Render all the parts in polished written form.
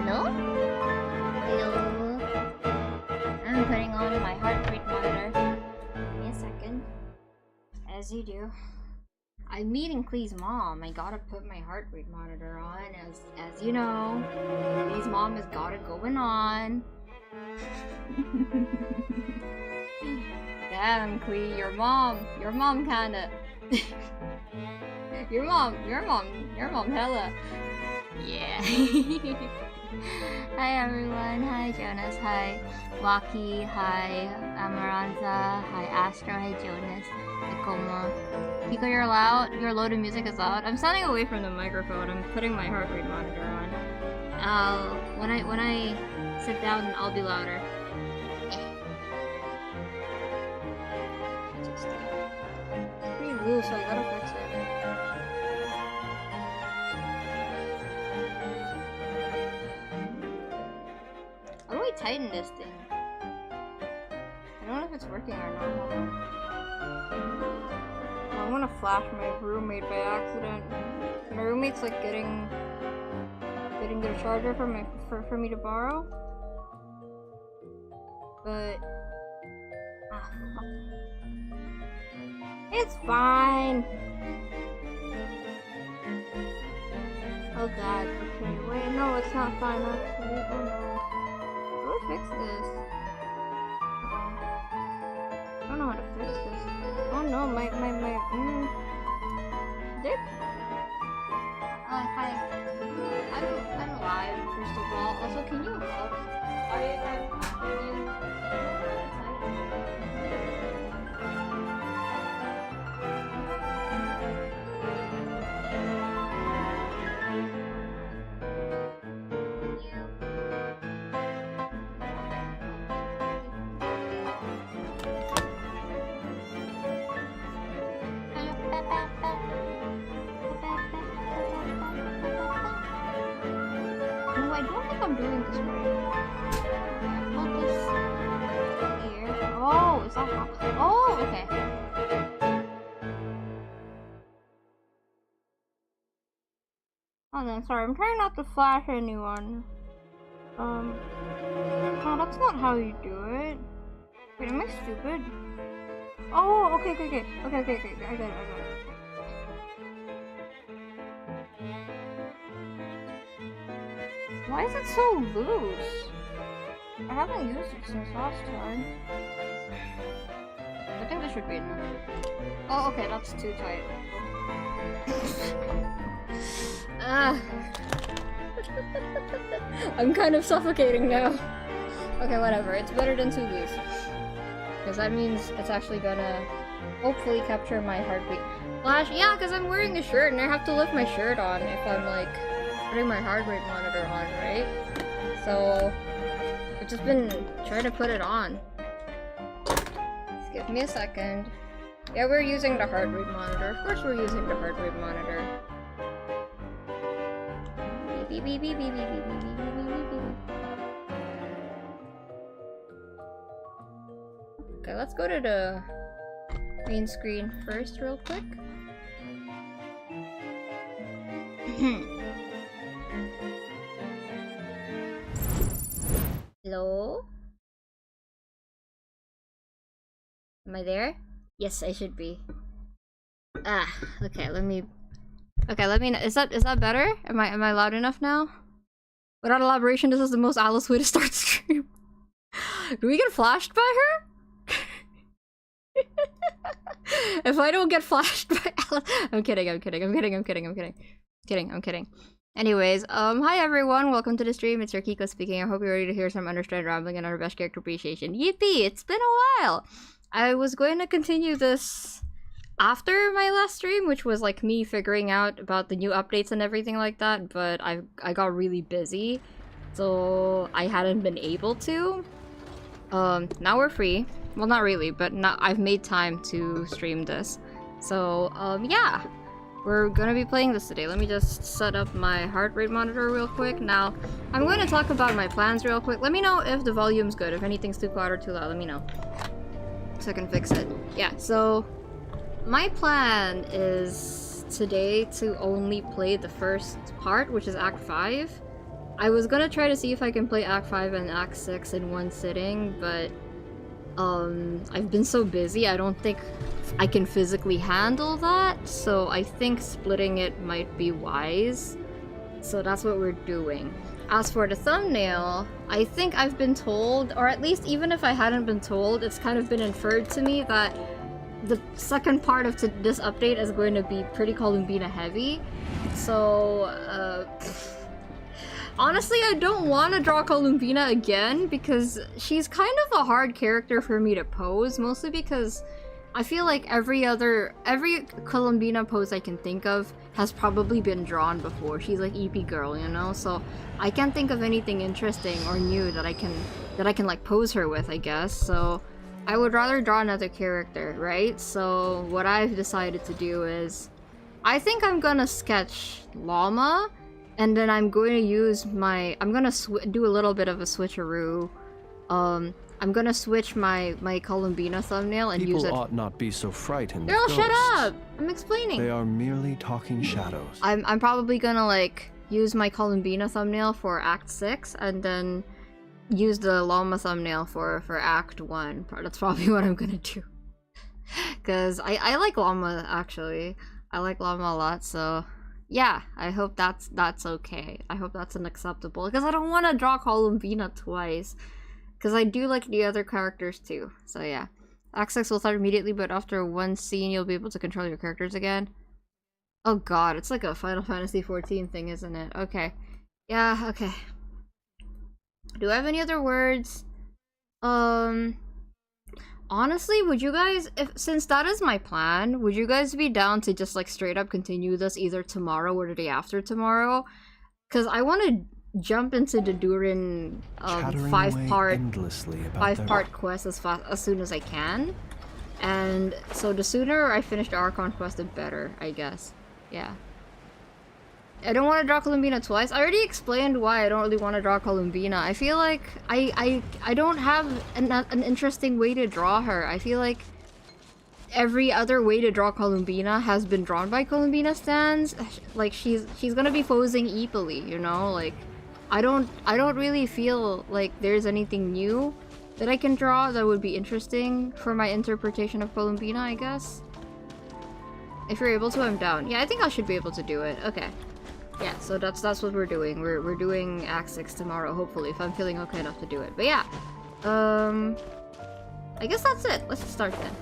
Hello? Hello? I'm putting on my heart rate monitor. Give me a second. As you do. I'm meeting Clee's mom. I gotta put my heart rate monitor on. As you know, Clee's mom has got it going on. Damn, Clee, your mom kinda. your mom, hella. Yeah. Hi everyone, hi Jonas, hi Waki, hi Amaranza, hi Astro, hi Jonas, Nikoma. Kiko, you're loud. Your loaded music is loud. I'm standing away from the microphone. I'm putting my heart rate monitor on. When I sit down, I'll be louder. It's pretty loose, so I gotta fix it. How do I tighten this thing? I don't know if it's working or not. Hold on. I'm gonna flash my roommate by accident. My roommate's like getting their charger for me to borrow. But it's fine. Oh god, okay. Wait, no, it's not fine actually. Oh no. How do I fix this? I don't know how to fix this. Oh no, my dick? Hi. I'm live, first of all. Also, can you help? I'm you. I don't think I'm doing this right. Put this here. Oh, is that how? Oh, okay. Oh, then sorry. I'm trying not to flash anyone. No, that's not how you do it. Wait, am I stupid? Oh, okay. I get it. Why is it so loose? I haven't used it since last time. I think this should be enough. Oh, okay, that's too tight. I'm kind of suffocating now. Okay, whatever. It's better than too loose. Because that means it's actually gonna hopefully capture my heartbeat. Flash? Yeah, because I'm wearing a shirt and I have to lift my shirt on if I'm like putting my heart rate monitor on, right? So I've just been trying to put it on. Just give me a second. Yeah, we're using the heart rate monitor. Of course we're using the heart rate monitor. Beep, beep, beep, beep, beep, beep, beep, beep, beep, beep, beep. Okay, let's go to the main screen first real quick. Hello? Am I there? Yes, I should be. Okay, let me know. Is that better? Am I loud enough now? Without elaboration, this is the most Alice way to start stream. Do we get flashed by her? If I don't get flashed by Alice, I'm kidding. Anyways, hi everyone, welcome to the stream. It's your Kiko speaking. I hope you're ready to hear some understand rambling and our best character appreciation. Yippee! It's been a while. I was going to continue this after my last stream, which was like me figuring out about the new updates and everything like that, but I got really busy, so I hadn't been able to. Now we're free. Well, not really, but now I've made time to stream this. So, yeah. We're gonna be playing this today. Let me just set up my heart rate monitor real quick. Now, I'm going to talk about my plans real quick. Let me know if the volume's good. If anything's too quiet or too loud, let me know, so I can fix it. Yeah, so my plan is today to only play the first part, which is Act 5. I was gonna try to see if I can play Act 5 and Act 6 in one sitting, but I've been so busy, I don't think I can physically handle that, so I think splitting it might be wise. So that's what we're doing. As for the thumbnail, I think I've been told, or at least even if I hadn't been told, it's kind of been inferred to me that the second part of this update is going to be pretty Columbina heavy. So, honestly, I don't want to draw Columbina again because she's kind of a hard character for me to pose, mostly because I feel like every Columbina pose I can think of has probably been drawn before. She's like EP girl, you know? So I can't think of anything interesting or new that I can like pose her with, I guess. So I would rather draw another character, right? So what I've decided to do is I think I'm gonna sketch Llama, and then I'm going to use I'm gonna do a little bit of a switcheroo. I'm gonna switch my Columbina thumbnail and use it. People ought not be so frightened. Girl, shut up! I'm explaining. They are merely talking shadows. I'm probably gonna like use my Columbina thumbnail for Act 6 and then use the Llama thumbnail for Act 1. That's probably what I'm gonna do. Cause I like Llama actually. I like Llama a lot, so yeah, I hope that's okay. I hope that's unacceptable. Because I don't want to draw Columbina twice. Because I do like the other characters too. So yeah. Act 6 will start immediately, but after one scene you'll be able to control your characters again. Oh god, it's like a Final Fantasy 14 thing, isn't it? Okay. Yeah, okay. Do I have any other words? Honestly, would you guys, since that is my plan, would you guys be down to just like straight up continue this either tomorrow or the day after tomorrow? Because I want to jump into the Durin five-part quest as soon as I can. And so the sooner I finish the Archon quest, the better, I guess. Yeah. I don't want to draw Columbina twice. I already explained why I don't really want to draw Columbina. I feel like I don't have an interesting way to draw her. I feel like every other way to draw Columbina has been drawn by Columbina stans. Like she's gonna be posing eepily, you know? Like I don't really feel like there's anything new that I can draw that would be interesting for my interpretation of Columbina, I guess. If you're able to, I'm down. Yeah, I think I should be able to do it. Okay. Yeah, so that's what we're doing. We're doing Act 6 tomorrow, hopefully, if I'm feeling okay enough to do it. But yeah, I guess that's it. Let's start then.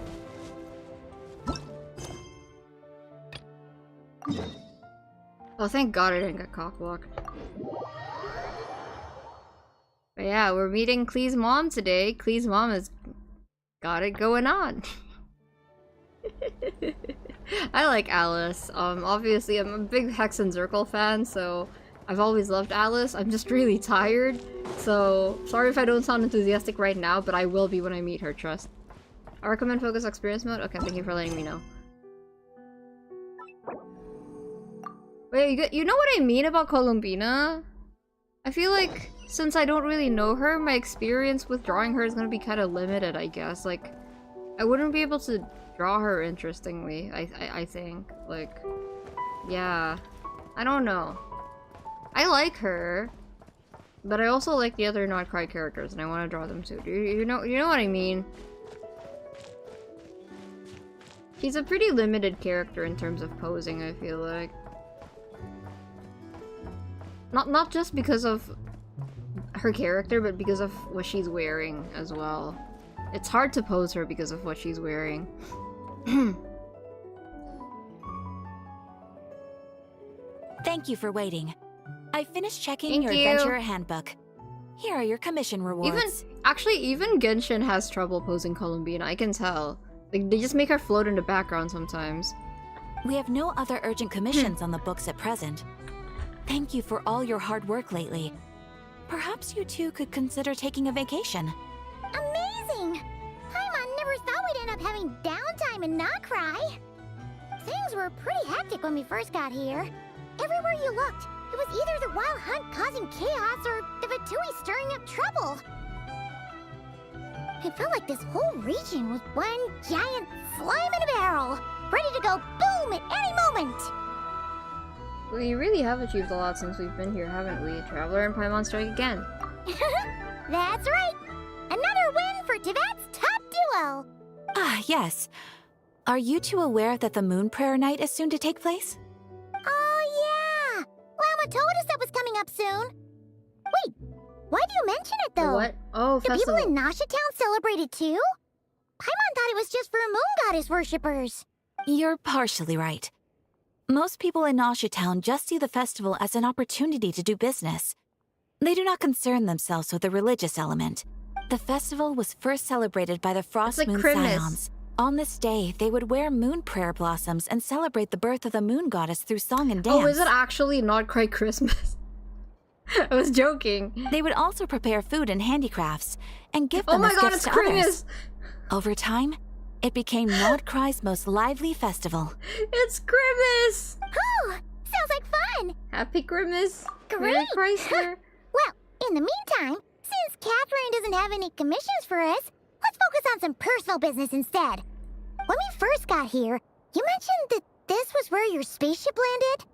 Oh, thank God I didn't get cockblocked. But yeah, we're meeting Klee's mom today. Klee's mom has got it going on. I like Alice. Obviously I'm a big Hex and Zircle fan, so I've always loved Alice. I'm just really tired, so sorry if I don't sound enthusiastic right now, but I will be when I meet her, trust. I recommend focus experience mode? Okay, thank you for letting me know. Wait, you know what I mean about Columbina? I feel like since I don't really know her, my experience with drawing her is gonna be kind of limited, I guess. Like, I wouldn't be able to draw her interestingly, I think. Like, yeah. I don't know. I like her, but I also like the other not cry characters, and I want to draw them too. You know what I mean? She's a pretty limited character in terms of posing, I feel like. Not just because of her character, but because of what she's wearing as well. It's hard to pose her because of what she's wearing. Thank you for waiting. I finished checking your adventurer handbook. Here are your commission rewards. Even Genshin has trouble posing Columbina, I can tell. Like, they just make her float in the background sometimes. We have no other urgent commissions on the books at present. Thank you for all your hard work lately. Perhaps you two could consider taking a vacation. Amazing! Paimon never thought we'd end up having downtime and not cry. Things were pretty hectic when we first got here. Everywhere you looked, it was either the Wild Hunt causing chaos or the Fatui stirring up trouble. It felt like this whole region was one giant slime in a barrel, ready to go boom at any moment. We really have achieved a lot since we've been here, haven't we? Traveler and Paimon strike again. That's right! Another win for Tibet's top duo! Ah, yes. Are you two aware that the Moon Prayer Night is soon to take place? Oh, yeah! Llama told us that was coming up soon. Wait, why do you mention it, though? What? Oh, The festival. people in Nasha Town celebrated too? Paimon thought it was just for moon goddess worshippers. You're partially right. Most people in Nasha Town just see the festival as an opportunity to do business. They do not concern themselves with the religious element. The festival was first celebrated by the Frost like Moon Christmas. Scions. On this day, they would wear moon prayer blossoms and celebrate the birth of the moon goddess through song and dance. Oh, is it actually not quite Christmas? I was joking. They would also prepare food and handicrafts and give Oh them my as god, gifts it's to Christmas! others. Over time, it became Nordkrei's most lively festival. It's Christmas! Oh, sounds like fun! Happy Christmas! Great. Merry Chrysler! Well, in the meantime, since Catherine doesn't have any commissions for us, let's focus on some personal business instead. When we first got here, you mentioned that this was where your spaceship landed?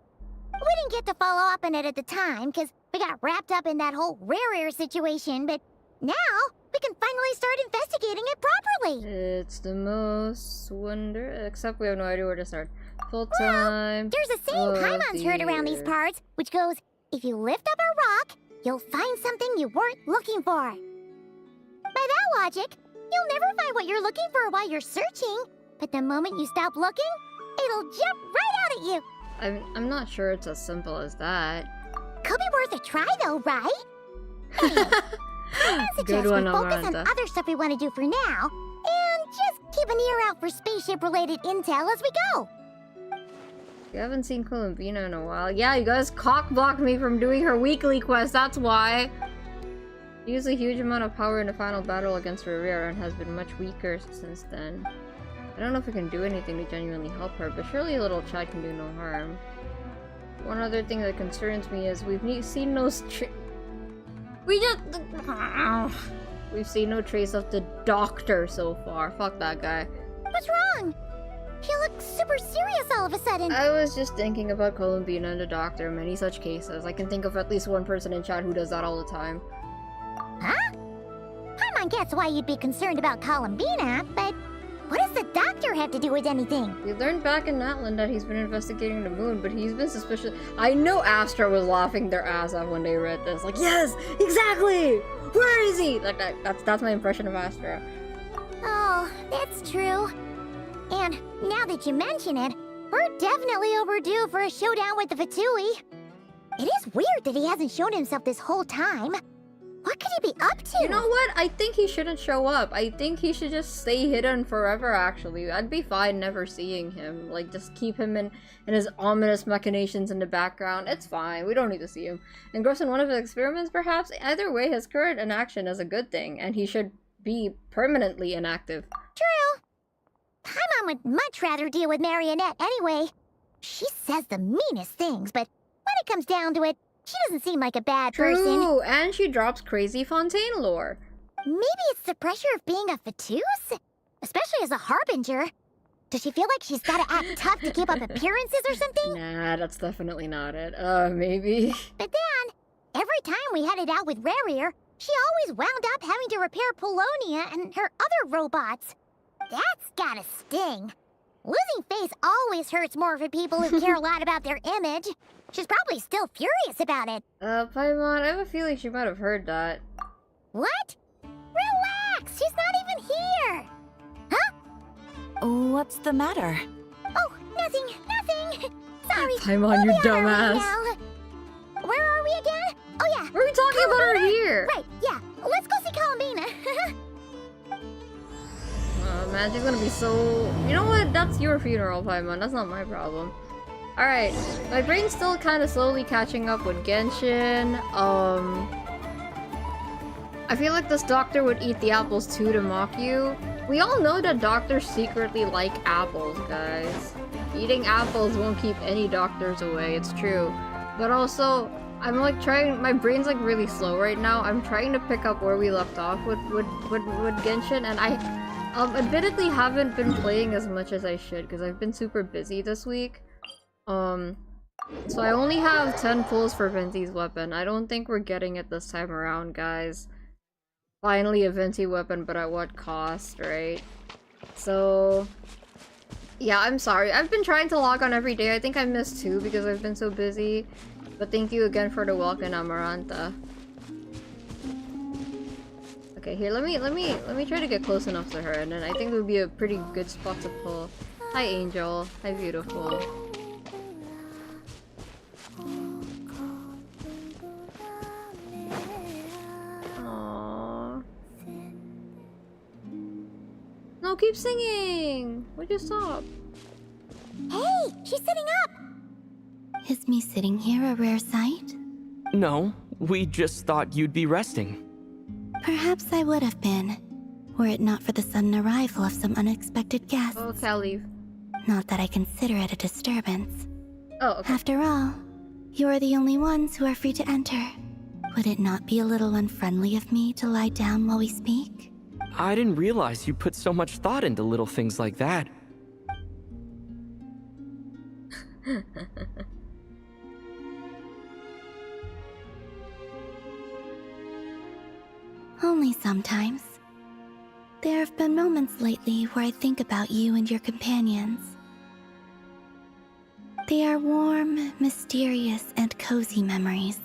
We didn't get to follow up on it at the time, because we got wrapped up in that whole rare situation, but now we can finally start investigating it properly. It's the most except we have no idea where to start. Full Well, time. there's a saying of Paimon's the heard around these year. parts, which goes, if you lift up a rock, you'll find something you weren't looking for. By that logic, you'll never find what you're looking for while you're searching, but the moment you stop looking, it'll jump right out at you. I'm not sure it's as simple as that. Could be worth a try though, right? Anyway, I Good suggest we one, focus on Amaranta. other stuff we want to do for now, and just keep an ear out for spaceship-related intel as we go. You haven't seen Columbina in a while. Yeah, you guys cock-blocked me from doing her weekly quest, that's why. She used a huge amount of power in the final battle against Rivera and has been much weaker since then. I don't know if we can do anything to genuinely help her, but surely a little chat can do no harm. One other thing that concerns me is we've seen no we've seen no trace of the doctor so far. Fuck that guy. What's wrong? He looks super serious all of a sudden. I was just thinking about Columbina and the doctor in many such cases. I can think of at least one person in chat who does that all the time. Huh? Paimon gets why you'd be concerned about Columbina, but what does the doctor have to do with anything? We learned back in Natland that he's been investigating the moon, but he's been suspicious. I know Astra was laughing their ass off when they read this. Like, yes, exactly! Where is he? Like, that's my impression of Astra. Oh, that's true. And now that you mention it, we're definitely overdue for a showdown with the Fatui. It is weird that he hasn't shown himself this whole time. What could he be up to? You know what? I think he shouldn't show up. I think he should just stay hidden forever, actually. I'd be fine never seeing him. Like, just keep him in his ominous machinations in the background. It's fine. We don't need to see him. Engrossed in one of his experiments, perhaps? Either way, his current inaction is a good thing, and he should be permanently inactive. True. Paimon would much rather deal with Marionette anyway. She says the meanest things, but when it comes down to it, she doesn't seem like a bad person. True, and she drops crazy Fontaine lore. Maybe it's the pressure of being a Fatus? Especially as a Harbinger. Does she feel like she's gotta act tough to keep up appearances or something? Nah, that's definitely not it. Maybe. But then, every time we headed out with Rarier, she always wound up having to repair Polonia and her other robots. That's gotta sting. Losing face always hurts more for people who care a lot about their image. She's probably still furious about it. Paimon, I have a feeling she might have heard that. What? Relax, she's not even here. Huh? What's the matter? Oh, nothing. Sorry. Paimon, you we'll be on our way dumbass. now. Where are we again? Oh yeah. What are we talking about her here? Right, yeah. Let's go see Columbina. Man, she's gonna be so... You know what? That's your funeral, Paimon. That's not my problem. Alright. My brain's still kind of slowly catching up with Genshin. I feel like this doctor would eat the apples too to mock you. We all know that doctors secretly like apples, guys. Eating apples won't keep any doctors away, it's true. But also, I'm like my brain's like really slow right now. I'm trying to pick up where we left off with Genshin, and I admittedly haven't been playing as much as I should because I've been super busy this week. So I only have 10 pulls for Venti's weapon. I don't think we're getting it this time around, guys. Finally a Venti weapon, but at what cost, right? So... yeah, I'm sorry. I've been trying to log on every day. I think I missed 2 because I've been so busy. But thank you again for the welcome, Amaranta. Okay, here, let me try to get close enough to her, and then I think it would be a pretty good spot to pull. Hi, Angel. Hi, beautiful. Aww. No, keep singing! Would you stop? Hey, she's sitting up! Is me sitting here a rare sight? No, we just thought you'd be resting. Perhaps I would have been, were it not for the sudden arrival of some unexpected guests. Oh, Cal, leave. Not that I consider it a disturbance. Oh, okay. After all, you are the only ones who are free to enter. Would it not be a little unfriendly of me to lie down while we speak? I didn't realize you put so much thought into little things like that. Only sometimes. There have been moments lately where I think about you and your companions. They are warm, mysterious, and cozy memories.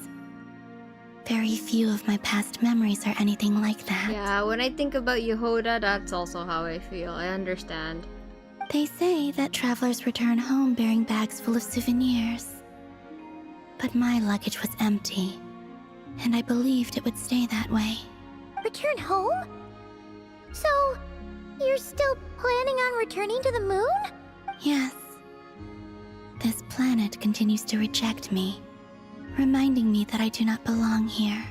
Very few of my past memories are anything like that. Yeah, when I think about Yehoda, that's also how I feel. I understand. They say that travelers return home bearing bags full of souvenirs. But my luggage was empty, and I believed it would stay that way. Return home? So, you're still planning on returning to the moon? Yes. This planet continues to reject me, reminding me that I do not belong here.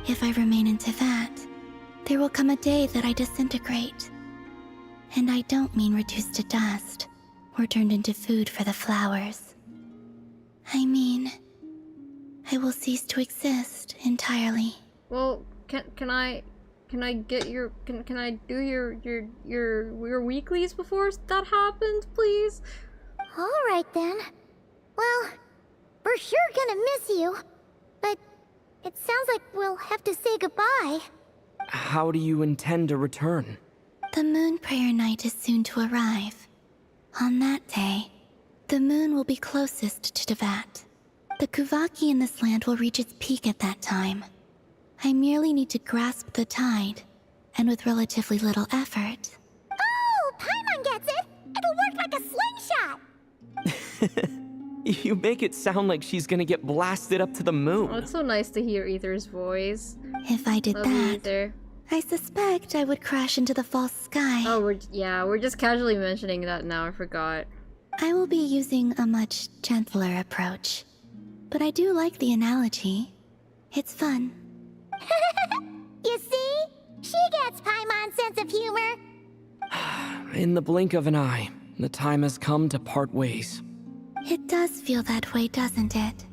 If I remain in Teyvat, there will come a day that I disintegrate. And I don't mean reduced to dust, or turned into food for the flowers. I mean, I will cease to exist entirely. Well, can I get your can I do your weeklies before that happens, please? Alright then. Well, we're sure gonna miss you. But it sounds like we'll have to say goodbye. How do you intend to return? The moon prayer night is soon to arrive. On that day, the moon will be closest to Teyvat. The Kuvaki in this land will reach its peak at that time. I merely need to grasp the tide, and with relatively little effort. Oh, Paimon gets it! It'll work like a slingshot! You make it sound like she's gonna get blasted up to the moon. Oh, it's so nice to hear Ether's voice. If I did Love you, that, Ether. I suspect I would crash into the false sky. Oh, we're just casually mentioning that now. I forgot. I will be using a much gentler approach. But I do like the analogy. It's fun. You see? She gets Paimon's sense of humor. In the blink of an eye, the time has come to part ways. It does feel that way, doesn't it?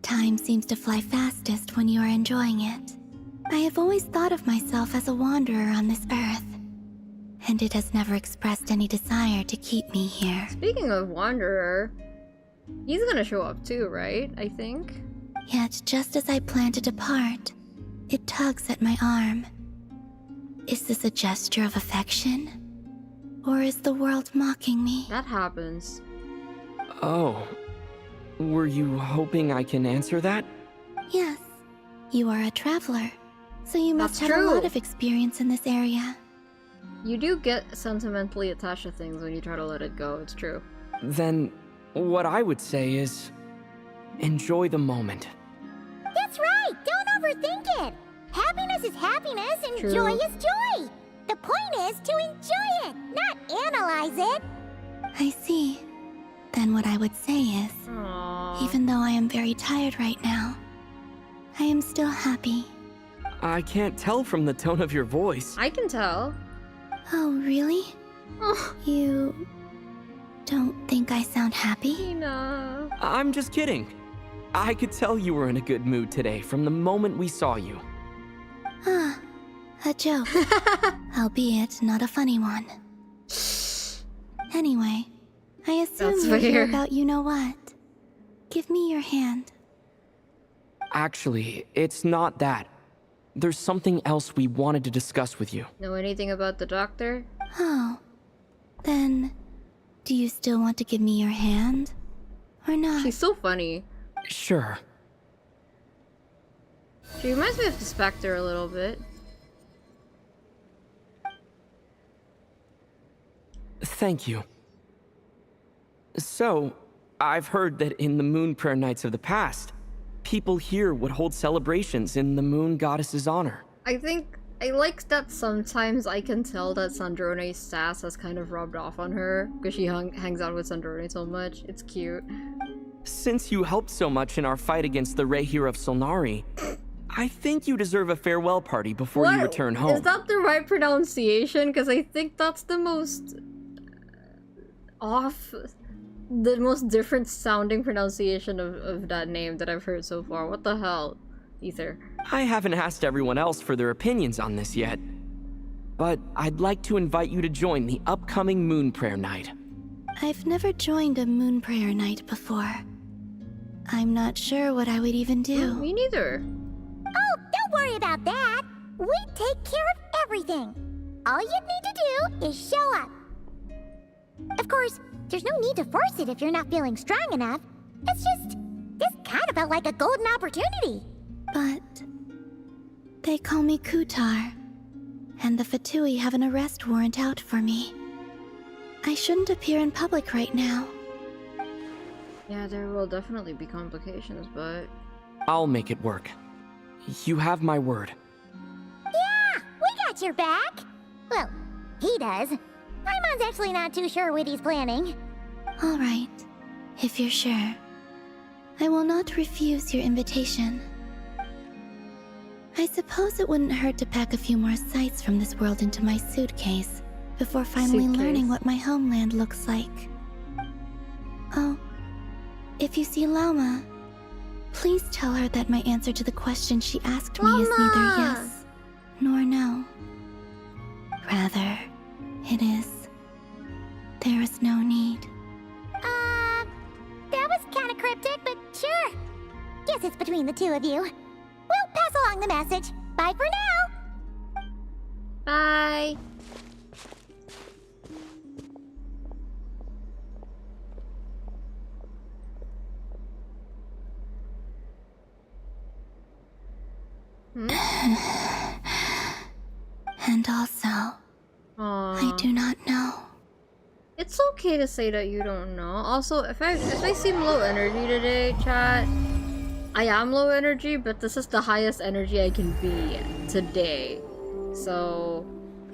Time seems to fly fastest when you are enjoying it. I have always thought of myself as a wanderer on this earth, and it has never expressed any desire to keep me here. Speaking of Wanderer, he's gonna show up too, right? I think. Yet, just as I plan to depart, it tugs at my arm. Is this a gesture of affection? Or is the world mocking me? That happens. Oh. Were you hoping I can answer that? Yes. You are a traveler, so you must That's have true. a lot of experience in this area. You do get sentimentally attached to things when you try to let it go. It's true. Then, what I would say is, enjoy the moment. That's right! Don't overthink it! Happiness is happiness and True. joy is joy! The point is to enjoy it, not analyze it! I see. Then what I would say is, Aww. even though I am very tired right now, I am still happy. I can't tell from the tone of your voice. I can tell. Oh, really? Oh, You don't think I sound happy? Tina. I'm just kidding. I could tell you were in a good mood today from the moment we saw you. Ah, a joke. Albeit not a funny one. Anyway, I assume That's you're here fair. about you-know-what. Give me your hand. Actually, it's not that. There's something else we wanted to discuss with you. Know anything about the doctor? Oh. Then, do you still want to give me your hand? Or not? She's so funny. Sure. She reminds me of the Spectre a little bit. Thank you. So, I've heard that in the moon prayer nights of the past, people here would hold celebrations in the moon goddess's honor. I think I like that sometimes I can tell that Sandrone's sass has kind of rubbed off on her because she hangs out with Sandrone so much. It's cute. Since you helped so much in our fight against the Rehir of Solnari, I think you deserve a farewell party before you return home. Is that the right pronunciation? Because I think that's the most the most different sounding pronunciation of that name that I've heard so far. What the hell, Ether? I haven't asked everyone else for their opinions on this yet, but I'd like to invite you to join the upcoming moon prayer night. I've never joined a moon prayer night before. I'm not sure what I would even do. Me neither. Oh, don't worry about that. We take care of everything. All you need to do is show up. Of course, there's no need to force it if you're not feeling strong enough. It's just, this kind of felt like a golden opportunity. But they call me Kutar, and the Fatui have an arrest warrant out for me. I shouldn't appear in public right now. Yeah, there will definitely be complications, but... I'll make it work. You have my word. Yeah, we got your back. Well, he does. Paimon's actually not too sure what he's planning. All right, if you're sure. I will not refuse your invitation. I suppose it wouldn't hurt to pack a few more sights from this world into my suitcase before finally learning what my homeland looks like. Oh, if you see Lauma, please tell her that my answer to the question she asked me is neither yes nor no. Rather, it is, there is no need. That was kind of cryptic, but sure. Guess it's between the two of you. We'll pass along the message. Bye for now. Bye! And also, I do not know. It's okay to say that you don't know. Also, if I seem low energy today, chat, I am low energy, but this is the highest energy I can be today. So,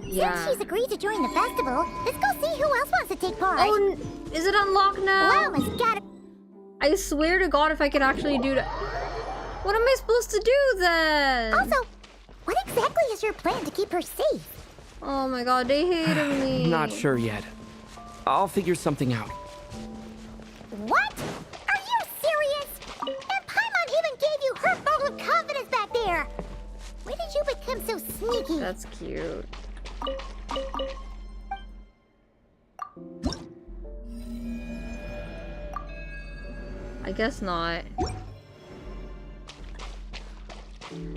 yeah. Since she's agreed to join the festival, let's go see who else wants to take part. Oh, is it unlocked now? Lauma's gotta... I swear to God, if I could actually do that. What am I supposed to do then? Also, what exactly is your plan to keep her safe? Oh my God, they hated me. Not sure yet. I'll figure something out. What? Are you serious? And Paimon even gave you her vote of confidence back there. When did you become so sneaky? That's cute. I guess not.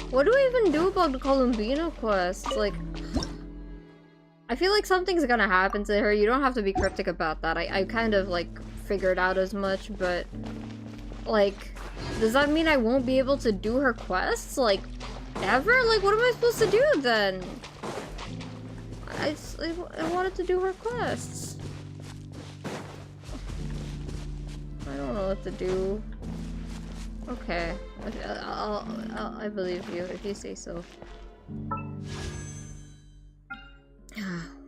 What do I even do about the Columbino quest? Like, I feel like something's gonna happen to her. You don't have to be cryptic about that. I kind of, like, figured out as much, but... Like, does that mean I won't be able to do her quests? Like, ever? Like, what am I supposed to do then? I wanted to do her quests. I don't know what to do. Okay. I believe you if you say so.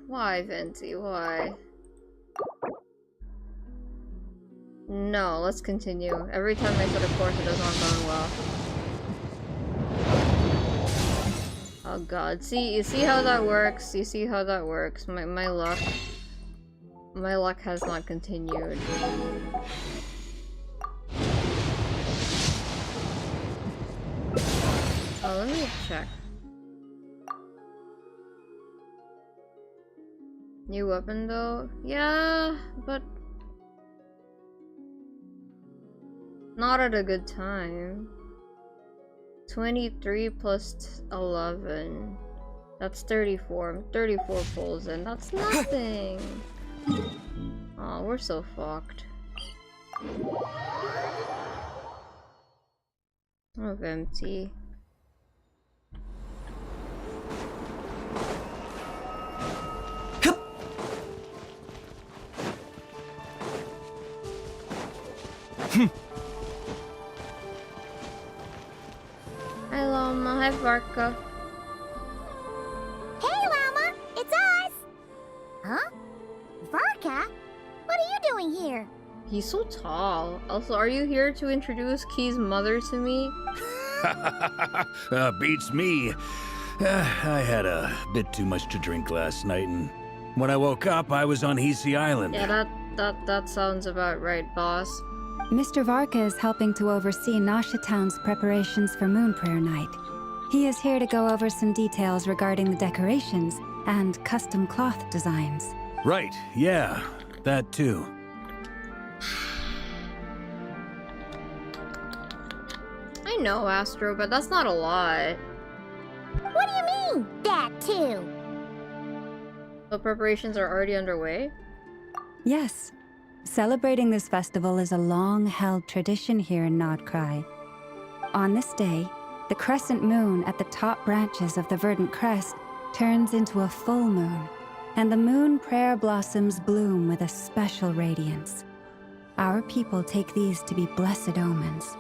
Why, Venti? Why? No, let's continue. Every time I set a course, it does not go well. Oh God! See, you see how that works? You see how that works? My luck has not continued. Oh, let me check. New weapon though? Yeah, but... not at a good time. 23 plus 11. That's 34. 34 pulls in. That's nothing. Oh, we're so fucked. Oh, empty. Hi Llama, hi Varka. Hey, Llama! It's us! Huh? Varka? What are you doing here? He's so tall. Also, are you here to introduce Key's mother to me? Beats me. I had a bit too much to drink last night, and when I woke up, I was on Heasy Island. Yeah, that sounds about right, boss. Mr. Varka is helping to oversee Nasha Town's preparations for Moon Prayer Night. He is here to go over some details regarding the decorations and custom cloth designs. Right, yeah, that too. I know, Astro, but that's not a lot. What do you mean, that too? The preparations are already underway? Yes. Celebrating this festival is a long-held tradition here in Nodcry. On this day, the crescent moon at the top branches of the verdant crest turns into a full moon, and the moon prayer blossoms bloom with a special radiance. Our people take these to be blessed omens.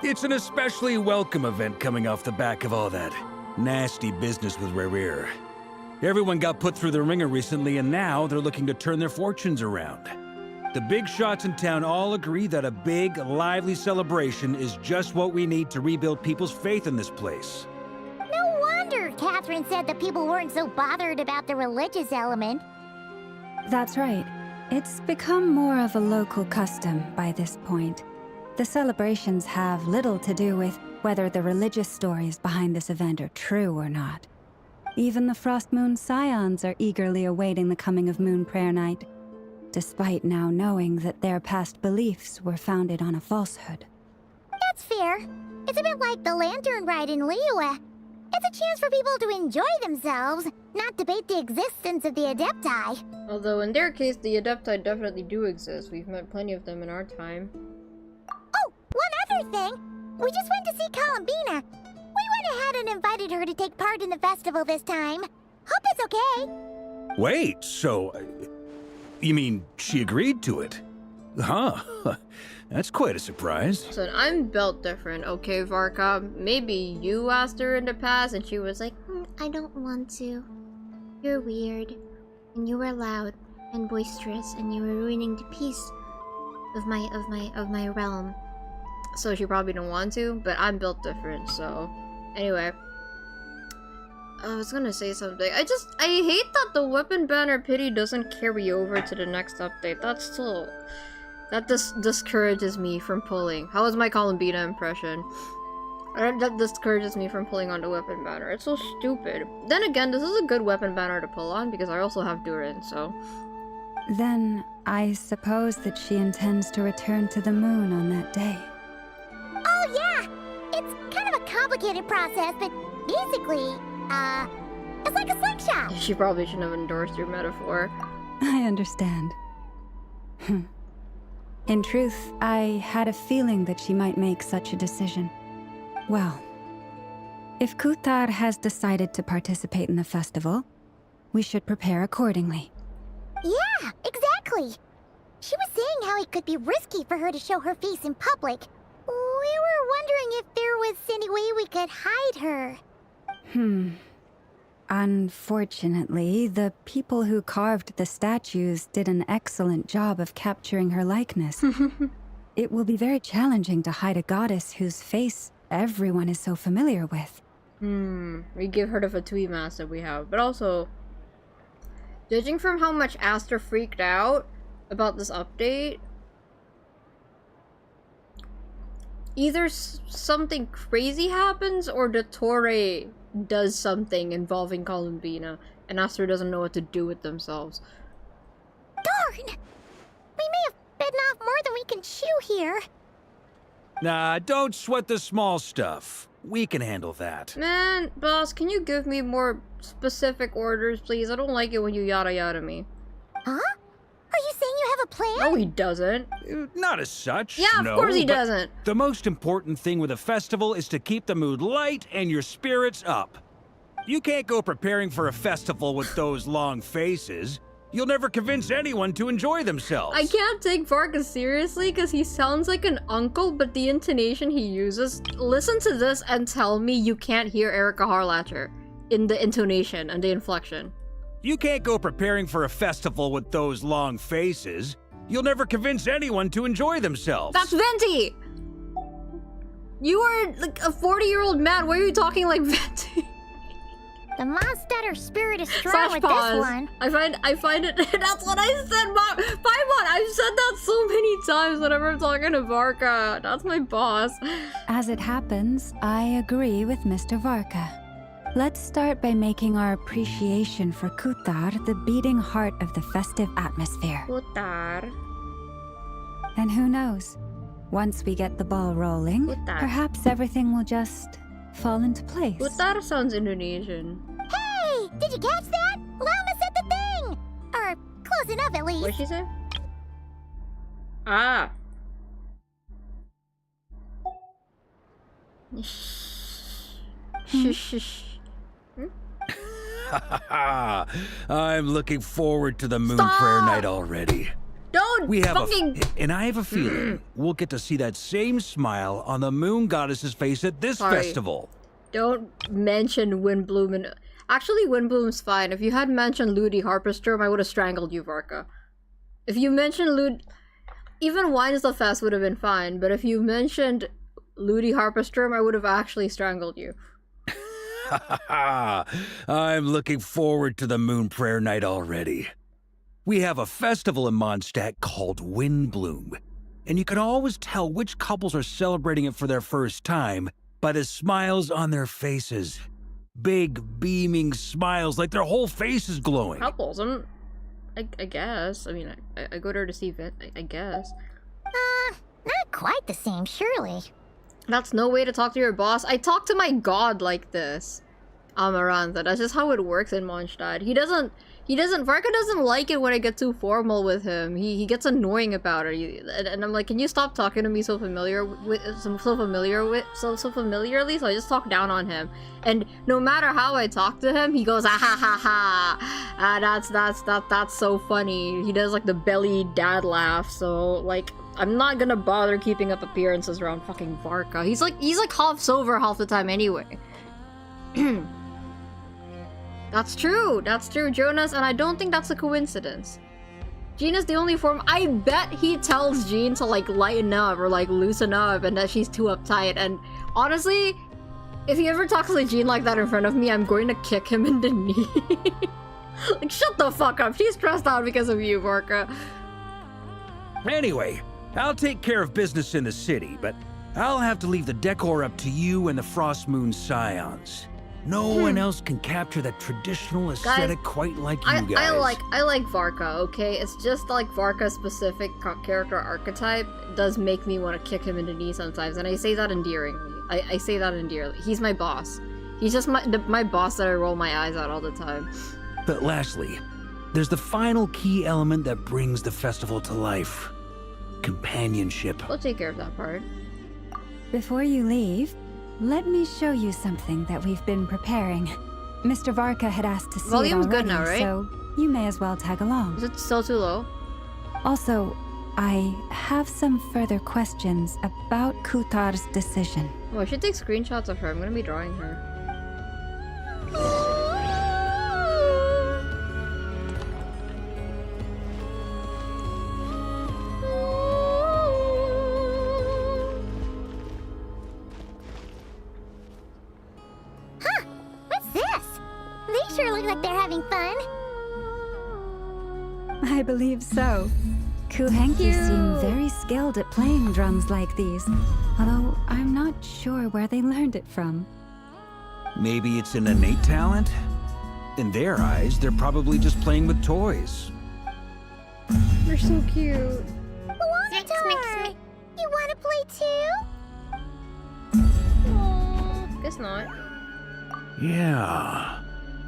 It's an especially welcome event coming off the back of all that nasty business with Rare. Everyone got put through the ringer recently, and now they're looking to turn their fortunes around. The big shots in town all agree that a big, lively celebration is just what we need to rebuild people's faith in this place. No wonder Catherine said that people weren't so bothered about the religious element. That's right. It's become more of a local custom by this point. The celebrations have little to do with whether the religious stories behind this event are true or not. Even the Frost Moon Scions are eagerly awaiting the coming of Moon Prayer Night, despite now knowing that their past beliefs were founded on a falsehood. That's fair. It's a bit like the lantern ride in Liyue. It's a chance for people to enjoy themselves, not debate the existence of the Adepti. Although in their case, the Adepti definitely do exist. We've met plenty of them in our time. Oh, one other thing. We just went to see Columbina. We went ahead and invited her to take part in the festival this time. Hope it's okay. Wait, so... you mean she agreed to it? Huh. That's quite a surprise. So I'm built different, okay, Varka? Maybe you asked her in the past and she was like, I don't want to. You're weird, and you were loud and boisterous, and you were ruining the peace of my realm. so she probably didn't want to, but I'm built different, so... Anyway. I was gonna say something. I hate that the weapon banner pity doesn't carry over to the next update. That's still... That discourages me from pulling. How was my Columbina impression? That discourages me from pulling on the weapon banner. It's so stupid. Then again, this is a good weapon banner to pull on because I also have Durin, so... Then, I suppose that she intends to return to the moon on that day. Oh yeah! It's kind of a complicated process, but basically, it's like a slingshot! She probably shouldn't have endorsed your metaphor. I understand. In truth, I had a feeling that she might make such a decision. Well, if Kuthar has decided to participate in the festival, we should prepare accordingly. Yeah, exactly! She was saying how it could be risky for her to show her face in public. We were wondering if there was any way we could hide her. Unfortunately, the people who carved the statues did an excellent job of capturing her likeness. It will be very challenging to hide a goddess whose face everyone is so familiar with. We give her the Fatui mask that we have, but also... Judging from how much Aster freaked out about this update, either something crazy happens or the Torre does something involving Columbina, and Aster doesn't know what to do with themselves. Darn! We may have bitten off more than we can chew here. Nah, don't sweat the small stuff. We can handle that. Man, boss, can you give me more specific orders, please? I don't like it when you yada yada me. Huh? Are you saying you have a plan? No, he doesn't. Not as such. Yeah, of no, course he but doesn't. The most important thing with a festival is to keep the mood light and your spirits up. You can't go preparing for a festival with those long faces. You'll never convince anyone to enjoy themselves. I can't take Varka seriously because he sounds like an uncle, but the intonation he uses... Listen to this and tell me you can't hear Erica Harlacher in the intonation and the inflection. You can't go preparing for a festival with those long faces. You'll never convince anyone to enjoy themselves. That's Venti! You are like a 40-year-old man. Why are you talking like Venti? The Mondstatter spirit is strong Slash with pause. this one. I find it. That's what I said, Paimon. I've said that so many times whenever I'm talking to Varka. That's my boss. As it happens, I agree with Mr. Varka. Let's start by making our appreciation for Kutar the beating heart of the festive atmosphere. Kutar. And who knows? Once we get the ball rolling, Kutar. perhaps everything will just fall into place. Kutar sounds Indonesian. Hey, did you catch that? Lama said the thing! Or close enough at least. What'd she say? Ah. Shh. I'm looking forward to the moon Stop! prayer night already. Don't We have fucking... and I have a feeling we'll get to see that same smile on the moon goddess's face at this Sorry. festival. Don't mention Windbloom and... Actually, Windbloom's fine. If you had mentioned Ludi Harpestrom, I would have strangled you, Varka. If you mentioned Lud... Even Wines the Fest would have been fine, but if you mentioned Ludi Harpestrom, I would have actually strangled you. I'm looking forward to the moon prayer night already. We have a festival in Mondstadt called Windbloom, and you can always tell which couples are celebrating it for their first time by the smiles on their faces. Big, beaming smiles, like their whole face is glowing. Couples, I guess. I mean, I go there to see Vent, I guess. Not quite the same, surely. That's no way to talk to your boss. I talk to my god like this. Amarantha. That's just how it works in Mondstadt. Varka doesn't like it when I get too formal with him. He gets annoying about it. And I'm like, can you stop talking to me so familiarly? So I just talk down on him. And no matter how I talk to him, he goes, ah ha ha ha. That's so funny. He does like the belly dad laugh. So like, I'm not gonna bother keeping up appearances around fucking Varka. He's like half sober half the time anyway. That's true, Jonas, and I don't think that's a coincidence. Jean is the only form. I bet he tells Jean to like lighten up or like loosen up and that she's too uptight. And honestly, if he ever talks to Jean like that in front of me, I'm going to kick him in the knee. Like, shut the fuck up. She's stressed out because of you, Varka. Anyway, I'll take care of business in the city, but I'll have to leave the decor up to you and the Frost Moon Scions. No one else can capture that traditional aesthetic quite like you guys. I like Varka, okay? It's just like Varka's specific character archetype does make me want to kick him in the knee sometimes, and I say that endearingly. I say that endearingly. He's my boss. He's just my boss that I roll my eyes at all the time. But lastly, there's the final key element that brings the festival to life. Companionship. We'll take care of that part. Before you leave, let me show you something that we've been preparing. Mr. Varka had asked to see Volume's it already, good now, right? so you may as well tag along. Is it still too low? Also, I have some further questions about Kutar's decision. Oh, I should take screenshots of her. I'm gonna be drawing her. Sure look like they're having fun. I believe so. Kuhenki seem very skilled at playing drums like these, although I'm not sure where they learned it from. Maybe it's an innate talent? In their eyes, they're probably just playing with toys. They're so cute. Wonderland! You want to play too? guess not. Yeah.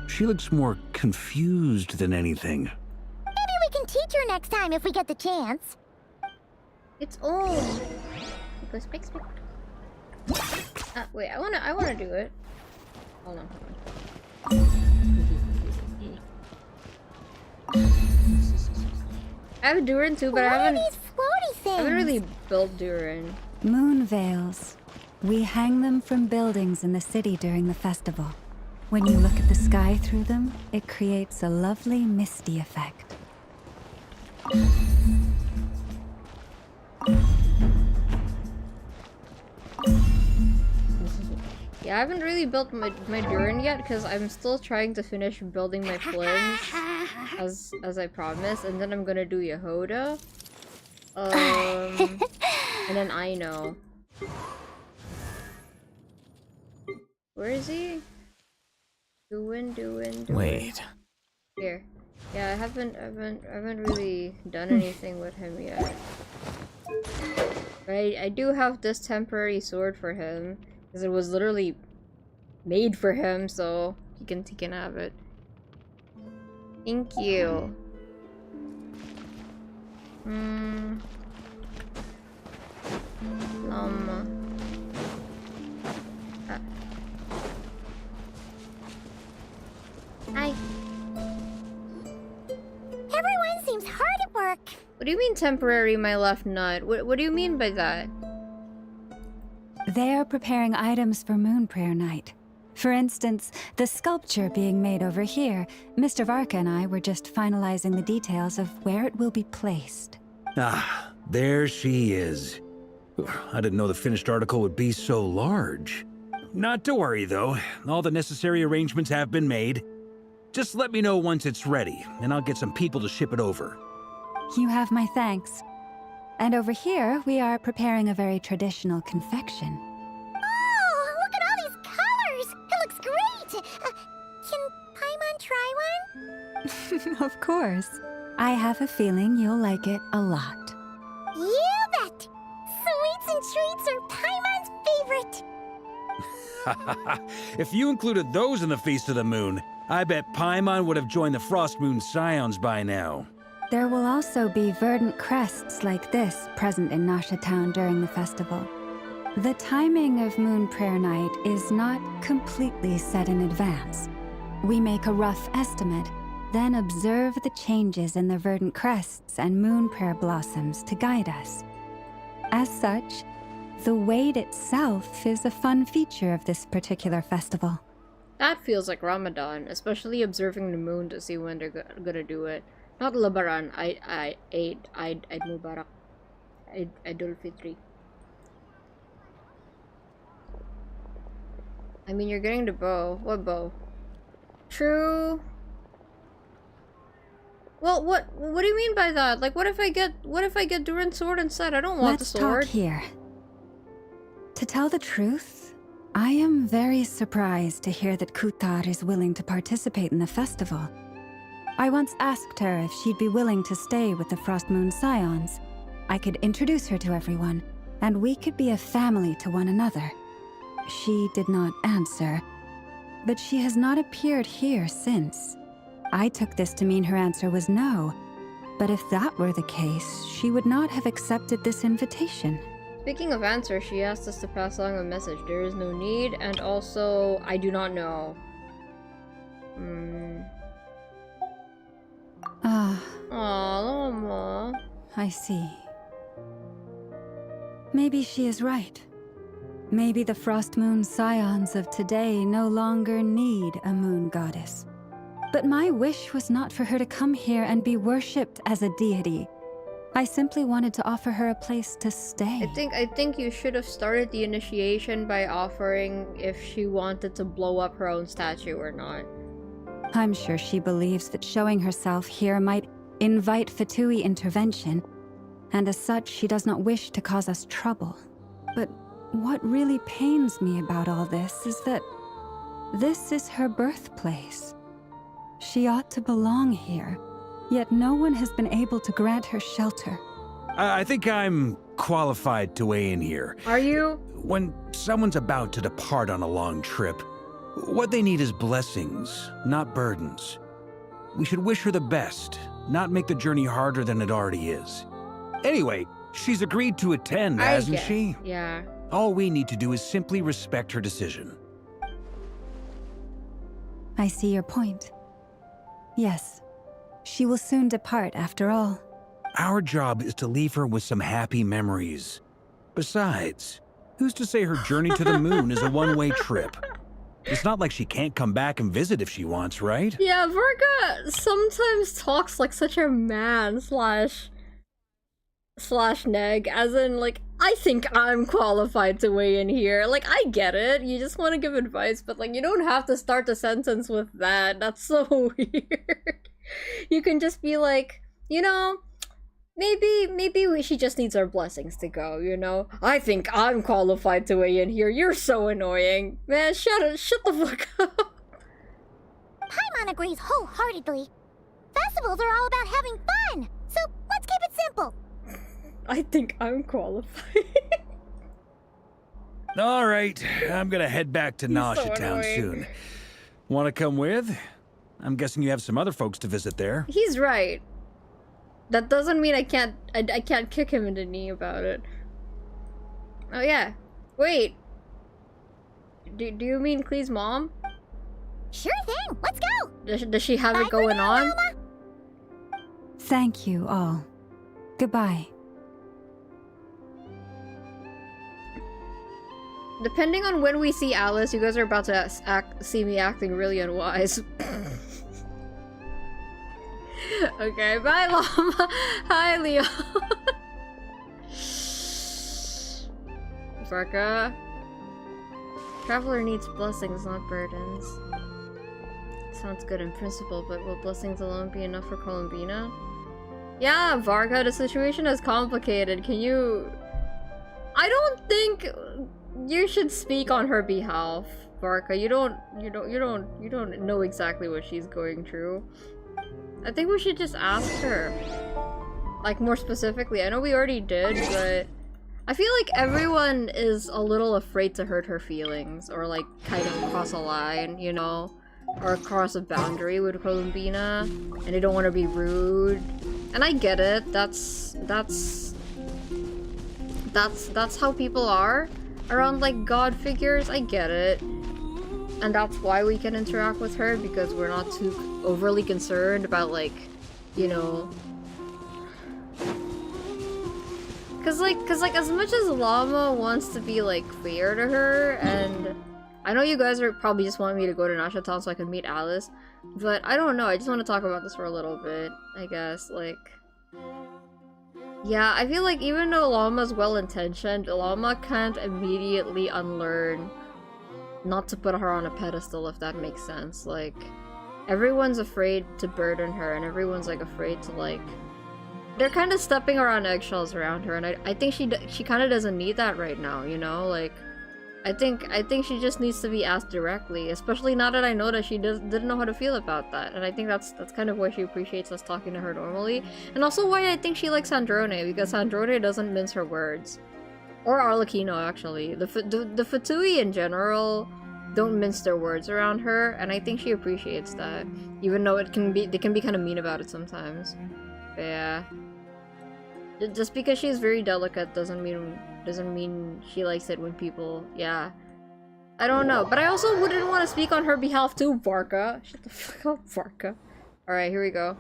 She looks more confused than anything. Maybe we can teach her next time if we get the chance. It's old. Because speak. Wait, I wanna do it. Hold on. I have Durin too, but What I are haven't. these floaty things? I haven't really built Durin. Moon veils. We hang them from buildings in the city during the festival. When you look at the sky through them, it creates a lovely misty effect. Yeah, I haven't really built my Durin yet because I'm still trying to finish building my flames as I promised, and then I'm gonna do Yehoda. And then I know. Where is he? Doing. Wait. Here. Yeah, I haven't really done anything with him yet. But I do have this temporary sword for him. Because it was literally made for him, so he can have it. Thank you. Llama. Hi. Everyone seems hard at work. What do you mean temporary, my left nut? What do you mean by that? They are preparing items for Moon Prayer Night. For instance, the sculpture being made over here, Mr. Varka and I were just finalizing the details of where it will be placed. Ah, there she is. I didn't know the finished article would be so large. Not to worry, though. All the necessary arrangements have been made. Just let me know once it's ready, and I'll get some people to ship it over. You have my thanks. And over here, we are preparing a very traditional confection. Oh, look at all these colors! It looks great! Can Paimon try one? Of course. I have a feeling you'll like it a lot. You bet! Sweets and treats are Paimon's favorite! If you included those in the Feast of the Moon, I bet Paimon would have joined the Frost Moon Scions by now. There will also be verdant crests like this present in Nasha Town during the festival. The timing of Moon Prayer Night is not completely set in advance. We make a rough estimate, then observe the changes in the verdant crests and moon prayer blossoms to guide us. As such, the wait itself is a fun feature of this particular festival. That feels like Ramadan, especially observing the moon to see when they're gonna do it. Not Lebaran, Eid Mubarak. Idul Fitri. I mean, you're getting the bow. What bow? True. Well, what do you mean by that? Like, what if I get Durin's sword instead? I don't want the sword. Let's talk here. To tell the truth, I am very surprised to hear that Kutar is willing to participate in the festival. I once asked her if she'd be willing to stay with the Frost Moon Scions. I could introduce her to everyone, and we could be a family to one another. She did not answer, but she has not appeared here since. I took this to mean her answer was no, but if that were the case, she would not have accepted this invitation. Speaking of answer, she asked us to pass along a message. There is no need, and also, I do not know. Aw, Llama. I see. Maybe she is right. Maybe the Frost Moon Scions of today no longer need a moon goddess. But my wish was not for her to come here and be worshipped as a deity. I simply wanted to offer her a place to stay. I think you should have started the initiation by offering if she wanted to blow up her own statue or not. I'm sure she believes that showing herself here might invite Fatui intervention, and as such, she does not wish to cause us trouble. But what really pains me about all this is that this is her birthplace. She ought to belong here, yet no one has been able to grant her shelter. I think I'm qualified to weigh in here. Are you? when someone's about to depart on a long trip, what they need is blessings, not burdens. We should wish her the best, not make the journey harder than it already is. Anyway, she's agreed to attend, hasn't she? Yeah. All we need to do is simply respect her decision. I see your point. Yes, she will soon depart after all. Our job is to leave her with some happy memories. Besides, who's to say her journey to the moon is a one-way trip? It's not like she can't come back and visit if she wants, right? Yeah, Varga sometimes talks like such a man slash neg, as in, like, I think I'm qualified to weigh in here. Like, I get it. You just want to give advice, but, like, you don't have to start the sentence with that. That's so weird. You can just be like, you know, maybe she just needs our blessings to go, you know? I think I'm qualified to weigh in here. You're so annoying. Man, shut the fuck up. Paimon agrees wholeheartedly. Festivals are all about having fun, so let's keep it simple. I think I'm qualified. All right, I'm gonna head back to He's so Nausea Town annoying. soon. Want to come with? I'm guessing you have some other folks to visit there. He's right. That doesn't mean I can't kick him in the knee about it. Oh yeah. Wait. Do you mean Klee's mom? Sure thing, let's go! Does she have Bye it going for now, on? Alma. Thank you all. Goodbye. Depending on when we see Alice, you guys are about to see me acting really unwise. Okay, bye Llama. Hi Leo. Varka. Traveler needs blessings, not burdens. Sounds good in principle, but will blessings alone be enough for Columbina? Yeah, Varka, the situation is complicated. Can you... I don't think you should speak on her behalf, Varka. You don't know exactly what she's going through. I think we should just ask her. Like, more specifically. I know we already did, but I feel like everyone is a little afraid to hurt her feelings, or like kind of cross a line, you know? Or cross a boundary with Columbina, and they don't want to be rude. And I get it. That's how people are around like god figures. I get it. And that's why we can interact with her, because we're not too overly concerned about, like, you know... Cause like, as much as Llama wants to be, like, fair to her, and... I know you guys are probably just wanting me to go to Nausea Town so I can meet Alice, but I don't know, I just want to talk about this for a little bit, I guess, like... Yeah, I feel like even though Llama's well-intentioned, Llama can't immediately unlearn not to put her on a pedestal, if that makes sense. Like, everyone's afraid to burden her, and everyone's, like, afraid to, like... They're kind of stepping around eggshells around her, and I think she kind of doesn't need that right now, you know? Like, I think she just needs to be asked directly, especially now that I know that she didn't know how to feel about that, and I think that's kind of why she appreciates us talking to her normally, and also why I think she likes Androne, because Androne doesn't mince her words. Or Arlecchino, actually. The Fatui in general don't mince their words around her, and I think she appreciates that. Even though they can be kind of mean about it sometimes. But yeah. Just because she's very delicate doesn't mean she likes it when people... Yeah. I don't know. But I also wouldn't want to speak on her behalf too, Varka. Shut the fuck up, Varka. Alright, here we go.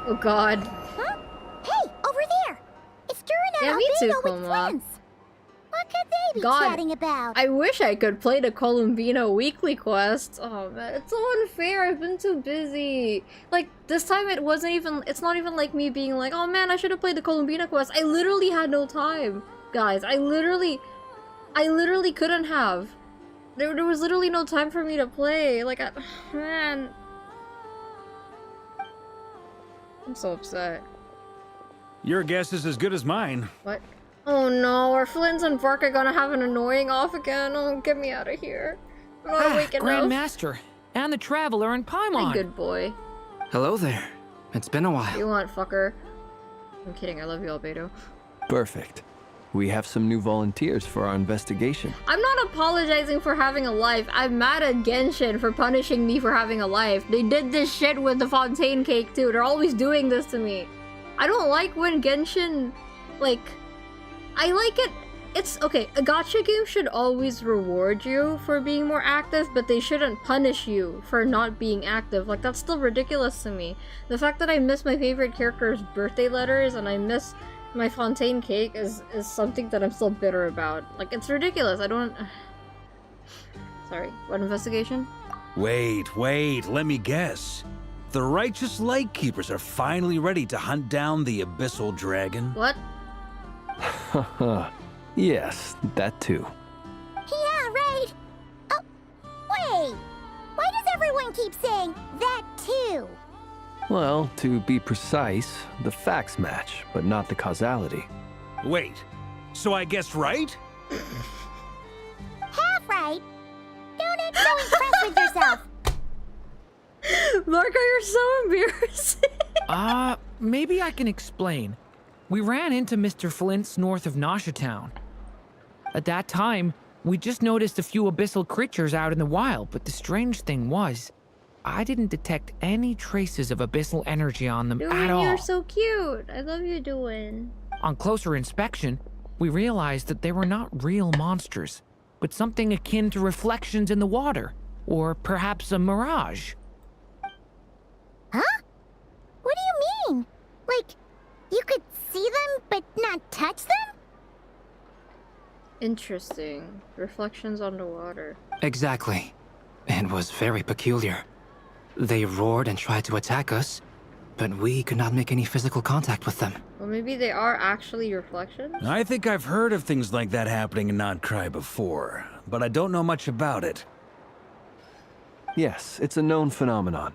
Oh god. Huh? Hey, over there! It's Jura Yeah, and me too, Albedo with Kuma. friends. What could they be God, chatting about? I wish I could play the Columbina weekly quest. Oh man, it's so unfair. I've been too busy. Like, this time it's not even like me being like, oh man, I should have played the Columbina quest. I literally had no time. Guys, I literally couldn't have. There was literally no time for me to play. Like, man. I'm so upset. Your guess is as good as mine. What? Oh no, are Flynns and Varka gonna have an annoying off again? Oh, get me out of here. I'm not awake enough. Grandmaster, and the Traveler and Paimon. Hey, good boy. Hello there. It's been a while. You want, fucker? I'm kidding, I love you, Albedo. Perfect. We have some new volunteers for our investigation. I'm not apologizing for having a life. I'm mad at Genshin for punishing me for having a life. They did this shit with the fontaine cake too. They're always doing this to me. I don't like when Genshin, like, I like it. It's okay. A gacha game should always reward you for being more active, but they shouldn't punish you for not being active. Like, that's still ridiculous to me. The fact that I miss my favorite character's birthday letters and I miss my fontaine cake is something that I'm still bitter about. Like, it's ridiculous. I don't... Sorry, what investigation? Wait, let me guess. The righteous Lightkeepers are finally ready to hunt down the Abyssal Dragon? What? Yes, that too. Yeah, right. Oh, wait. Why does everyone keep saying that too? Well, to be precise, the facts match, but not the causality. Wait, so I guessed right? Half right. Don't act so impressed with yourself. Marco, you're so embarrassing. Maybe I can explain. We ran into Mr. Flint's north of Nasha Town. At that time, we just noticed a few abyssal creatures out in the wild, but the strange thing was, I didn't detect any traces of abyssal energy on them at all. You're so cute. I love you, Duin. On closer inspection, we realized that they were not real monsters, but something akin to reflections in the water, or perhaps a mirage. Huh? What do you mean? Like, you could see them but not touch them? Interesting. Reflections on the water. Exactly. It was very peculiar. They roared and tried to attack us, but we could not make any physical contact with them. Well, maybe they are actually reflections? I think I've heard of things like that happening in Nodcry before, but I don't know much about it. Yes, it's a known phenomenon.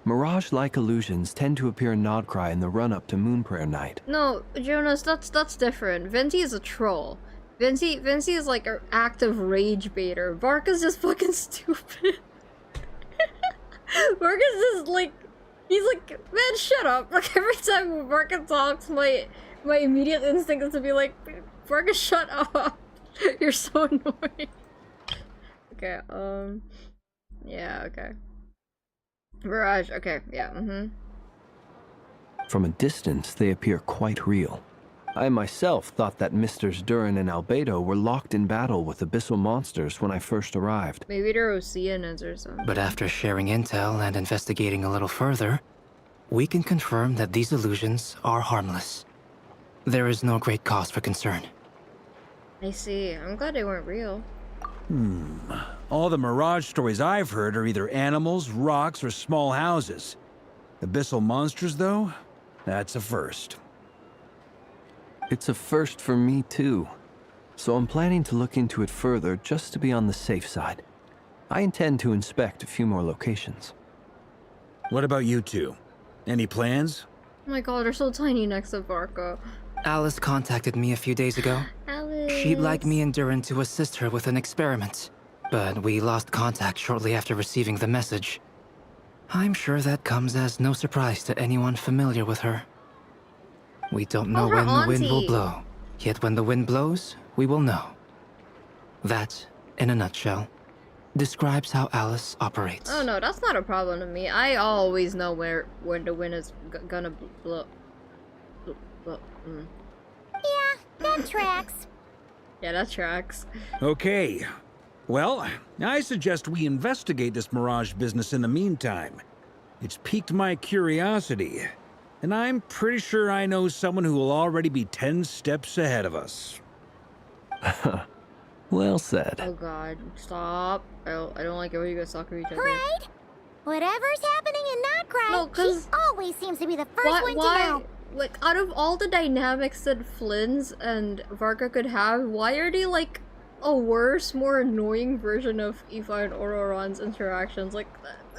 Mirage-like illusions tend to appear in Nodcry in the run-up to Moonprayer Night. No, Jonas, that's different. Venti is a troll. Venti is like an active rage baiter. Barca's just fucking stupid. Barca's just like, he's like, man, shut up. Like, every time Barca talks, my immediate instinct is to be like, Barca, shut up. You're so annoying. Okay, yeah, okay. Mirage, okay, yeah, From a distance, they appear quite real. I myself thought that Misters Durin and Albedo were locked in battle with abyssal monsters when I first arrived. Maybe they're Oceanians or something. But after sharing intel and investigating a little further, we can confirm that these illusions are harmless. There is no great cause for concern. I see. I'm glad they weren't real. All the Mirage stories I've heard are either animals, rocks, or small houses. Abyssal monsters, though? That's a first. It's a first for me, too. So I'm planning to look into it further just to be on the safe side. I intend to inspect a few more locations. What about you two? Any plans? Oh my god, they're so tiny next to Barca. Alice contacted me a few days ago. Alice. She'd like me and Durin to assist her with an experiment, but we lost contact shortly after receiving the message. I'm sure that comes as no surprise to anyone familiar with her. We don't know her when the wind will auntie. blow, yet when the wind blows, we will know. That, in a nutshell, describes how Alice operates. Oh no, that's not a problem to me. I always know when the wind is gonna blow. Yeah, that tracks. Yeah, that tracks. Okay. Well, I suggest we investigate this Mirage business in the meantime. It's piqued my curiosity, and I'm pretty sure I know someone who will already be 10 steps ahead of us. Well said. Oh god, stop. I don't like it when you guys talk to each other. Right? Whatever's happening in Nodcry, No, 'cause- she always seems to be the first one to know. Like, out of all the dynamics that Flynn's and Varka could have, why are they like a worse, more annoying version of Eva and Auroron's interactions? Like,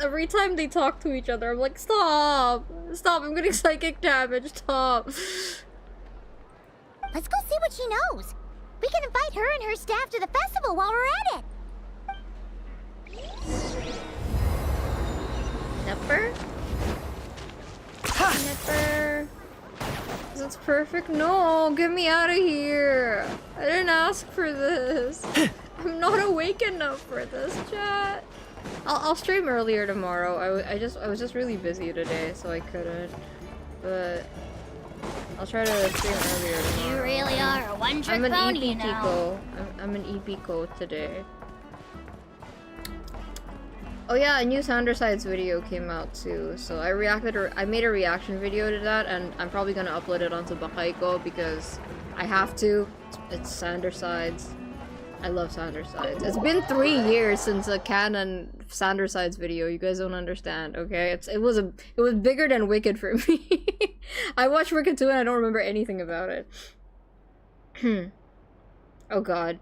every time they talk to each other, I'm like, stop! Stop, I'm getting psychic damage, stop! Let's go see what she knows. We can invite her and her staff to the festival while we're at it. Nepper? Nepper? Is it That's perfect. No, get me out of here. I didn't ask for this. I'm not awake enough for this, chat. I'll stream earlier tomorrow. I was just really busy today, so I couldn't. But I'll try to stream earlier tomorrow. You really are a one-trick I'm an pony, EP Tico. I'm an EP code today. Oh yeah, a new Sandersides video came out too. So I made a reaction video to that, and I'm probably gonna upload it onto Bakaiko because I have to. It's Sandersides. I love Sandersides. It's been 3 years since a canon Sandersides video. You guys don't understand, okay? It was bigger than Wicked for me. I watched Wicked 2 and I don't remember anything about it. Oh god.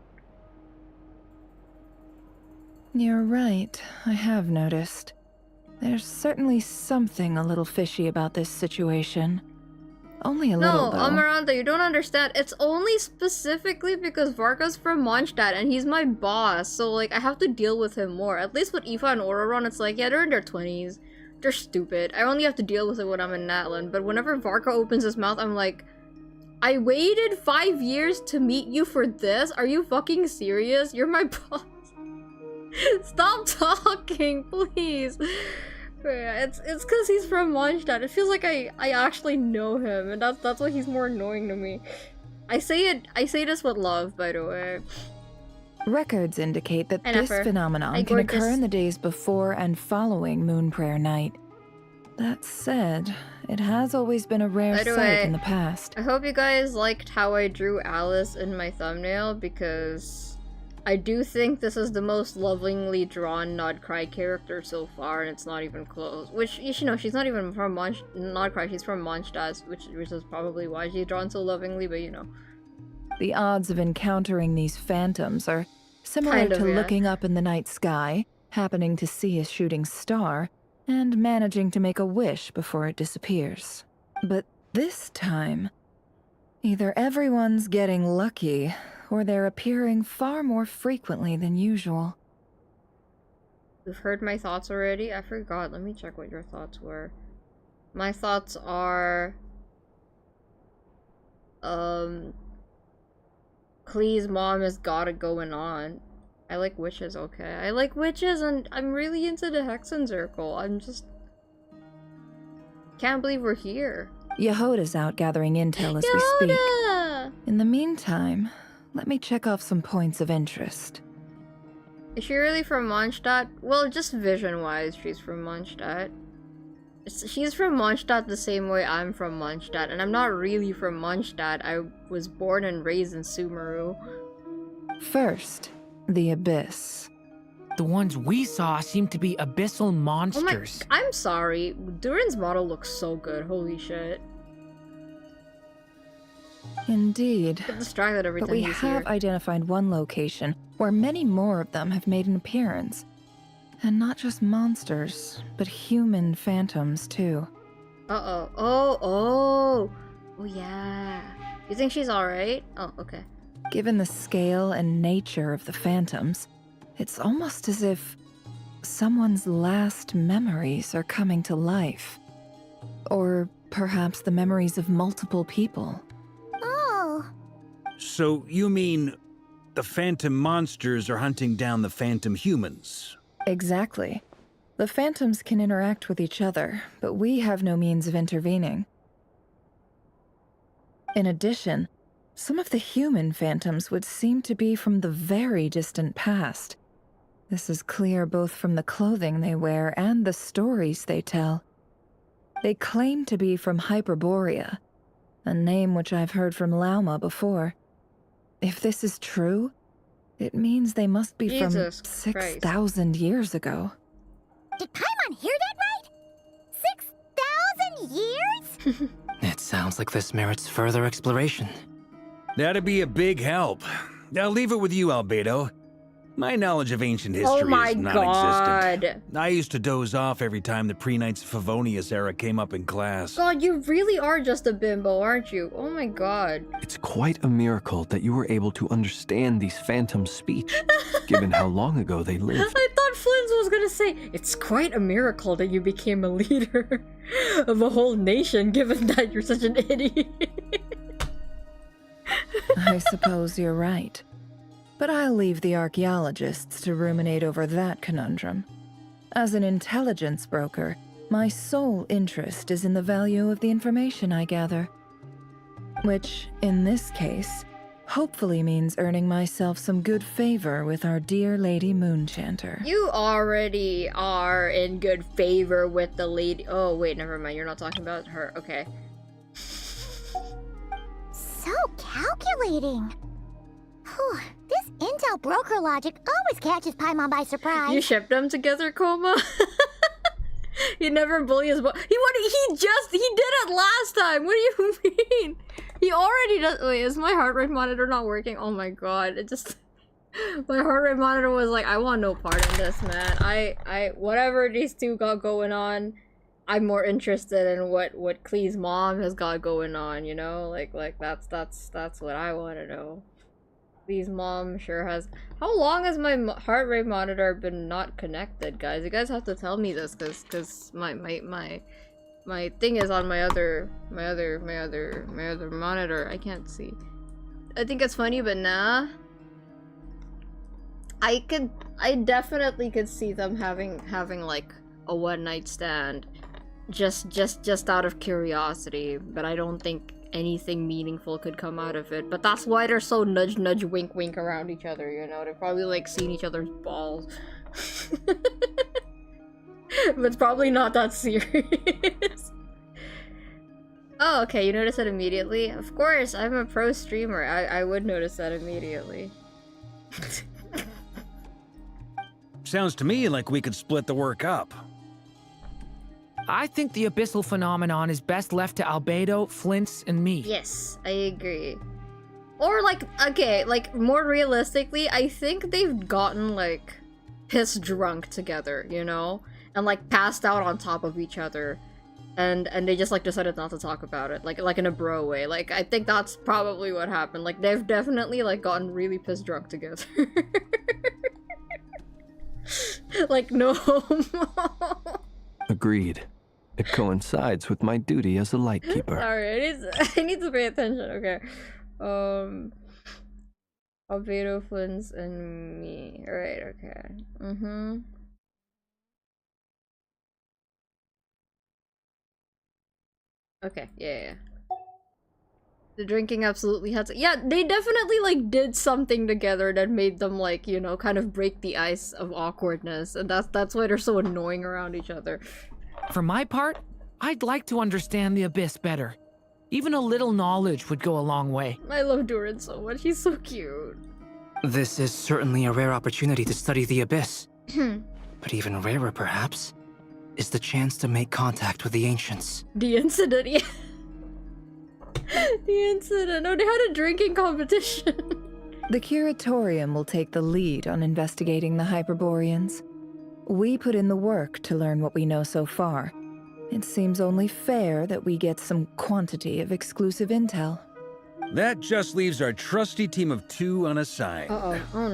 You're right, I have noticed. There's certainly something a little fishy about this situation. Only a little, No, though. Amaranta, you don't understand. It's only specifically because Varka's from Mondstadt and he's my boss, so like I have to deal with him more. At least with Aoife and Ororon, it's like, yeah, they're in their 20s. They're stupid. I only have to deal with it when I'm in Natlan, but whenever Varka opens his mouth, I'm like, I waited 5 years to meet you for this? Are you fucking serious? You're my boss. Stop talking, please. Yeah, it's because he's from Mondstadt. It feels like I actually know him, and that's why he's more annoying to me. I say this with love, by the way. Records indicate that this phenomenon can occur in the days before and following Moon Prayer Night. That said, it has always been a rare sight in the past. I hope you guys liked how I drew Alice in my thumbnail, because I do think this is the most lovingly drawn Nodcry character so far, and it's not even close. Which, you should know, she's not even from Nodcry, she's from Mondstadt, which is probably why she's drawn so lovingly, but you know. The odds of encountering these phantoms are similar to looking up in the night sky, happening to see a shooting star, and managing to make a wish before it disappears. But this time, either everyone's getting lucky, or they're appearing far more frequently than usual. You've heard my thoughts already? I forgot. Let me check what your thoughts were. My thoughts are... Klee's mom has got it going on. I like witches, okay. I like witches, and I'm really into the Hexen Circle. I'm just... can't believe we're here. Yehoda's out gathering intel as we speak. In the meantime, let me check off some points of interest. Is she really from Mondstadt? Well, just vision-wise, she's from Mondstadt. She's from Mondstadt the same way I'm from Mondstadt, and I'm not really from Mondstadt. I was born and raised in Sumeru. First, the Abyss. The ones we saw seem to be abyssal monsters. Oh my, I'm sorry. Durin's model looks so good. Holy shit. Indeed. Get distracted every but time we he's have here. identified one location where many more of them have made an appearance. And not just monsters, but human phantoms too. Uh-oh. Oh, yeah. You think she's alright? Oh, okay. Given the scale and nature of the phantoms, it's almost as if someone's last memories are coming to life. Or perhaps the memories of multiple people. Oh. So you mean the phantom monsters are hunting down the phantom humans? Exactly. The phantoms can interact with each other, but we have no means of intervening. In addition, some of the human phantoms would seem to be from the very distant past. This is clear both from the clothing they wear and the stories they tell. They claim to be from Hyperborea, a name which I've heard from Lauma before. If this is true, it means they must be from 6,000 years ago. Did Paimon hear that right? 6,000 years? It sounds like this merits further exploration. That'd be a big help. I'll leave it with you, Albedo. My knowledge of ancient history is non-existent. I used to doze off every time the pre-Knights of Favonius era came up in class. God, you really are just a bimbo, aren't you? Oh my god. It's quite a miracle that you were able to understand these phantoms' speech, given how long ago they lived. I thought Flins was gonna say, it's quite a miracle that you became a leader of a whole nation, given that you're such an idiot. I suppose you're right. But I'll leave the archaeologists to ruminate over that conundrum. As an intelligence broker, my sole interest is in the value of the information I gather. Which, in this case, hopefully means earning myself some good favor with our dear Lady Moonchanter. You already are in good favor with the lady. Oh, wait, never mind. You're not talking about her. Okay. So calculating. Whew, this intel broker logic always catches Paimon by surprise. You shipped them together, Koma? You never bully his boy. He did it last time. What do you mean? He already does. Wait, is my heart rate monitor not working? Oh my god, it just my heart rate monitor was like, I want no part in this, man. I whatever these two got going on, I'm more interested in what Klee's mom has got going on, you know? Like that's what I want to know. Klee's mom sure has. How long has my heart rate monitor been not connected, guys? You guys have to tell me this, cause my thing is on my other monitor. I can't see. I think it's funny, but nah. I definitely could see them having like a one night stand, just out of curiosity. But I don't think anything meaningful could come out of it. But that's why they're so nudge nudge wink wink around each other. You know, they're probably like seeing each other's balls. But it's probably not that serious. Oh, okay, you noticed that immediately? Of course, I'm a pro streamer. I would notice that immediately. Sounds to me like we could split the work up. I think the abyssal phenomenon is best left to Albedo, Flints, and me. Yes, I agree. Or like, okay, like more realistically, I think they've gotten like pissed drunk together, you know? And like passed out on top of each other. And they just like decided not to talk about it, like in a bro way. Like I think that's probably what happened. Like they've definitely like gotten really pissed drunk together. Like no homo. Agreed. It coincides with my duty as a lightkeeper. Sorry, I need to pay attention. Okay. Albedo, Flins, and me. Right, okay. Okay, yeah. The drinking absolutely had to. Yeah, they definitely like did something together that made them like, you know, kind of break the ice of awkwardness, and that's why they're so annoying around each other. For my part, I'd like to understand the Abyss better. Even a little knowledge would go a long way. I love Durin so much. He's so cute. This is certainly a rare opportunity to study the Abyss. But even rarer, perhaps, is the chance to make contact with the Ancients. The incident, yeah. The incident. Oh, they had a drinking competition. The Curatorium will take the lead on investigating the Hyperboreans. We put in the work to learn what we know so far. It seems only fair that we get some quantity of exclusive intel. That just leaves our trusty team of 2 unassigned. Uh-oh. Oh,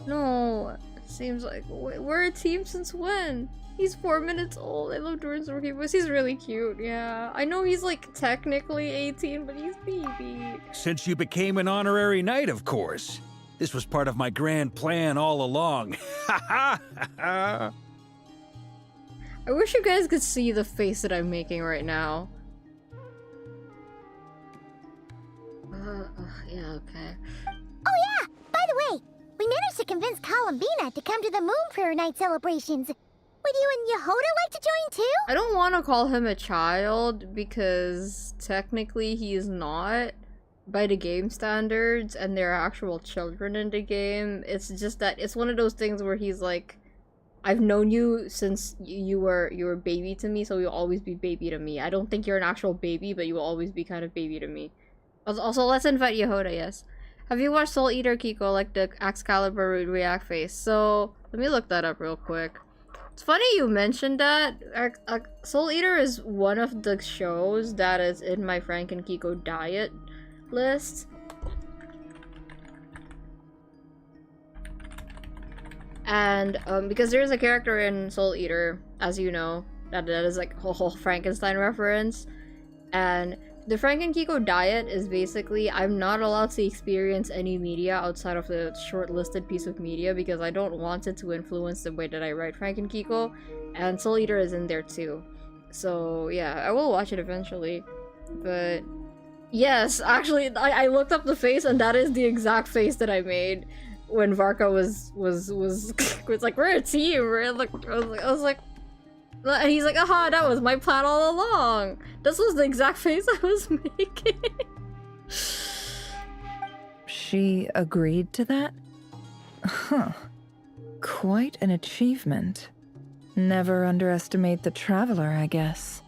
no. It seems like we're a team since when? He's 4 minutes old. I love Doran's rookie voice. He's really cute, yeah. I know he's like technically 18, but he's baby. Since you became an honorary knight, of course. This was part of my grand plan all along. I wish you guys could see the face that I'm making right now. Yeah, okay. Oh yeah! By the way, we managed to convince Columbina to come to the Moon Prayer Night celebrations. Would you and Yehoda like to join too? I don't want to call him a child because technically he's not by the game standards, and there are actual children in the game. It's just that it's one of those things where he's like, I've known you since you were baby to me, so you'll always be baby to me. I don't think you're an actual baby, but you will always be kind of baby to me. Also, let's invite Yehoda, yes. Have you watched Soul Eater, Kiko? Like the Excalibur react face. So, let me look that up real quick. It's funny you mentioned that. Soul Eater is one of the shows that is in my Frank and Kiko diet list. And because there's a character in Soul Eater, as you know, that is like a whole Frankenstein reference. And the Frankenkiko diet is basically I'm not allowed to experience any media outside of the shortlisted piece of media because I don't want it to influence the way that I write Frankenkiko, and Soul Eater is in there too. So yeah, I will watch it eventually. But yes, actually, I looked up the face, and that is the exact face that I made when Varka was it's like, we're a team. We're like, I was like, and he's like, aha, that was my plan all along. This was the exact face I was making. She agreed to that? Huh. Quite an achievement. Never underestimate the traveler, I guess.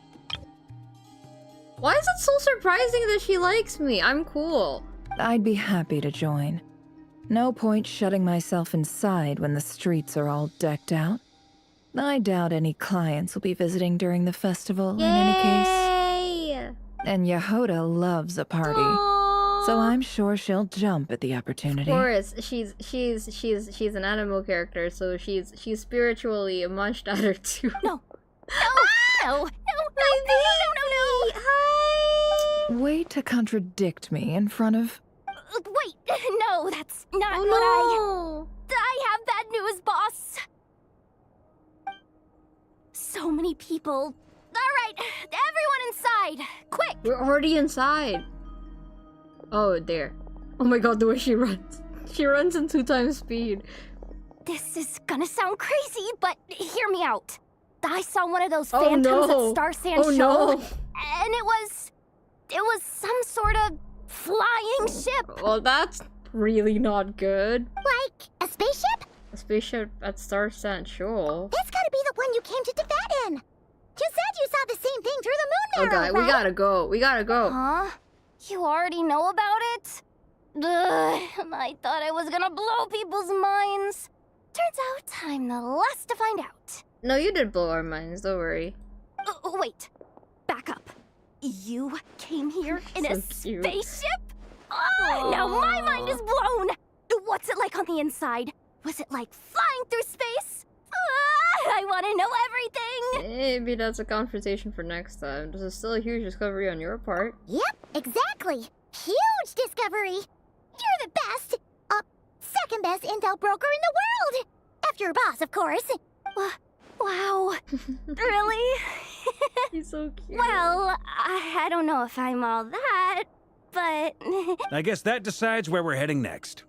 Why is it so surprising that she likes me? I'm cool. I'd be happy to join. No point shutting myself inside when the streets are all decked out. I doubt any clients will be visiting during the festival in any case. And Yehoda loves a party. Aww. So I'm sure she'll jump at the opportunity. Of course, she's an animal character, so she's spiritually a Mondstadt too. No. No. Hi. Way to contradict me in front of... Wait, no, that's not what I have bad news, boss. So many people. Alright, everyone inside! Quick! We're already inside. Oh, there. Oh my god, the way she runs. She runs in 2 times speed. This is gonna sound crazy, but hear me out. I saw one of those phantoms at Star Sand Show. And it was some sort of flying ship. Well, that's really not good. Like a spaceship? A spaceship at Star Sand Shoal. That's gotta be the one you came to Tibet in. You said you saw the same thing through the moon mirror, Okay, we gotta go. We gotta go. Huh? You already know about it? Ugh, I thought I was gonna blow people's minds. Turns out I'm the last to find out. No, you did blow our minds. Don't worry. Wait. Back up. You came here in a cute. spaceship? Oh, now my mind is blown! What's it like on the inside? Was it like flying through space? I want to know everything! Maybe that's a conversation for next time. This is still a huge discovery on your part. Yep, exactly. Huge discovery. You're the best, second best intel broker in the world. After your boss, of course. Wow. Really? He's so cute. Well, I don't know if I'm all that, but... I guess that decides where we're heading next.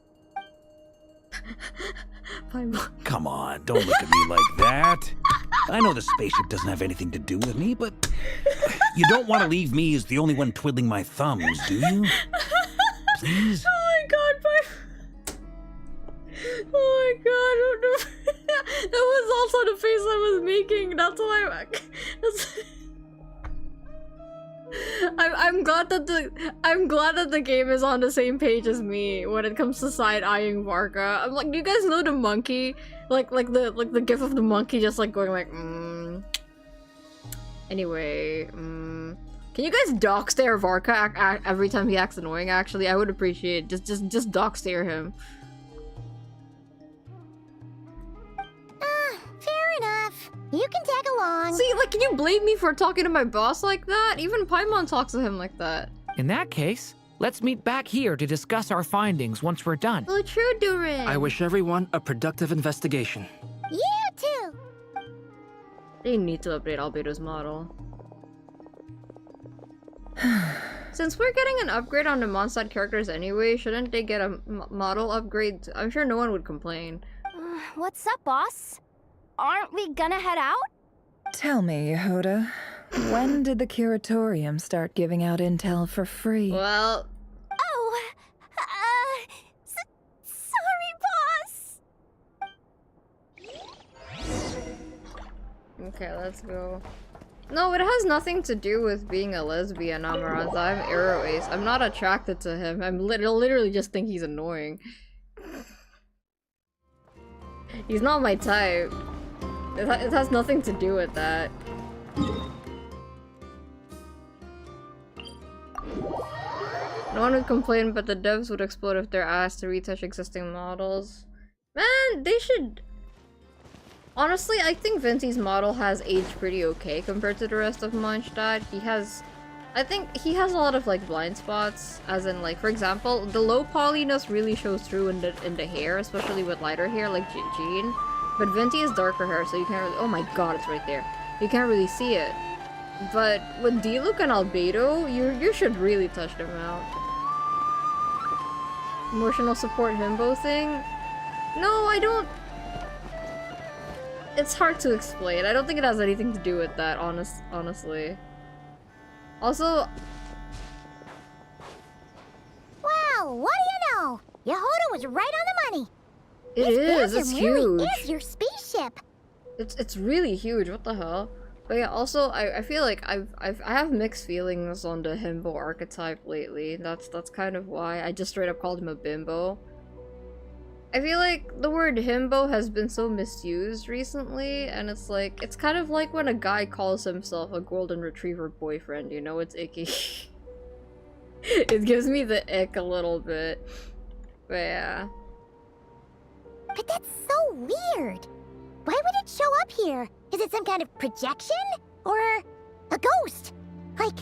Come on, don't look at me like that. I know the spaceship doesn't have anything to do with me, but you don't want to leave me as the only one twiddling my thumbs, do you? Please? Oh my god, oh my god, that was also the face I was making. That's why I'm glad that the game is on the same page as me when it comes to side-eyeing Varka. I'm like, do you guys know the monkey? Like the gif of the monkey just like going like, Anyway, Can you guys dock stare Varka every time he acts annoying? Actually, I would appreciate just dock stare him. Fair enough. You can tag along. See, like, can you blame me for talking to my boss like that? Even Paimon talks to him like that. In that case, let's meet back here to discuss our findings once we're done. Oh, true, Durin. I wish everyone a productive investigation. You too. They need to update Albedo's model. Since we're getting an upgrade on the Mondstadt characters anyway, shouldn't they get a model upgrade? I'm sure no one would complain. What's up, boss? Aren't we gonna head out? Tell me, Yehoda, when did the Curatorium start giving out intel for free? Well... Oh, sorry, boss. Okay, let's go. No, it has nothing to do with being a lesbian, Amaranth. I'm Arrow Ace. I'm not attracted to him. I'm literally just think he's annoying. He's not my type. It has nothing to do with that. No one would complain, but the devs would explode if they're asked to retouch existing models. Man, they should... Honestly, I think Vinci's model has aged pretty okay compared to the rest of Mondstadt. He has I think he has a lot of like blind spots, as in like, for example, the low polyness really shows through in the hair, especially with lighter hair like Jean. But Venti is darker hair, so you can't really— oh my god, it's right there. You can't really see it. But with Diluc and Albedo, you should really touch them out. Emotional support himbo thing? No, I don't. It's hard to explain. I don't think it has anything to do with that, honestly. Also, Wow, what do you know? Yehuda was right on the money. it is. It's really huge. is your spaceship. It's really huge. What the hell? But yeah, also I feel like I have mixed feelings on the himbo archetype lately. That's kind of why I just straight up called him a bimbo. I feel like the word himbo has been so misused recently, and it's like, it's kind of like when a guy calls himself a golden retriever boyfriend, you know, it's icky. It gives me the ick a little bit. But yeah. But that's so weird. Why would it show up here? Is it some kind of projection? Or a ghost? Like,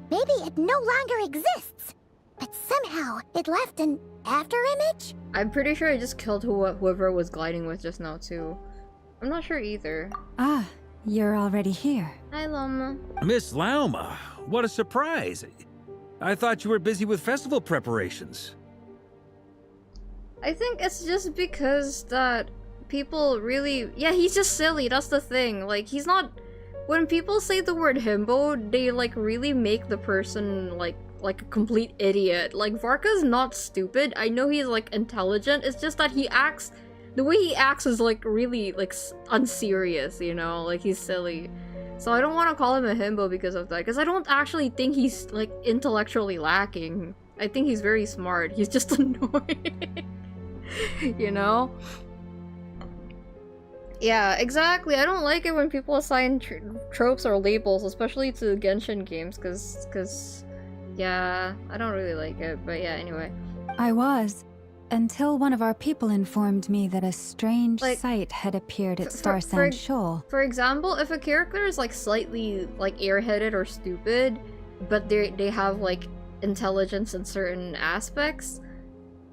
maybe it no longer exists, but somehow it left an afterimage? I'm pretty sure I just killed whoever I was gliding with just now too. I'm not sure either. Ah, you're already here. Hi, Loma. Miss Lauma, what a surprise. I thought you were busy with festival preparations. I think it's just because that people really— yeah, he's just silly, that's the thing. Like, he's not— when people say the word himbo, they like really make the person like a complete idiot. Like, Varka's not stupid. I know he's like intelligent. It's just that he acts— the way he acts is like really like unserious, you know? Like, he's silly. So I don't want to call him a himbo because of that, because I don't actually think he's like intellectually lacking. I think he's very smart. He's just annoying. You know? Yeah, exactly. I don't like it when people assign tropes or labels, especially to Genshin games, because yeah, I don't really like it. But yeah, anyway. I was, until one of our people informed me that a strange Like, sight had appeared at for Starsand Shoal. For example, if a character is like slightly like airheaded or stupid, but they have like intelligence in certain aspects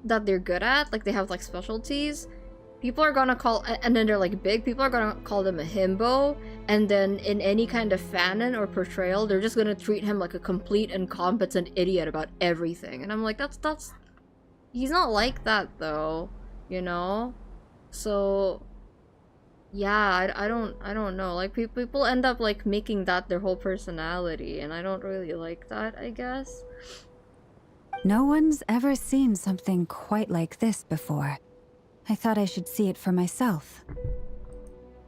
that they're good at, like they have like specialties, people are gonna call— and then they're like big, people are gonna call them a himbo, and then in any kind of fanon or portrayal, they're just gonna treat him like a complete incompetent idiot about everything. And I'm like, that's he's not like that though, you know? So yeah, I don't know. Like, people end up like making that their whole personality, and I don't really like that, I guess. No one's ever seen something quite like this before. I thought I should see it for myself.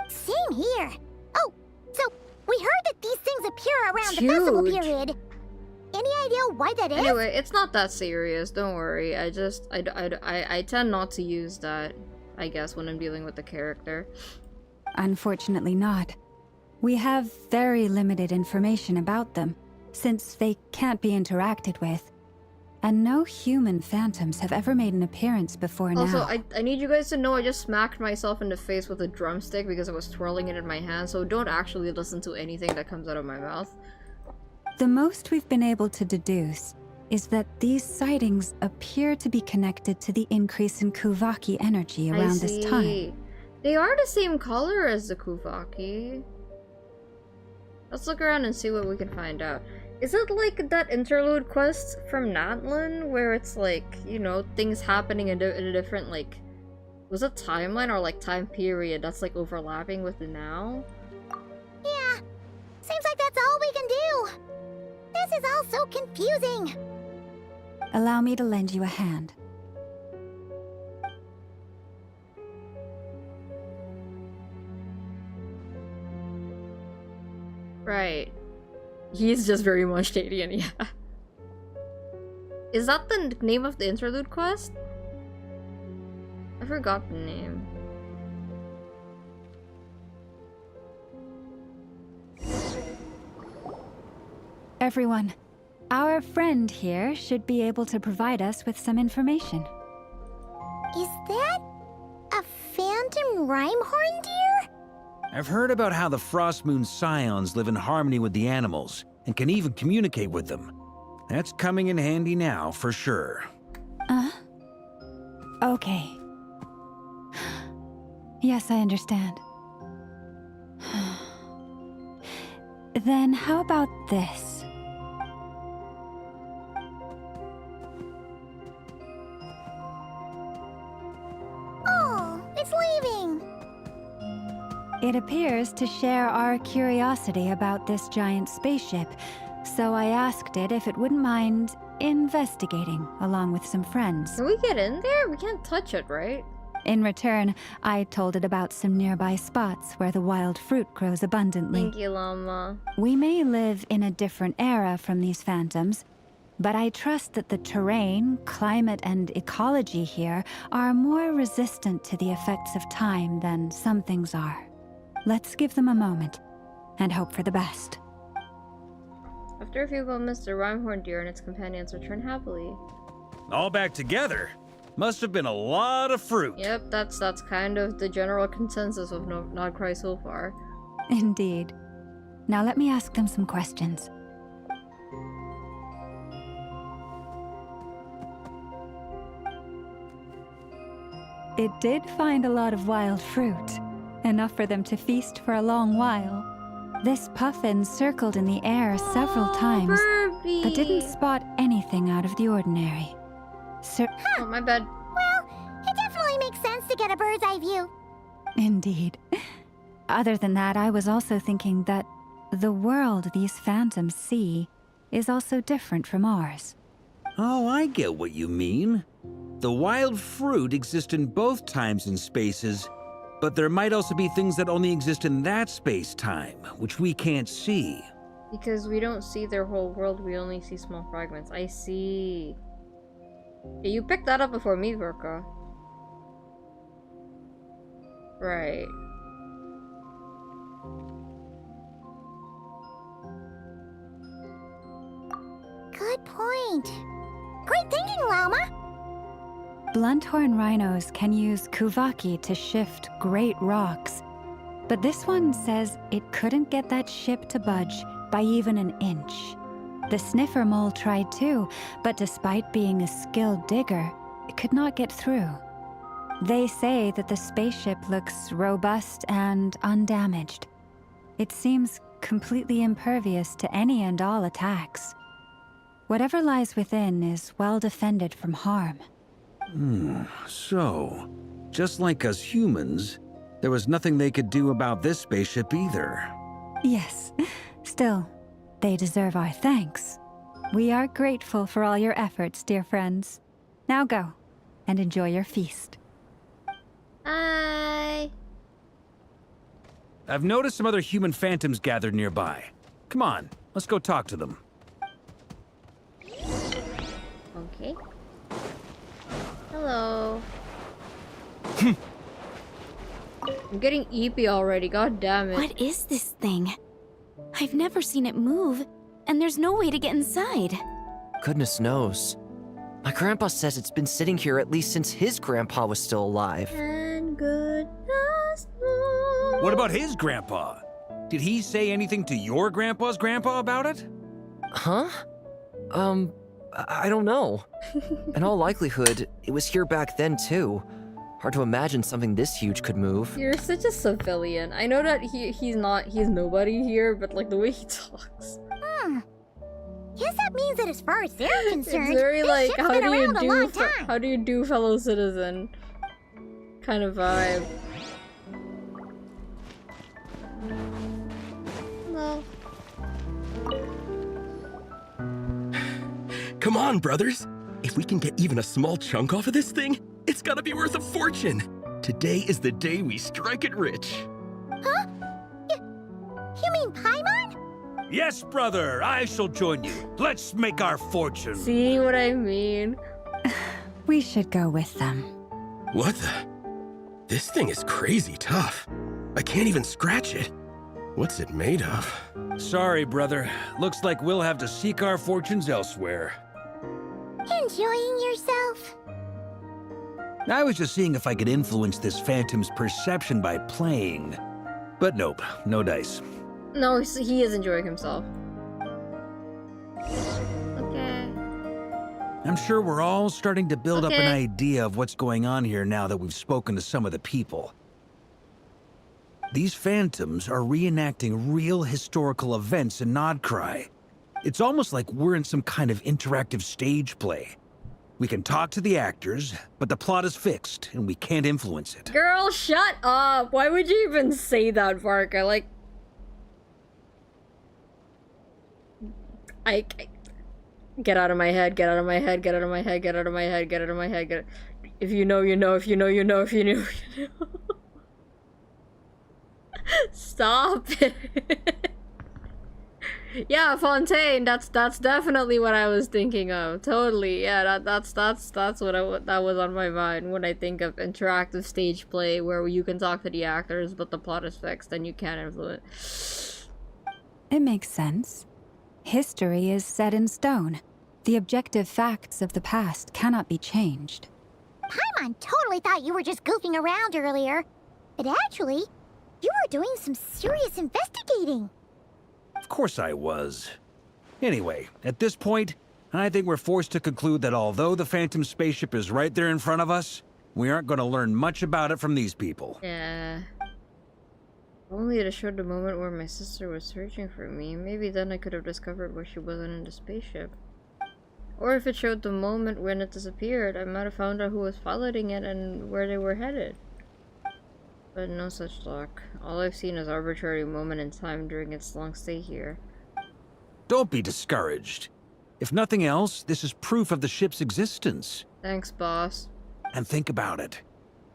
Same here. Oh, so we heard that these things appear around It's the festival huge. period. Any idea why that is? Anyway, it's not that serious, don't worry. I tend not to use that, I guess, when I'm dealing with the character. Unfortunately not. We have very limited information about them, since they can't be interacted with. And no human phantoms have ever made an appearance before Also, now. I need you guys to know I just smacked myself in the face with a drumstick because I was twirling it in my hand, so don't actually listen to anything that comes out of my mouth. The most we've been able to deduce is that these sightings appear to be connected to the increase in Kuvaki energy around this time. They are the same color as the Kuvaki. Let's look around and see what we can find out. Is it like that interlude quest from Natlan where it's like, you know, things happening in a different, like, was it timeline or like time period that's like overlapping with the now? Yeah, seems like that's all we can do. This is all so confusing. Allow me to lend you a hand. Right. He's just very much Canadian, yeah. Is that the name of the interlude quest? I forgot the name. Everyone, our friend here should be able to provide us with some information. Is that a phantom rhymehorn deer? I've heard about how the Frost Moon Scions live in harmony with the animals, and can even communicate with them. That's coming in handy now, for sure. Okay. Yes, I understand. Then how about this? Oh, it's leaving. It appears to share our curiosity about this giant spaceship, so I asked it if it wouldn't mind investigating along with some friends. Can we get in there? We can't touch it, right? In return, I told it about some nearby spots where the wild fruit grows abundantly. Thank you, Llama. We may live in a different era from these phantoms, but I trust that the terrain, climate, and ecology here are more resistant to the effects of time than some things are. Let's give them a moment and hope for the best. After a few moments, the rhyme-horned deer and its companions return happily. All back together? Must have been a lot of fruit. Yep, that's kind of the general consensus of Not Cry so far. Indeed. Now let me ask them some questions. It did find a lot of wild fruit, enough for them to feast for a long while. This puffin circled in the air several times, Burby. but didn't spot anything out of the ordinary. Oh, my bad. Well, it definitely makes sense to get a bird's eye view. Indeed. Other than that, I was also thinking that the world these phantoms see is also different from ours. Oh, I get what you mean. The wild fruit exist in both times and spaces, but there might also be things that only exist in that space-time, which we can't see. Because we don't see their whole world, we only see small fragments. I see. Yeah, you picked that up before me, Verka. Right. Good point. Great thinking, Llama. Blunthorn rhinos can use kuvaki to shift great rocks, but this one says it couldn't get that ship to budge by even an inch. The sniffer mole tried too, but despite being a skilled digger, it could not get through. They say that the spaceship looks robust and undamaged. It seems completely impervious to any and all attacks. Whatever lies within is well defended from harm. So, just like us humans, there was nothing they could do about this spaceship either. Yes, still, they deserve our thanks. We are grateful for all your efforts, dear friends. Now go, and enjoy your feast. Hi. I've noticed some other human phantoms gathered nearby. Come on, let's go talk to them. Okay. Hello. I'm getting eepy already, god damn it. What is this thing? I've never seen it move, and there's no way to get inside. Goodness knows. My grandpa says it's been sitting here at least since his grandpa was still alive. And goodness knows. What about his grandpa? Did he say anything to your grandpa's grandpa about it? Huh? I don't know. In all likelihood, it was here back then too. Hard to imagine something this huge could move. You're such a civilian. I know that he's nobody here, but like the way he talks. Guess that means that as far as they're concerned, It's very this like, ship's been around a long time. how do you do, fellow citizen? Kind of vibe. No. Come on, brothers. If we can get even a small chunk off of this thing, it's gotta be worth a fortune. Today is the day we strike it rich. Huh? You mean Paimon? Yes, brother, I shall join you. Let's make our fortune. See what I mean? We should go with them. What the? This thing is crazy tough. I can't even scratch it. What's it made of? Sorry, brother. Looks like we'll have to seek our fortunes elsewhere. Enjoying yourself? I was just seeing if I could influence this phantom's perception by playing. But nope, no dice. No, he is enjoying himself. I'm sure we're all starting to build up an Okay. idea of what's going on here now that we've spoken to some of the people. These phantoms are reenacting real historical events in Nodcry. It's almost like we're in some kind of interactive stage play. We can talk to the actors, but the plot is fixed, and we can't influence it. Girl, shut up! Why would you even say that, Varka? Like... Get out of my head, get out of my head, get out of my head, get out of my head, get out of my head, get... If you know, you know, if you know, you know, if you know, you know. Stop it. Yeah, Fontaine, that's definitely what I was thinking of. Totally. Yeah, that's what that was on my mind when I think of interactive stage play where you can talk to the actors but the plot is fixed and you can't influence. It makes sense. History is set in stone. The objective facts of the past cannot be changed. Paimon totally thought you were just goofing around earlier. But actually, you were doing some serious investigating. Of course I was. Anyway, at this point, I think we're forced to conclude that although the Phantom spaceship is right there in front of us, we aren't going to learn much about it from these people. Yeah. Only it showed the moment where my sister was searching for me. Maybe then I could have discovered why she wasn't in the spaceship. Or if it showed the moment when it disappeared, I might have found out who was piloting it and where they were headed. But no such luck. All I've seen is arbitrary moment in time during its long stay here. Don't be discouraged. If nothing else, this is proof of the ship's existence. Thanks, boss. And think about it.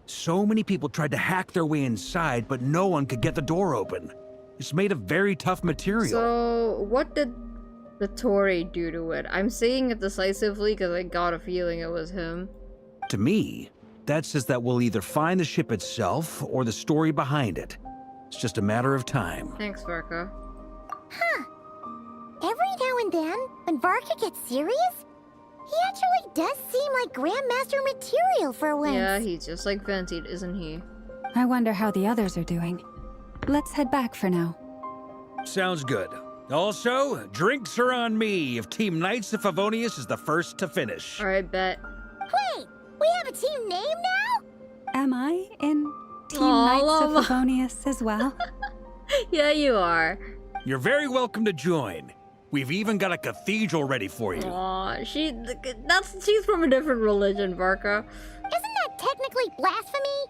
So many people tried to hack their way inside, but no one could get the door open. It's made of very tough material. So, what did the Tory do to it? I'm saying it decisively because I got a feeling it was him. To me, that says that we'll either find the ship itself or the story behind it. It's just a matter of time. Thanks, Varka. Huh. Every now and then, when Varka gets serious, he actually does seem like Grandmaster material for once. Yeah, he's just like Venti, isn't he? I wonder how the others are doing. Let's head back for now. Sounds good. Also, drinks are on me if Team Knights of Favonius is the first to finish. Alright, bet. Wait, we have a team name now? Am I in Team Aw, Knights Mama. of Favonius as well? Yeah, you are. You're very welcome to join. We've even got a cathedral ready for you. Aw, she's from a different religion, Varka. Isn't that technically blasphemy?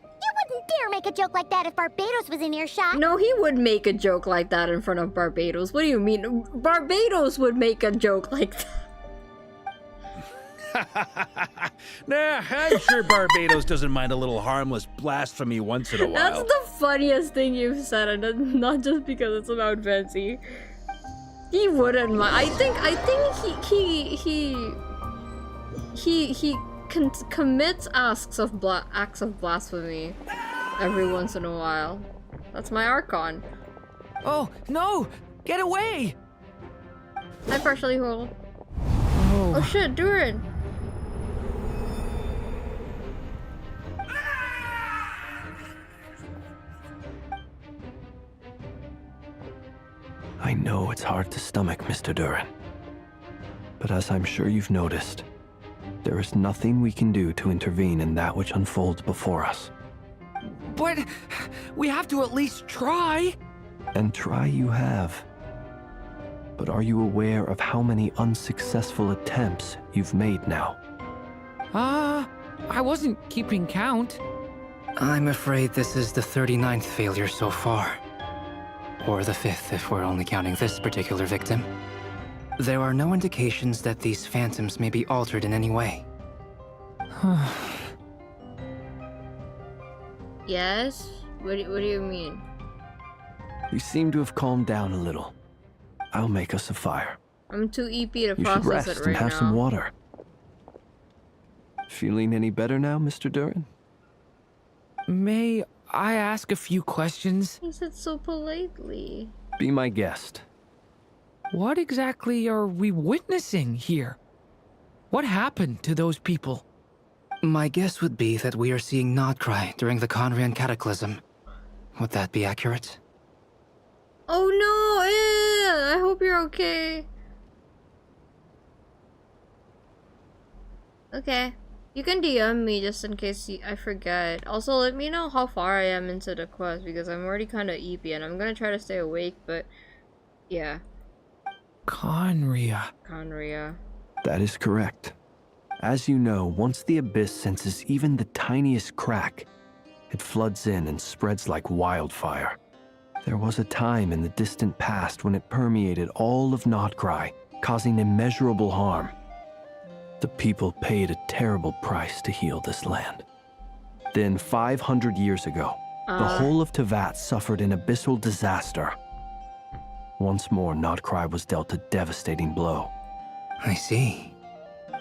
You wouldn't dare make a joke like that if Barbados was in earshot. No, he would make a joke like that in front of Barbados. What do you mean? Barbados would make a joke like that. Nah, I'm sure Barbados doesn't mind a little harmless blasphemy once in a while. That's the funniest thing you've said, and not just because it's about Fancy. He wouldn't mind. I think he commits acts of blasphemy every once in a while. That's my Archon. Oh, no! Get away! I partially hold. Oh, Oh shit, Durin! I know it's hard to stomach, Mr. Durin. But as I'm sure you've noticed, there is nothing we can do to intervene in that which unfolds before us. but we have to at least try. And try you have. But are you aware of how many unsuccessful attempts you've made now? I wasn't keeping count. I'm afraid this is the 39th failure so far. Or the 5th if we're only counting this particular victim. There are no indications that these phantoms may be altered in any way. Yes? What do you mean? You seem to have calmed down a little. I'll make us a fire. I'm too EP to You should process rest it and right have now. some water. Feeling any better now, Mr. Durin? May I ask a few questions? He said so politely. Be my guest. What exactly are we witnessing here? What happened to those people? My guess would be that we are seeing Nodcry during the Conrian Cataclysm. Would that be accurate? Oh no! I hope you're okay. Okay. You can DM me just in case I forget. Also, let me know how far I am into the quest because I'm already kind of eepy and I'm gonna try to stay awake, but yeah. Conria. Conria. That is correct. As you know, once the abyss senses even the tiniest crack, it floods in and spreads like wildfire. There was a time in the distant past when it permeated all of Notcry, causing immeasurable harm. The people paid a terrible price to heal this land. Then 500 years ago, the whole of Tevat suffered an abyssal disaster. Once more, Notcry was dealt a devastating blow. I see.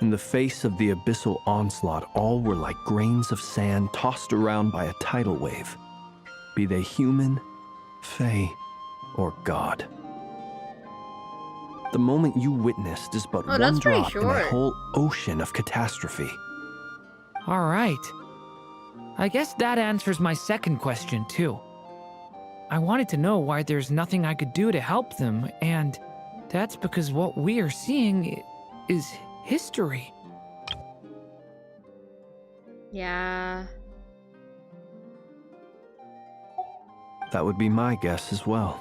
In the face of the abyssal onslaught, all were like grains of sand tossed around by a tidal wave, be they human, fae, or god. The moment you witnessed is but one drop in a whole ocean of catastrophe. All right. I guess that answers my second question, too. I wanted to know why there's nothing I could do to help them, and that's because what we are seeing is history. Yeah. That would be my guess as well.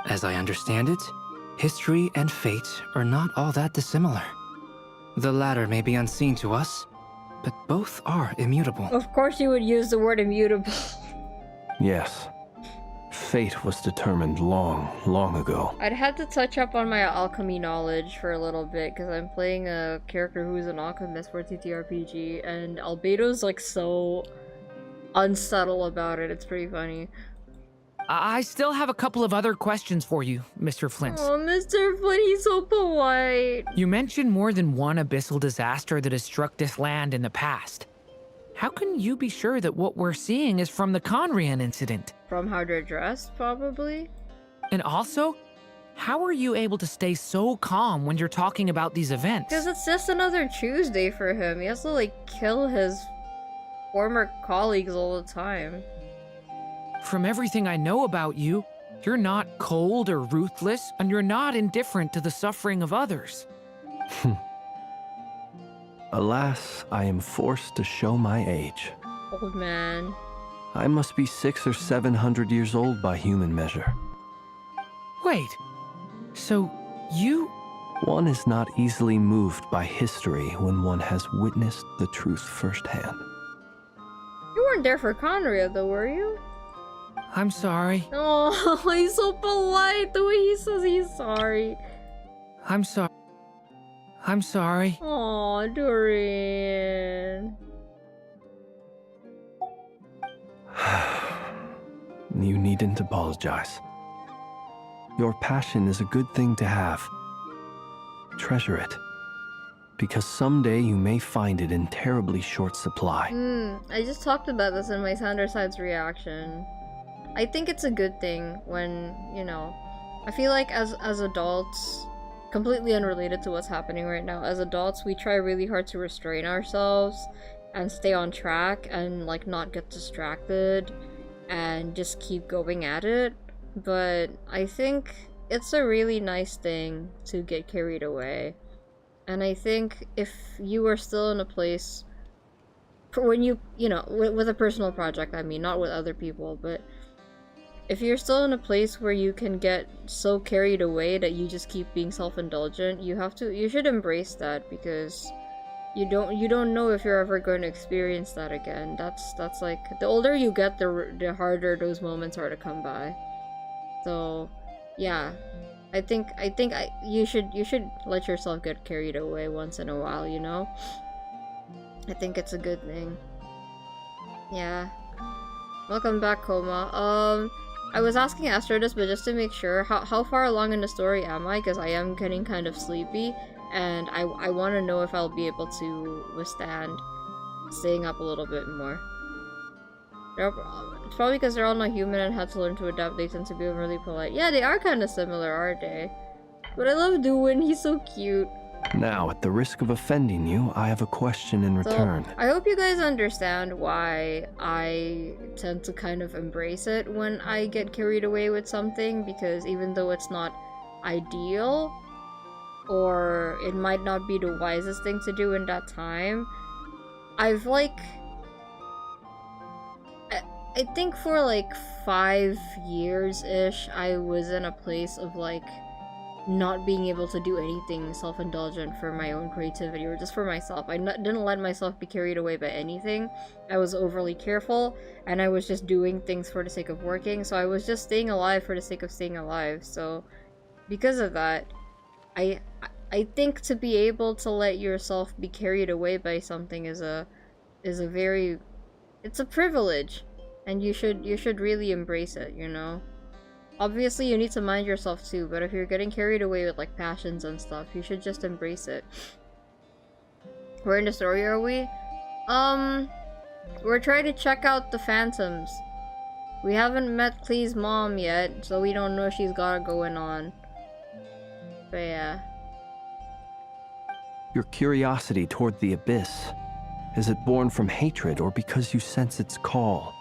As I understand it, history and fate are not all that dissimilar. The latter may be unseen to us, but both are immutable. Of course you would use the word immutable. Yes. Fate was determined long, long ago. I'd have to touch up on my alchemy knowledge for a little bit because I'm playing a character who's an alchemist for TTRPG and Albedo's like so unsubtle about it. It's pretty funny. I still have a couple of other questions for you, Mr. Flint. Oh, Mr. Flint, he's so polite. You mentioned more than one abyssal disaster that has struck this land in the past. How can you be sure that what we're seeing is from the Conrian incident? From how they're dressed, probably. And also, how are you able to stay so calm when you're talking about these events? Because it's just another Tuesday for him. He has to, like, kill his former colleagues all the time. From everything I know about you, you're not cold or ruthless, and you're not indifferent to the suffering of others. Alas, I am forced to show my age. Old man. I must be 600 or 700 years old by human measure. Wait, so you... One is not easily moved by history when one has witnessed the truth firsthand. You weren't there for Conria, though, were you? I'm sorry. Oh, he's so polite the way he says he's sorry. I'm sorry. I'm sorry. Aw, Dorian. You needn't apologize. Your passion is a good thing to have. Treasure it, because someday you may find it in terribly short supply. I just talked about this in my Sanderside's reaction. I think it's a good thing when, you know, I feel like as adults, completely unrelated to what's happening right now, as adults we try really hard to restrain ourselves and stay on track and like not get distracted and just keep going at it. But I think it's a really nice thing to get carried away. And I think if you were still in a place for when you know, with a personal project, I mean, not with other people, but if you're still in a place where you can get so carried away that you just keep being self-indulgent, you should embrace that, because you don't know if you're ever going to experience that again. That's like, the older you get, the harder those moments are to come by. So, yeah, I think you should let yourself get carried away once in a while, you know? I think it's a good thing. Yeah. Welcome back, Koma. I was asking Astro this, but just to make sure, how far along in the story am I? Because I am getting kind of sleepy, and I want to know if I'll be able to withstand staying up a little bit more. It's probably because they're all not human and had to learn to adapt. They tend to be really polite. Yeah, they are kind of similar, aren't they? But I love Duin, he's so cute. Now, at the risk of offending you, I have a question in return. So, I hope you guys understand why I tend to kind of embrace it when I get carried away with something, because even though it's not ideal, or it might not be the wisest thing to do in that time. I've like... I think for like 5 years-ish, I was in a place of like not being able to do anything self-indulgent for my own creativity or just for myself. I didn't let myself be carried away by anything. I was overly careful, and I was just doing things for the sake of working, so I was just staying alive for the sake of staying alive. So because of that, I think to be able to let yourself be carried away by something is a very... it's a privilege, and you should really embrace it, you know? Obviously, you need to mind yourself too, but if you're getting carried away with like passions and stuff, you should just embrace it. Where in the story are we? We're trying to check out the phantoms. We haven't met Clee's mom yet, so we don't know if she's got it going on. But yeah. Your curiosity toward the abyss, is it born from hatred or because you sense its call?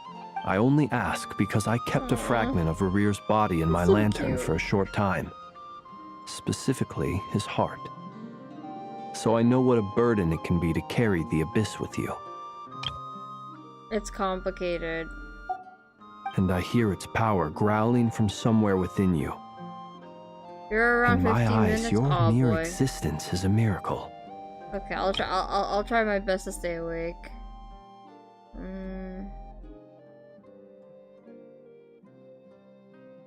I only ask because I kept a fragment of Rarir's body in my lantern for a short time. Specifically, his heart. So I know what a burden it can be to carry the abyss with you. It's complicated. And I hear its power growling from somewhere within you. You're around in my 15 eyes, minutes? your Oh, mere boy. existence is a miracle. Okay, I'll try my best to stay awake.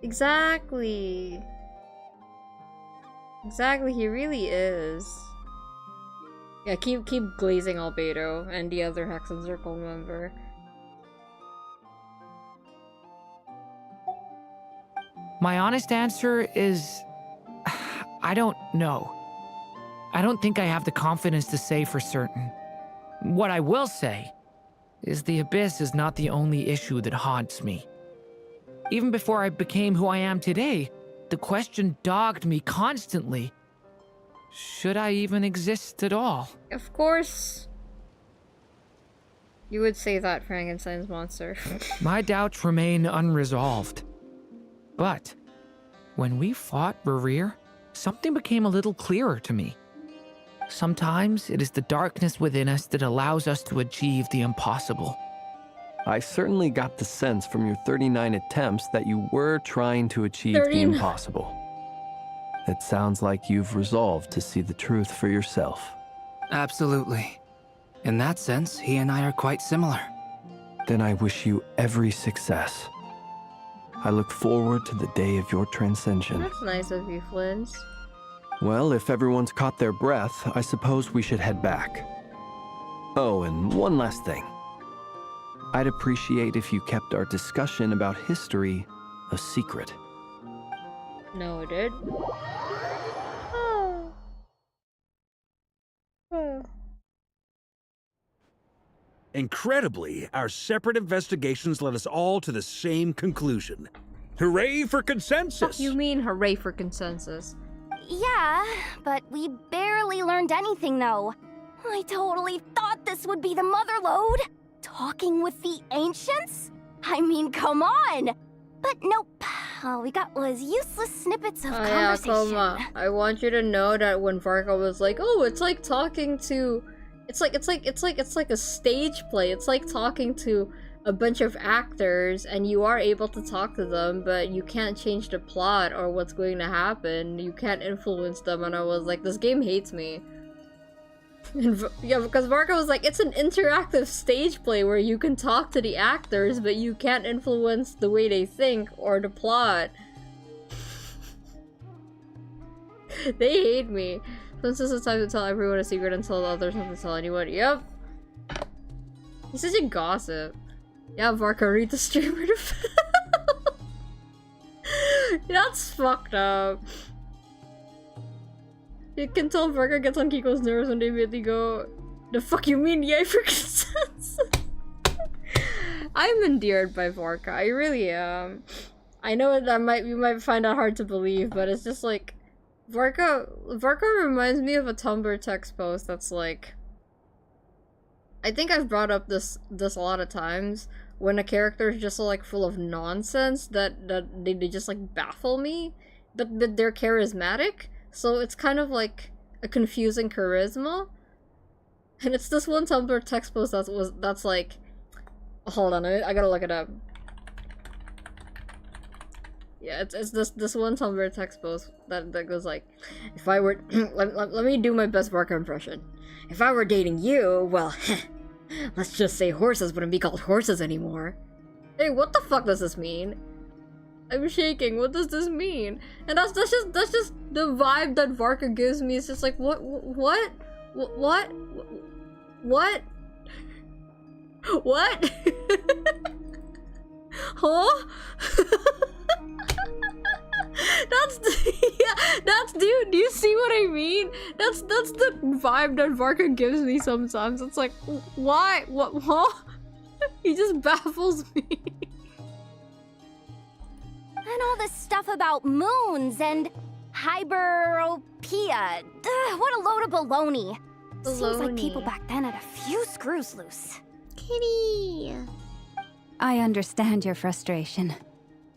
Exactly. Exactly, he really is. Yeah, keep glazing Albedo and the other Hex and Circle member. My honest answer is... I don't know. I don't think I have the confidence to say for certain. What I will say is the abyss is not the only issue that haunts me. Even before I became who I am today, the question dogged me constantly. Should I even exist at all? Of course. You would say that, Frankenstein's monster. My doubts remain unresolved. But when we fought Rarir, something became a little clearer to me. Sometimes it is the darkness within us that allows us to achieve the impossible. I certainly got the sense from your 39 attempts that you were trying to achieve the 39. impossible. It sounds like you've resolved to see the truth for yourself. Absolutely. In that sense, he and I are quite similar. Then I wish you every success. I look forward to the day of your transcension. That's nice of you, Flins. Well, if everyone's caught their breath, I suppose we should head back. Oh, and one last thing. I'd appreciate if you kept our discussion about history a secret. No, it did. Oh. Oh. Incredibly, our separate investigations led us all to the same conclusion. Hooray for consensus! What you mean, hooray for consensus? Yeah, but we barely learned anything, though. I totally thought this would be the mother lode. Talking with the ancients? I mean, come on! But nope. All we got was useless snippets of conversation. Yeah, Koma, I want you to know that when Varka was like, "Oh, it's like talking to," it's like a stage play. It's like talking to a bunch of actors, and you are able to talk to them, but you can't change the plot or what's going to happen. You can't influence them. And I was like, this game hates me. And yeah, because Varka was like, it's an interactive stage play where you can talk to the actors, but you can't influence the way they think or the plot. They hate me. Since this is time to tell everyone a secret and tell the others not to tell anyone. Yep. He's such a gossip. Yeah, Varka, read the streamer to That's fucked up. You can tell Varka gets on Kiko's nerves when they immediately go, "The fuck you mean, yay for consensus?" I'm endeared by Varka, I really am. I know that you might find that hard to believe, but it's just like, Varka reminds me of a Tumblr text post that's like, I think I've brought up this a lot of times, when a character is just like full of nonsense that they just like baffle me, but they're charismatic. so it's kind of like a confusing charisma. And it's this one Tumblr text post that's like, hold on, I gotta look it up. Yeah, it's this one Tumblr text post that goes like, if I were let me do my best Barker impression. If I were dating you, well, let's just say horses wouldn't be called horses anymore. Hey, what the fuck does this mean? I'm shaking. What does this mean? And that's just the vibe that Varka gives me. It's just like, what? Huh? Do you see what I mean? That's the vibe that Varka gives me sometimes. It's like, why? What? Huh? He just baffles me. And all this stuff about moons and hyperopia. What a load of baloney. Seems like people back then had a few screws loose. Kitty. I understand your frustration.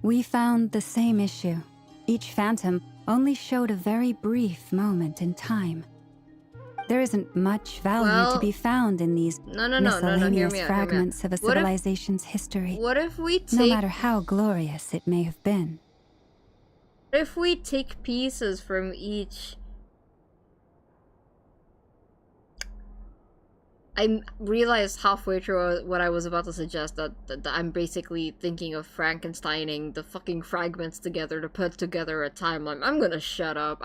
We found the same issue. Each phantom only showed a very brief moment in time. There isn't much value to be found in these miscellaneous fragments of a civilization's history. What if we take... No matter how glorious it may have been. What if we take pieces from each... I realized halfway through what I was about to suggest that I'm basically thinking of Frankensteining the fucking fragments together to put together a timeline. I'm gonna shut up.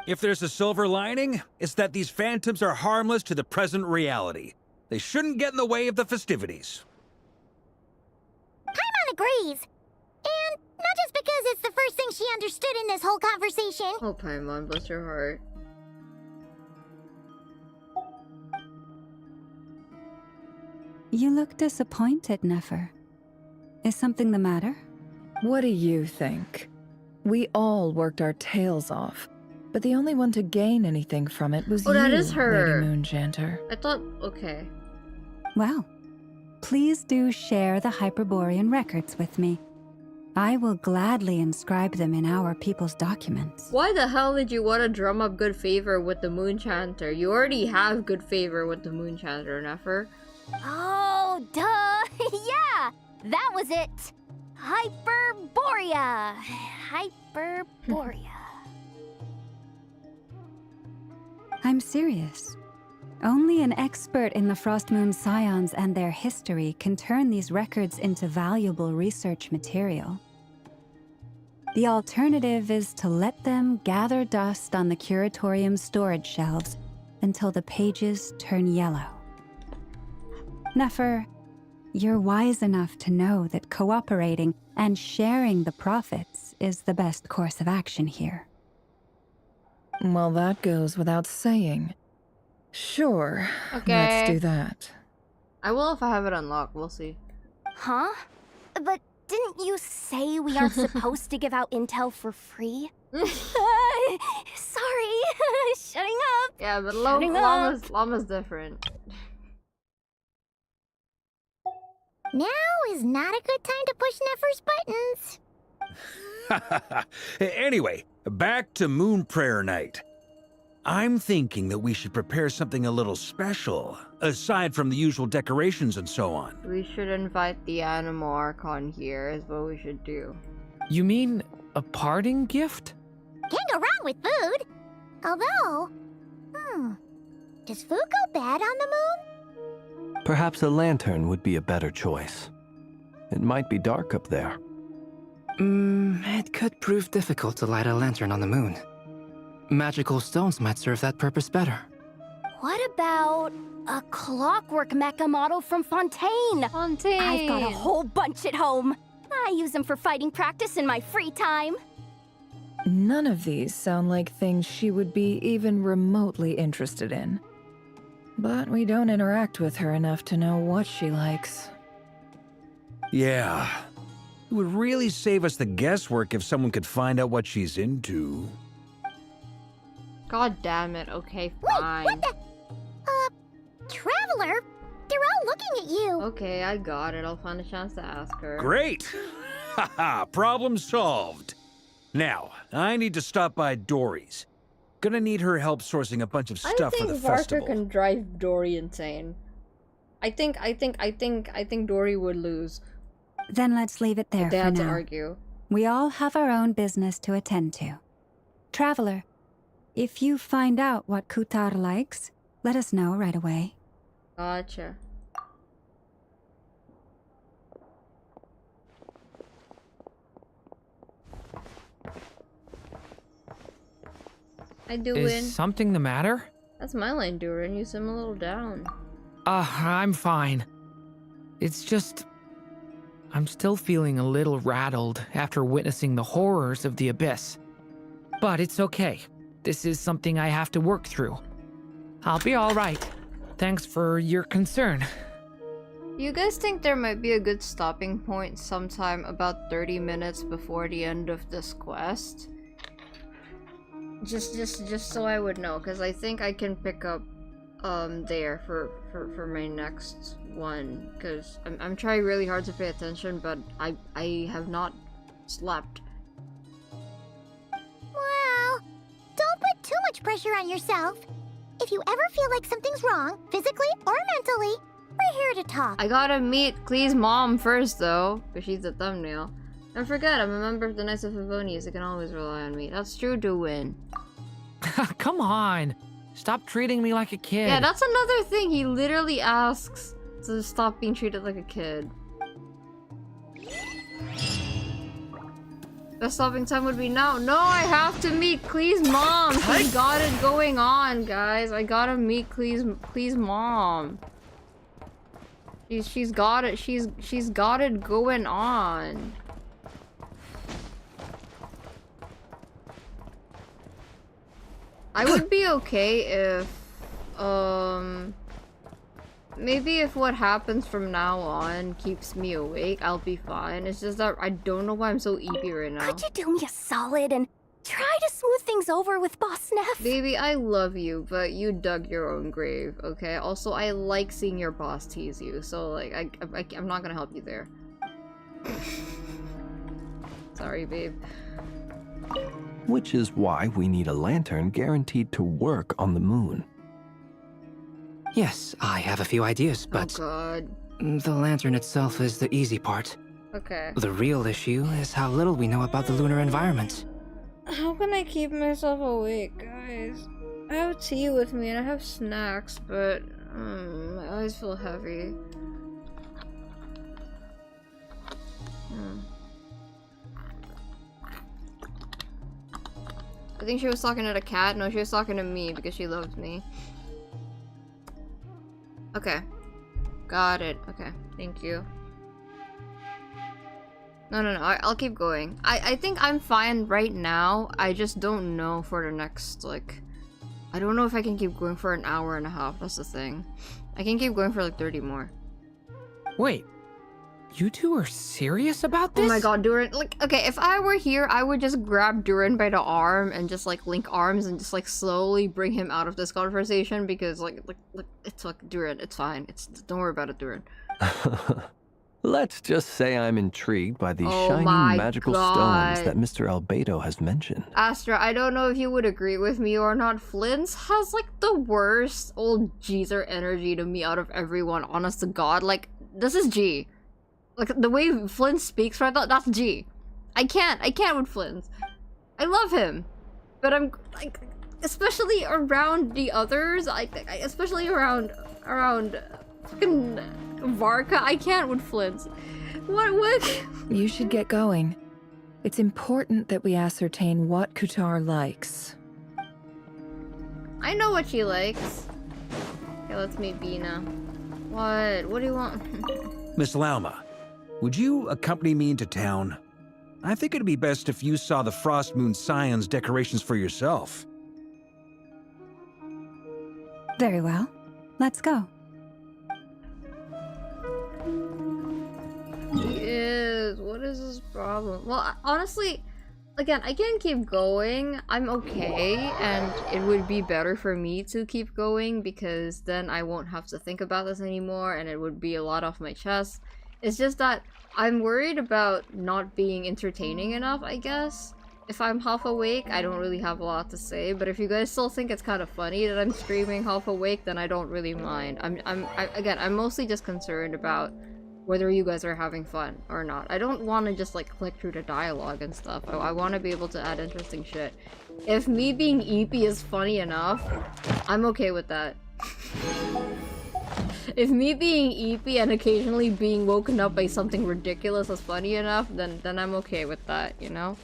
If there's a silver lining, it's that these phantoms are harmless to the present reality. They shouldn't get in the way of the festivities. Paimon agrees. And not just because it's the first thing she understood in this whole conversation. Oh, Paimon, bless your heart. You look disappointed, Nefer. Is something the matter? What do you think? We all worked our tails off, but the only one to gain anything from it was you, that is her. Lady Moonjanter. I thought, okay. Well, please do share the Hyperborean records with me. I will gladly inscribe them in our people's documents. Why the hell did you want to drum up good favor with the Moonchanter? You already have good favor with the Moonchanter, Nefer. Oh, duh! Yeah! That was it! Hyperborea! Hyperborea. I'm serious. Only an expert in the Frostmoon Scions and their history can turn these records into valuable research material. The alternative is to let them gather dust on the Curatorium's storage shelves until the pages turn yellow. Nefer, you're wise enough to know that cooperating and sharing the profits is the best course of action here. Well, that goes without saying. Sure, okay. Let's do that. I will if I have it unlocked, we'll see. Huh? But didn't you say we aren't supposed to give out intel for free? Sorry, shutting up. Yeah, but Llama's different. Now is not a good time to push Nefer's buttons. Anyway, back to Moon Prayer Night. I'm thinking that we should prepare something a little special, aside from the usual decorations and so on. We should invite the Animal Archon here, is what we should do. You mean a parting gift? Can't go wrong with food. Although, does food go bad on the moon? Perhaps a lantern would be a better choice. It might be dark up there. It could prove difficult to light a lantern on the moon. Magical stones might serve that purpose better. What about a clockwork mecha model from Fontaine? Fontaine! I've got a whole bunch at home. I use them for fighting practice in my free time. None of these sound like things she would be even remotely interested in. But we don't interact with her enough to know what she likes. Yeah. It would really save us the guesswork if someone could find out what she's into. God damn it, okay, fine. Wait, what the? Traveler? They're all looking at you. Okay, I got it. I'll find a chance to ask her. Great! Haha, problem solved. Now, I need to stop by Dory's. Gonna need her help sourcing a bunch of stuff for the I think Varka festival. can drive Dory insane. I think Dory would lose. Then let's leave it there They for had to now. argue. We all have our own business to attend to. Traveler, if you find out what Kutar likes, let us know right away. Gotcha. I do win. Is something the matter? That's my line, Durin. You seem a little down. I'm fine. It's just... I'm still feeling a little rattled after witnessing the horrors of the Abyss. But it's okay. This is something I have to work through. I'll be alright. Thanks for your concern. You guys think there might be a good stopping point sometime about 30 minutes before the end of this quest? Just so I would know, because I think I can pick up there for my next one, because I'm trying really hard to pay attention, but I have not slept. Well, don't put too much pressure on yourself. If you ever feel like something's wrong, physically or mentally, we're here to talk. I gotta meet Klee's mom first, though, because she's the thumbnail. Don't forget, I'm a member of the Knights of Favonius. You can always rely on me. That's true to win. Come on. Stop treating me like a kid. Yeah, that's another thing. He literally asks to stop being treated like a kid. The stopping time would be now. No, I have to meet Klee's mom. She's got it going on, guys. I gotta meet Klee's mom. She's got it. She's got it going on. I would be okay if, maybe if what happens from now on keeps me awake, I'll be fine. It's just that I don't know why I'm so eepy right now. Could you do me a solid and try to smooth things over with Boss Neff? Baby, I love you, but you dug your own grave, okay? Also, I like seeing your boss tease you, so, like, I'm not gonna help you there. Sorry, babe. Which is why we need a lantern guaranteed to work on the moon. Yes, I have a few ideas, but Oh god. the lantern itself is the easy part. Okay. The real issue is how little we know about the lunar environment. How can I keep myself awake, guys? I have tea with me and I have snacks, but my eyes feel heavy. I think she was talking to the cat. No, she was talking to me because she loves me. Okay. Got it. Okay. Thank you. No. I'll keep going. I think I'm fine right now. I just don't know for the next, like... I don't know if I can keep going for an hour and a half. That's the thing. I can keep going for like 30 more. Wait. You two are serious about this? Oh my god, Durin. Like, okay, if I were here, I would just grab Durin by the arm and just, like, link arms and just, like, slowly bring him out of this conversation because, like, it's like, Durin, it's fine. Don't worry about it, Durin. Let's just say I'm intrigued by these Oh shiny my magical God. stones that Mr. Albedo has mentioned. Astra, I don't know if you would agree with me or not. Flint's has, like, the worst old geezer energy to me out of everyone, honest to God. Like, this is G. Like, the way Flint speaks right now, that's G. I can't with Flint. I love him. But I'm, like, especially around the others, especially around fucking Varka, I can't with Flint. What? You should get going. It's important that we ascertain what Kutar likes. I know what she likes. Okay, let's meet Bina. What do you want? Miss Lauma, would you accompany me into town? I think it'd be best if you saw the Frost Moon Scion's decorations for yourself. Very well. Let's go. He is. What is his problem? Well, honestly, again, I can keep going. I'm okay, and it would be better for me to keep going because then I won't have to think about this anymore, and it would be a lot off my chest. It's just that I'm worried about not being entertaining enough, I guess. if I'm half awake, I don't really have a lot to say. But if you guys still think it's kind of funny that I'm screaming half awake, then I don't really mind. I'm mostly just concerned about whether you guys are having fun or not. I don't want to just like click through the dialogue and stuff. I want to be able to add interesting shit. If me being eepy is funny enough, I'm okay with that. If me being eepy and occasionally being woken up by something ridiculous is funny enough, then I'm okay with that, you know?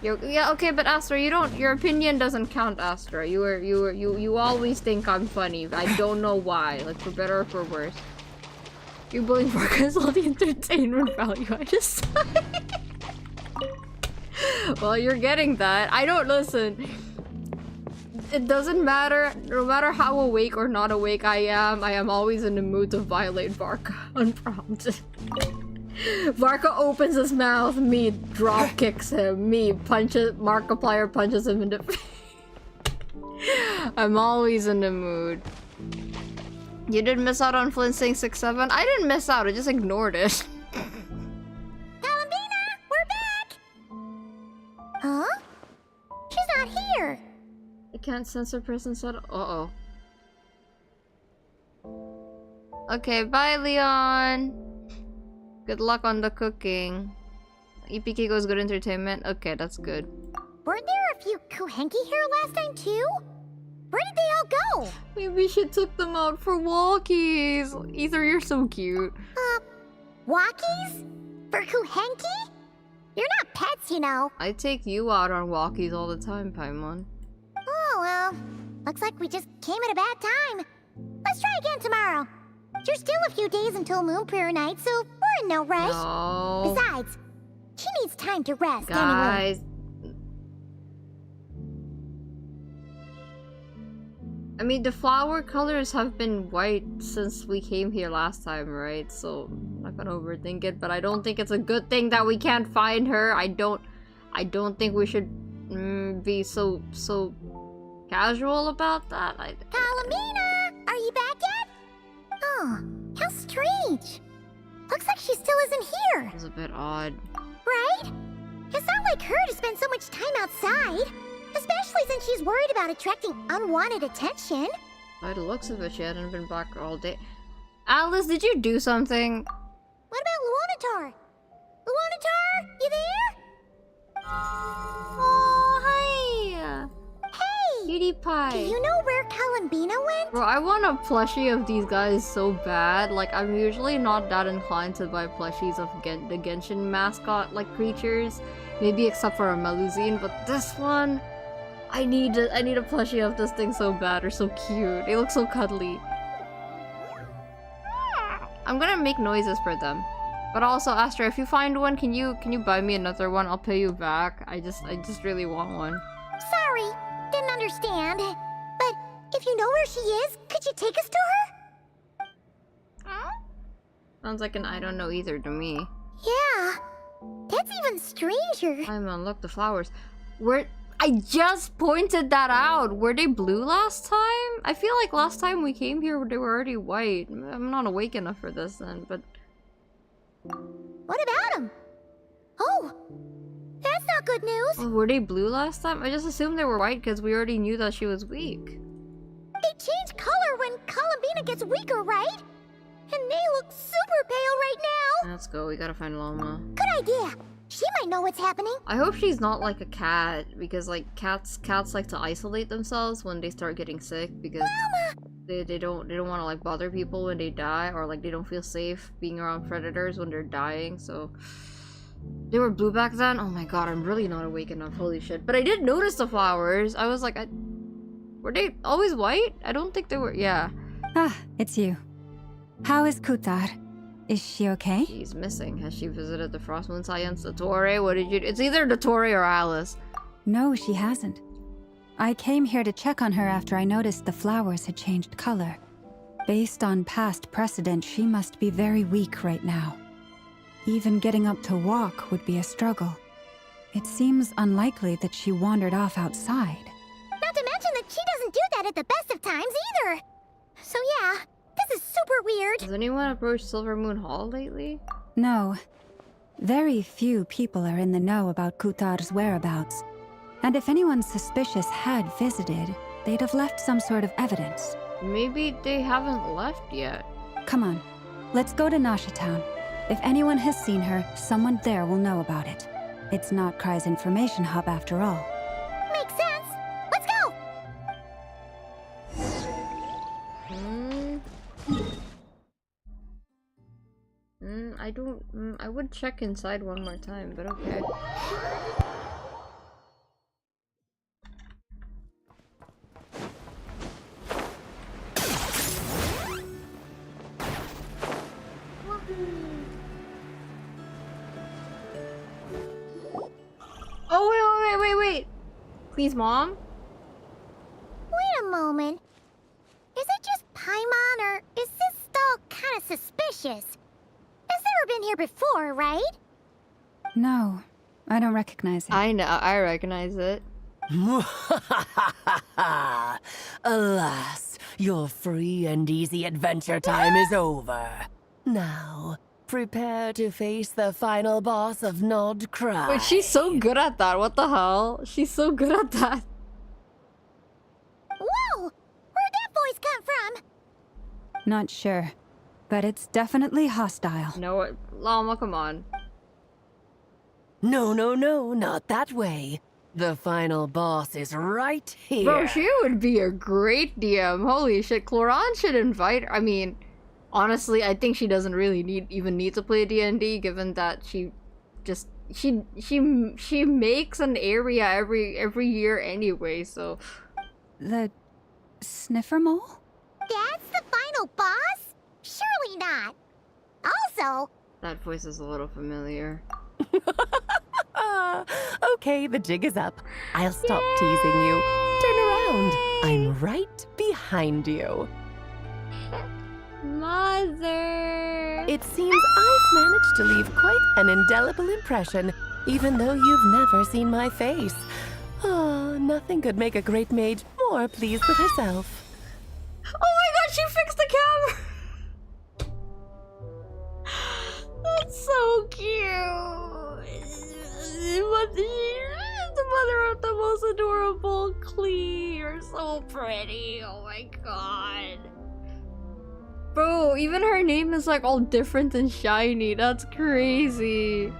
Yeah, okay, but Astra, your opinion doesn't count, Astra. You always think I'm funny. I don't know why, like for better or for worse. You're bullying because all the entertainment value I just well, you're getting that. I don't listen. It doesn't matter, no matter how awake or not awake I am always in the mood to violate Varka unprompted. Varka opens his mouth, me drop kicks him, me punches, Markiplier punches him in the face. I'm always in the mood. You didn't miss out on Flint saying 6-7? I didn't miss out, I just ignored it. Columbina, we're back! Huh? She's not here. I can't sense her presence at all. Okay, bye, Leon. Good luck on the cooking. EPK goes good entertainment. Okay, that's good. Weren't there a few Kuhenki here last time too? Where did they all go? Maybe she took them out for walkies. Ether, you're so cute. Walkies? For Kuhenki? You're not pets, you know. I take you out on walkies all the time, Paimon. Oh, well. Looks like we just came at a bad time. Let's try again tomorrow. There's still a few days until Moon Prayer Night, so we're in no rush. No. Besides, she needs time to rest Guys. anyway. I mean, the flower colors have been white since we came here last time, right? So, I'm not gonna overthink it, but I don't think it's a good thing that we can't find her. I don't think we should be so casual about that. Kalamina! Are you back yet? Oh, how strange. Looks like she still isn't here. It's a bit odd. Right? It's not like her to spend so much time outside. Especially since she's worried about attracting unwanted attention. By the looks of it, she hadn't been back all day. Alice, did you do something? What about Luonatar? Luonatar, you there? Oh, hi! Hey! Cutie pie. Do you know where Kalambina went? Bro, I want a plushie of these guys so bad. Like, I'm usually not that inclined to buy plushies of the Genshin mascot, like, creatures. Maybe except for a Melusine, but this one... I need a plushie of this thing so bad. They're so cute. They look so cuddly. I'm gonna make noises for them. But also, Astra, if you find one, can you buy me another one? I'll pay you back. I just really want one. Sorry, didn't understand. But if you know where she is, could you take us to her? Sounds like an I don't know either to me. Yeah, that's even stranger. I'm unlock the flowers. I just pointed that out. Were they blue last time? I feel like last time we came here, they were already white. I'm not awake enough for this then, but... What about them? Oh, that's not good news. Oh, were they blue last time? I just assumed they were white because we already knew that she was weak. They change color when Kalambina gets weaker, right? And they look super pale right now. Let's go. We gotta find Loma. Good idea. She might know what's happening. I hope she's not like a cat, because like cats like to isolate themselves when they start getting sick because they don't want to like bother people when they die, or like they don't feel safe being around predators when they're dying. So they were blue back then. Oh my god, I'm really not awake enough. Holy shit! But I did notice the flowers. I was like, were they always white? I don't think they were. Yeah. Ah, it's you. How is Kutar? Is she okay? She's missing. Has she visited the Frostmoon Science? The Torre? What did you do? It's either the Torre or Alice. No, she hasn't. I came here to check on her after I noticed the flowers had changed color. Based on past precedent, she must be very weak right now. Even getting up to walk would be a struggle. It seems unlikely that she wandered off outside. Not to mention that she doesn't do that at the best of times either. So yeah, this is super weird. Has anyone approached Silver Moon Hall lately? No. Very few people are in the know about Kutar's whereabouts. And if anyone suspicious had visited, they'd have left some sort of evidence. Maybe they haven't left yet. Come on, let's go to Nasha Town. If anyone has seen her, someone there will know about it. It's not Cry's information hub after all. Makes sense. Let's go. I would check inside one more time, but okay. Oh, wait. Please, Mom? Wait a moment. Is it just Paimon, or is this stall kind of suspicious? It's never been here before, right? No, I don't recognize it. I know, I recognize it. Alas, your free and easy adventure time is over. Now, prepare to face the final boss of Nod Cry. Wait, she's so good at that. What the hell? She's so good at that. Whoa! Where'd that voice come from? Not sure, but it's definitely hostile. No, Llama, come on. No, not that way. The final boss is right here. Bro, she would be a great DM. Holy shit, Cloran should invite her. I mean, honestly, I think she doesn't really even need to play D&D, given that she makes an area every year anyway, so. The sniffer mole? That's the final boss? Surely not. Also, That voice is a little familiar. Okay, the jig is up. I'll stop teasing you. Turn around. I'm right behind you. Mother! It seems I've managed to leave quite an indelible impression, even though you've never seen my face. Oh, nothing could make a great mage more pleased with herself. Oh my god, she fixed the camera! That's so cute! The mother of the most adorable Klee. You're so pretty. Oh my god. Bro, even her name is like all different and shiny. That's crazy.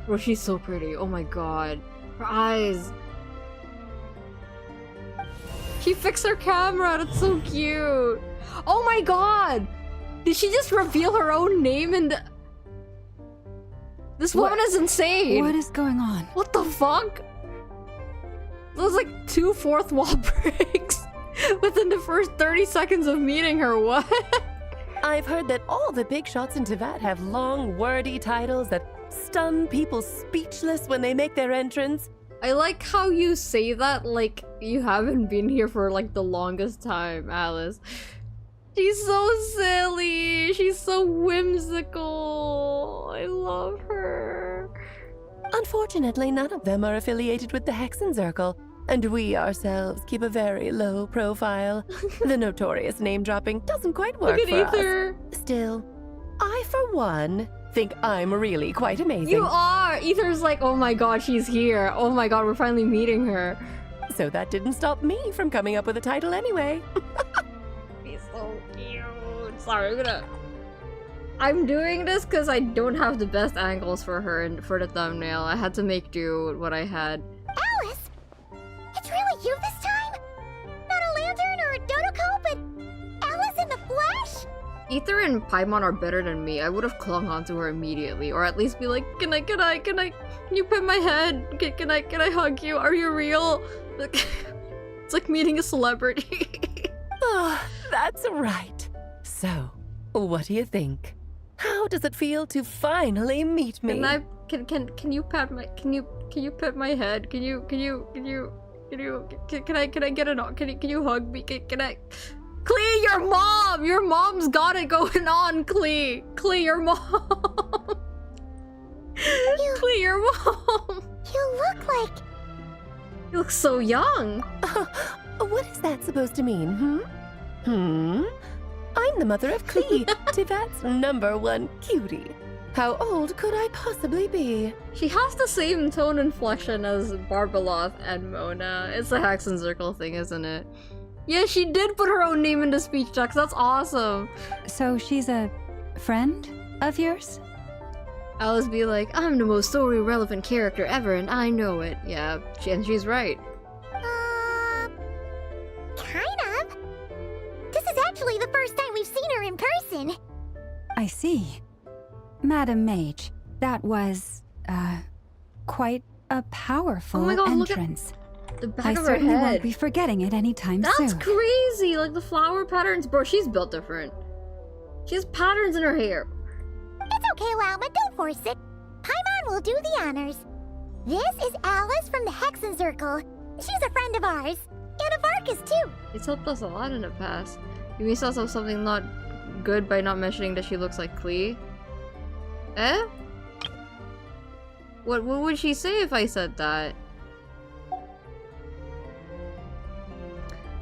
Bro, she's so pretty. Oh my god. Her eyes. She fixed her camera. That's so cute. Oh my god. Did she just reveal her own name in the... This woman is insane. What is going on? What the fuck? Those like 2 fourth wall breaks within the first 30 seconds of meeting her. What? I've heard that all the big shots in Teyvat have long, wordy titles that stun people speechless when they make their entrance. I like how you say that like you haven't been here for like the longest time, Alice. She's so silly. She's so whimsical. I love her. Unfortunately, none of them are affiliated with the Hexen Circle, and we ourselves keep a very low profile. The notorious name-dropping doesn't quite work Look at for Ether. us. Still, I, for one, think I'm really quite amazing. You are! Ether's like, oh my god, she's here. Oh my god, we're finally meeting her. So that didn't stop me from coming up with a title anyway. He's so cute. Sorry, I'm doing this because I don't have the best angles for her and for the thumbnail. I had to make do with what I had. Alice! It's really you this time? Not a lantern or a Dodoko, but Alice in the flesh? Ether and Paimon are better than me. I would have clung onto her immediately, or at least be like, can you pet my head? Can I hug you? Are you real? It's like meeting a celebrity. Oh, that's right. So, what do you think? How does it feel to finally meet me? Can you pet my can you pet my head? Can you get an can you hug me? Can I Klee, your mom's got it going on, Klee, your mom. Klee, your mom. You look like... You look so young. What is that supposed to mean, I'm the mother of Klee, Tivat's #1 cutie. How old could I possibly be? She has the same tone inflection as Barbeloth and Mona. It's the Hexen Circle thing, isn't it? Yeah, she did put her own name into speech text. That's awesome. So she's a friend of yours? Alice be like, I'm the most story relevant character ever and I know it. Yeah, and she's right. Kind of. This is actually the first time we've seen her in person. I see. Madam Mage, that was, quite a powerful Oh my God, look at entrance. the back I of her certainly head. won't be forgetting it anytime soon. That's crazy! Like the flower patterns. Bro, she's built different. She has patterns in her hair. It's okay, Lalma, don't force it. Paimon will do the honors. This is Alice from the Hexen Circle. She's a friend of ours. And of Arcus, too. It's helped us a lot in the past. You mean saw something not good by not mentioning that she looks like Klee? Eh? What would she say if I said that?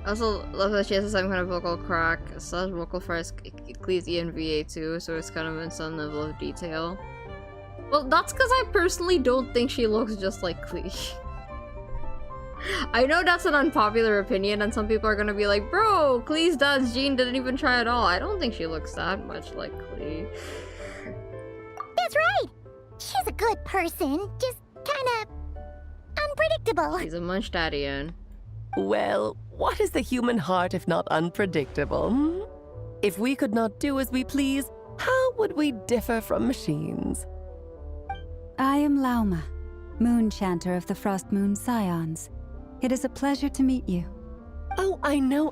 I also love that she has the same kind of vocal crack slash vocal fry as Klee's ENVA too, so it's kind of in some level of detail. Well, that's because I personally don't think she looks just like Klee. I know that's an unpopular opinion, and some people are gonna be like, bro, Klee's dad's Jean didn't even try at all. I don't think she looks that much like Klee. That's right. She's a good person, just kinda unpredictable. She's a Munchausen. Well, what is the human heart if not unpredictable? Hmm? If we could not do as we please, how would we differ from machines? I am Lauma, Moon Chanter of the Frost Moon Scions. It is a pleasure to meet you. Oh, I know.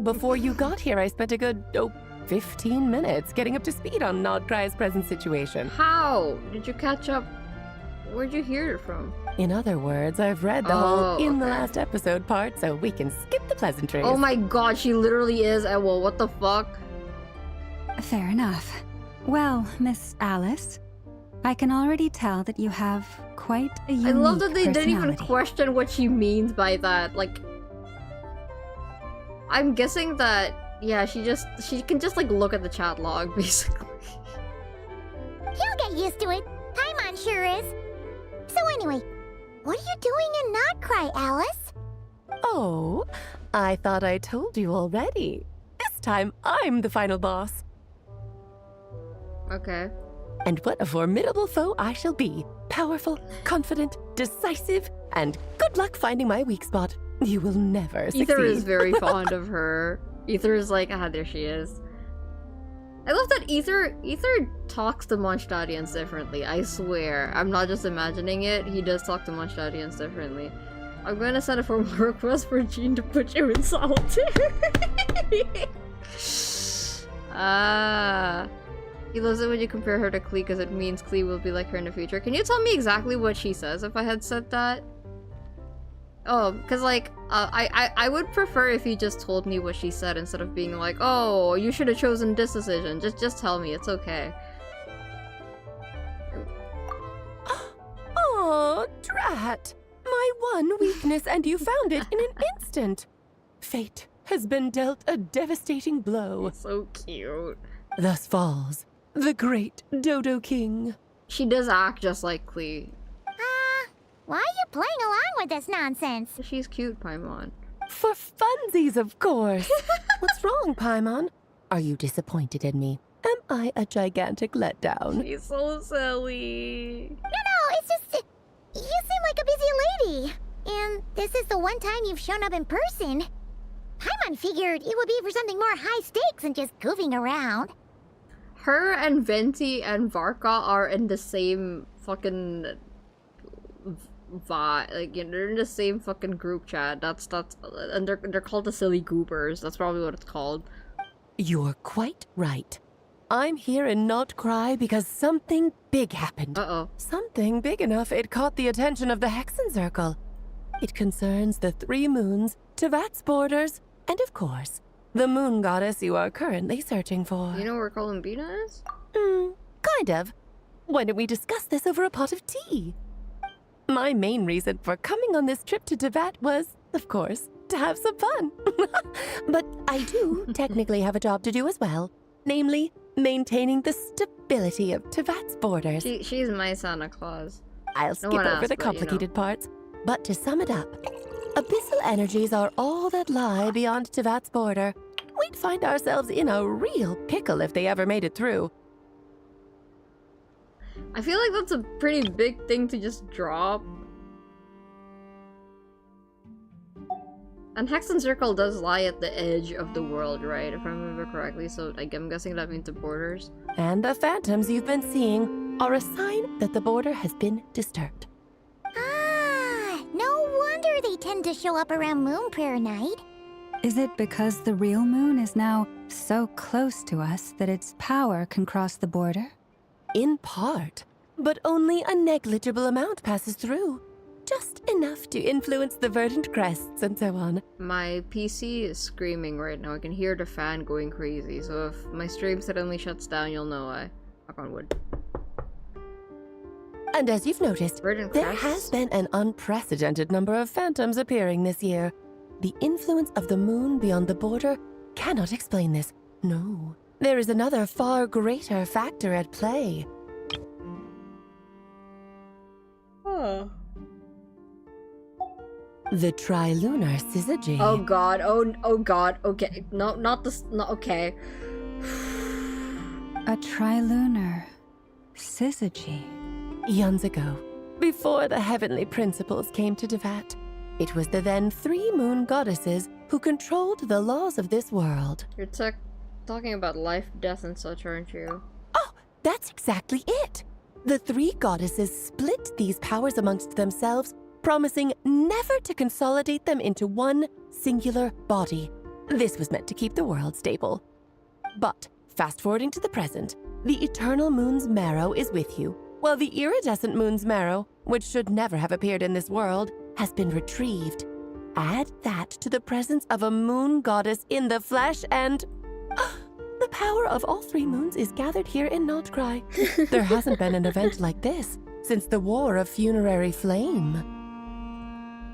Before you got here, I spent a good, 15 minutes getting up to speed on Nodcry's present situation. How did you catch up? Where'd you hear it from? In other words, I've read the whole in the okay. last episode part, so we can skip the pleasantries. Oh my god, she literally is Ewell. What the fuck? Fair enough. Well, Miss Alice, I can already tell that you have quite a unique I love that they didn't even personality. question what she means by that. Like, I'm guessing that, yeah, she can just like look at the chat log, basically. He'll get used to it. Paimon sure is. So anyway, what are you doing in Nodcry, Alice? Oh, I thought I told you already. This time, I'm the final boss. Okay. And what a formidable foe I shall be. Powerful, confident, decisive, and good luck finding my weak spot. You will never succeed. Ether is very fond of her. Ether is like, there she is. I love that Ether talks to Munchaudians differently, I swear. I'm not just imagining it, he does talk to Munchaudians differently. I'm gonna send a formal request for Jean to put you in solitary. He loves it when you compare her to Klee because it means Klee will be like her in the future. Can you tell me exactly what she says if I had said that? Oh, because like, I would prefer if you just told me what she said instead of being like, oh, you should have chosen this decision. Just tell me, it's okay. Oh, drat! My one weakness, and you found it in an instant. Fate has been dealt a devastating blow. So cute. Thus falls the great Dodo King. She does act just like Klee. Why are you playing along with this nonsense? She's cute, Paimon. For funsies, of course. What's wrong, Paimon? Are you disappointed in me? Am I a gigantic letdown? She's so silly. No, it's just... You seem like a busy lady. And this is the one time you've shown up in person. Paimon figured it would be for something more high stakes than just goofing around. Her and Venti and Varka are in the same fucking like, you know, they're in the same fucking group chat. That's and they're called the Silly Goobers. That's probably what it's called. You're quite right. I'm here in Nodcry because something big happened. Uh-oh. Something big enough it caught the attention of the Hexen Circle. It concerns the 3 moons, Tivat's borders, and of course, the moon goddess you are currently searching for. You know where Columbina is? Kind of. Why don't we discuss this over a pot of tea? My main reason for coming on this trip to Tivat was, of course, to have some fun. But I do technically have a job to do as well, namely maintaining the stability of Tevat's borders. She's my Santa Claus. I'll skip over the complicated parts, but to sum it up, abyssal energies are all that lie beyond Tevat's border. We'd find ourselves in a real pickle if they ever made it through. I feel like that's a pretty big thing to just drop. And Hexen Circle does lie at the edge of the world, right? If I remember correctly, so I'm guessing that means the borders. And the phantoms you've been seeing are a sign that the border has been disturbed. Ah, no wonder they tend to show up around Moon Prayer Night. Is it because the real moon is now so close to us that its power can cross the border? In part, but only a negligible amount passes through. Just enough to influence the verdant crests and so on. My PC is screaming right now. I can hear the fan going crazy, so if my stream suddenly shuts down, you'll know why. Knock on wood. And as you've noticed, there has been an unprecedented number of phantoms appearing this year. The influence of the moon beyond the border cannot explain this. No, there is another far greater factor at play. Oh. The trilunar syzygy. Oh god, oh god, okay. No, not this, no, okay. A trilunar syzygy. Eons ago, before the heavenly principles came to Tevat, it was the then 3 moon goddesses who controlled the laws of this world. You're talking about life, death, and such, aren't you? Oh, that's exactly it. The 3 goddesses split these powers amongst themselves, promising never to consolidate them into one singular body. This was meant to keep the world stable. But, fast-forwarding to the present, the eternal moon's marrow is with you, while the iridescent moon's marrow, which should never have appeared in this world, has been retrieved. Add that to the presence of a moon goddess in the flesh and... the power of all 3 moons is gathered here in Notcry. There hasn't been an event like this since the War of Funerary Flame.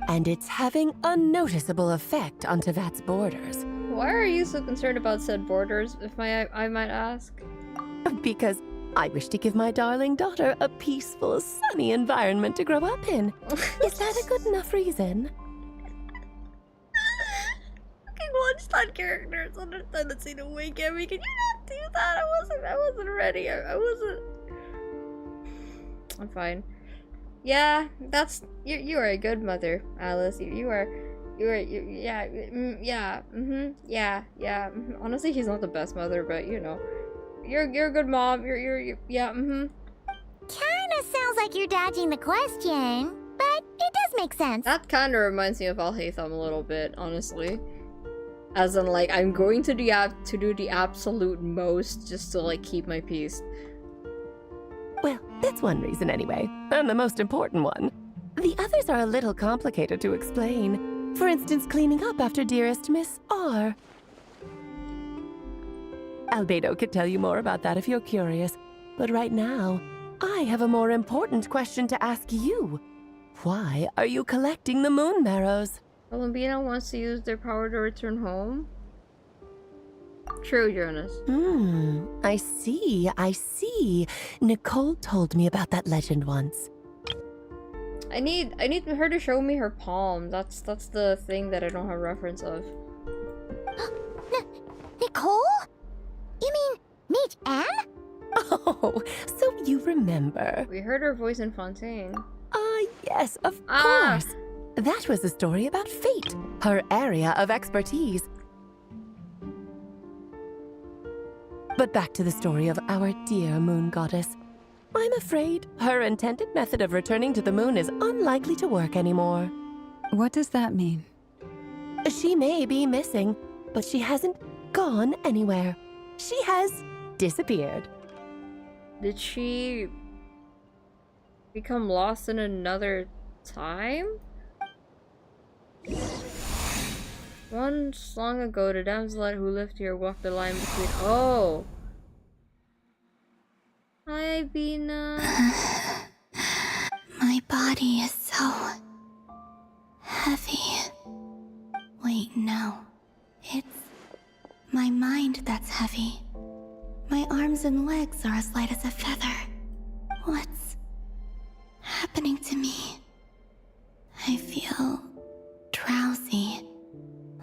And it's having a noticeable effect on Tevat's borders. Why are you so concerned about said borders, if I might ask? Because I wish to give my darling daughter a peaceful, sunny environment to grow up in. Is that a good enough reason? Fucking lunchtime characters understand the scene awake at me. Can you not do that? I wasn't ready. I wasn't. I'm fine. Yeah, you are a good mother, Alice. Yeah. Honestly, she's not the best mother, but you know, you're a good mom. Yeah. Kinda sounds like you're dodging the question, but it does make sense. That kinda reminds me of Al-Haytham a little bit, honestly. As in, like, I'm going to do the absolute most just to like keep my peace. Well, that's one reason anyway, and the most important one. The others are a little complicated to explain. For instance, cleaning up after dearest Miss R. Albedo could tell you more about that if you're curious, but right now, I have a more important question to ask you. Why are you collecting the moon marrows? Columbina wants to use their power to return home? True, Jonas. I see. Nicole told me about that legend once. I need her to show me her palm. That's the thing that I don't have reference of. Nicole? You mean Mage Anne? Oh, so you remember. We heard her voice in Fontaine. Yes, of course. That was a story about fate, her area of expertise. But back to the story of our dear moon goddess. I'm afraid her intended method of returning to the moon is unlikely to work anymore. What does that mean? She may be missing, but she hasn't gone anywhere. She has disappeared. Did she become lost in another time? Once long ago, the damsel who lived here walked the line between— Oh! Hi, Bina. My body is so heavy. No. It's my mind that's heavy. My arms and legs are as light as a feather. What's happening to me? I feel drowsy,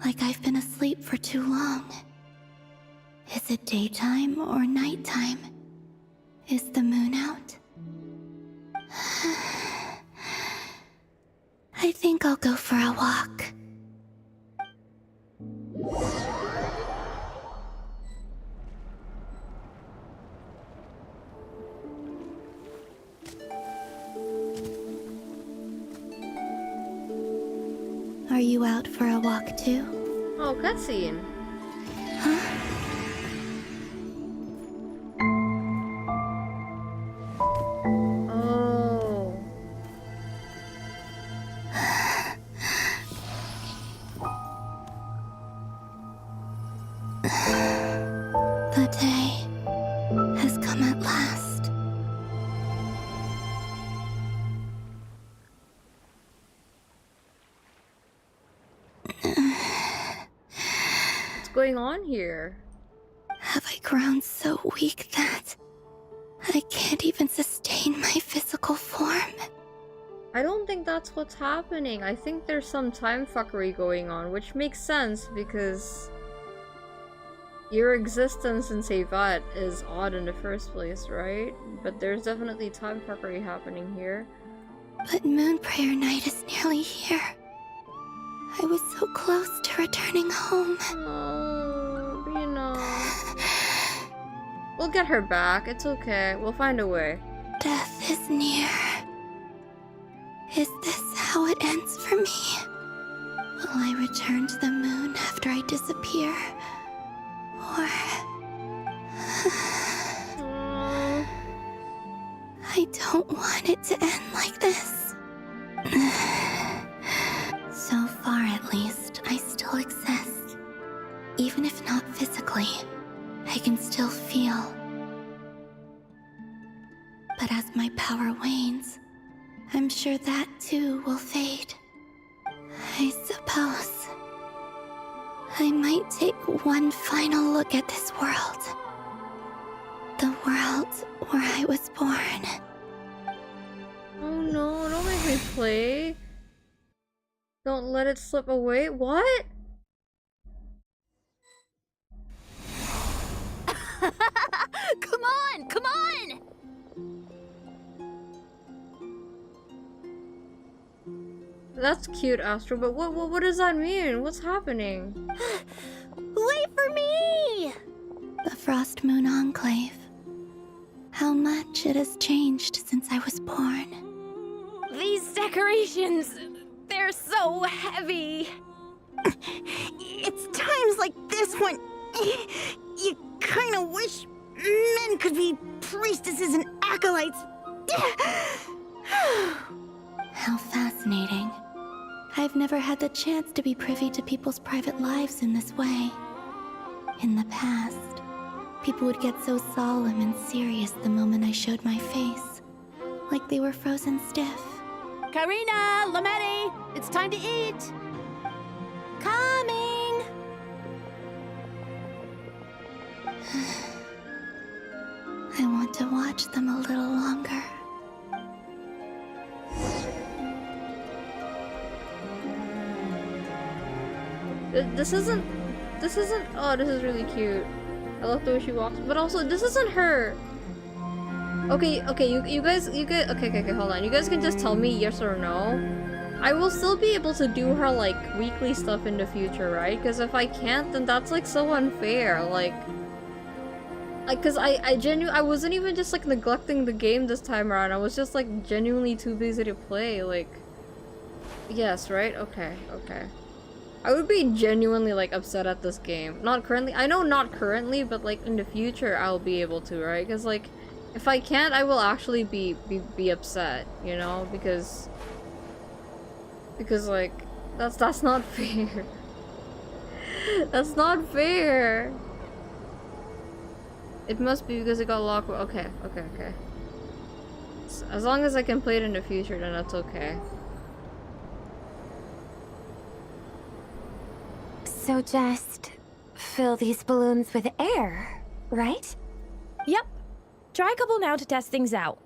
like I've been asleep for too long. Is it daytime or nighttime? Is the moon out? I think I'll go for a walk. Are you out for a walk too? Oh, cutscene. Huh? Oh. The day has come at last. What's going on here? Have I grown so weak that I can't even sustain my physical form? I don't think that's what's happening. I think there's some time fuckery going on, which makes sense because your existence in Seyvat is odd in the first place, right? But there's definitely time fuckery happening here. But Moon Prayer Night is nearly here. I was so close to returning home. Oh, Rena. We'll get her back. It's okay. We'll find a way. Death is near. Is this how it ends for me? Will I return to the moon after I disappear? Or... I don't want it to end like this. So far, at least, I still exist. Even if not physically, I can still feel. But as my power wanes, I'm sure that too will fade. I suppose I might take one final look at this world. The world where I was born. Oh no, don't make me play. Don't let it slip away. What? Come on, come on! That's cute, Astro, but what does that mean? What's happening? Wait for me! The Frost Moon Enclave. How much it has changed since I was born. These decorations, they're so heavy. It's times like this when you kind of wish men could be priestesses and acolytes. How fascinating. I've never had the chance to be privy to people's private lives in this way. In the past, people would get so solemn and serious the moment I showed my face, like they were frozen stiff. Karina, Lametti, it's time to eat. Coming! I want to watch them a little longer. This isn't, oh, this is really cute. I love the way she walks, but also, this isn't her. Okay, you guys, okay, hold on. You guys can just tell me yes or no. I will still be able to do her, like, weekly stuff in the future, right? Because if I can't, then that's, like, so unfair, like, cause I wasn't even just, like, neglecting the game this time around. I was just, like, genuinely too busy to play, like, yes, right? Okay. I would be genuinely, like, upset at this game. Not currently. I know not currently, but, like, in the future, I'll be able to, right? Because, like, if I can't, I will actually be upset, you know? Because, like, that's not fair. That's not fair. It must be because it got locked. Okay. As long as I can play it in the future, then that's okay. So just fill these balloons with air, right? Yep. Try a couple now to test things out.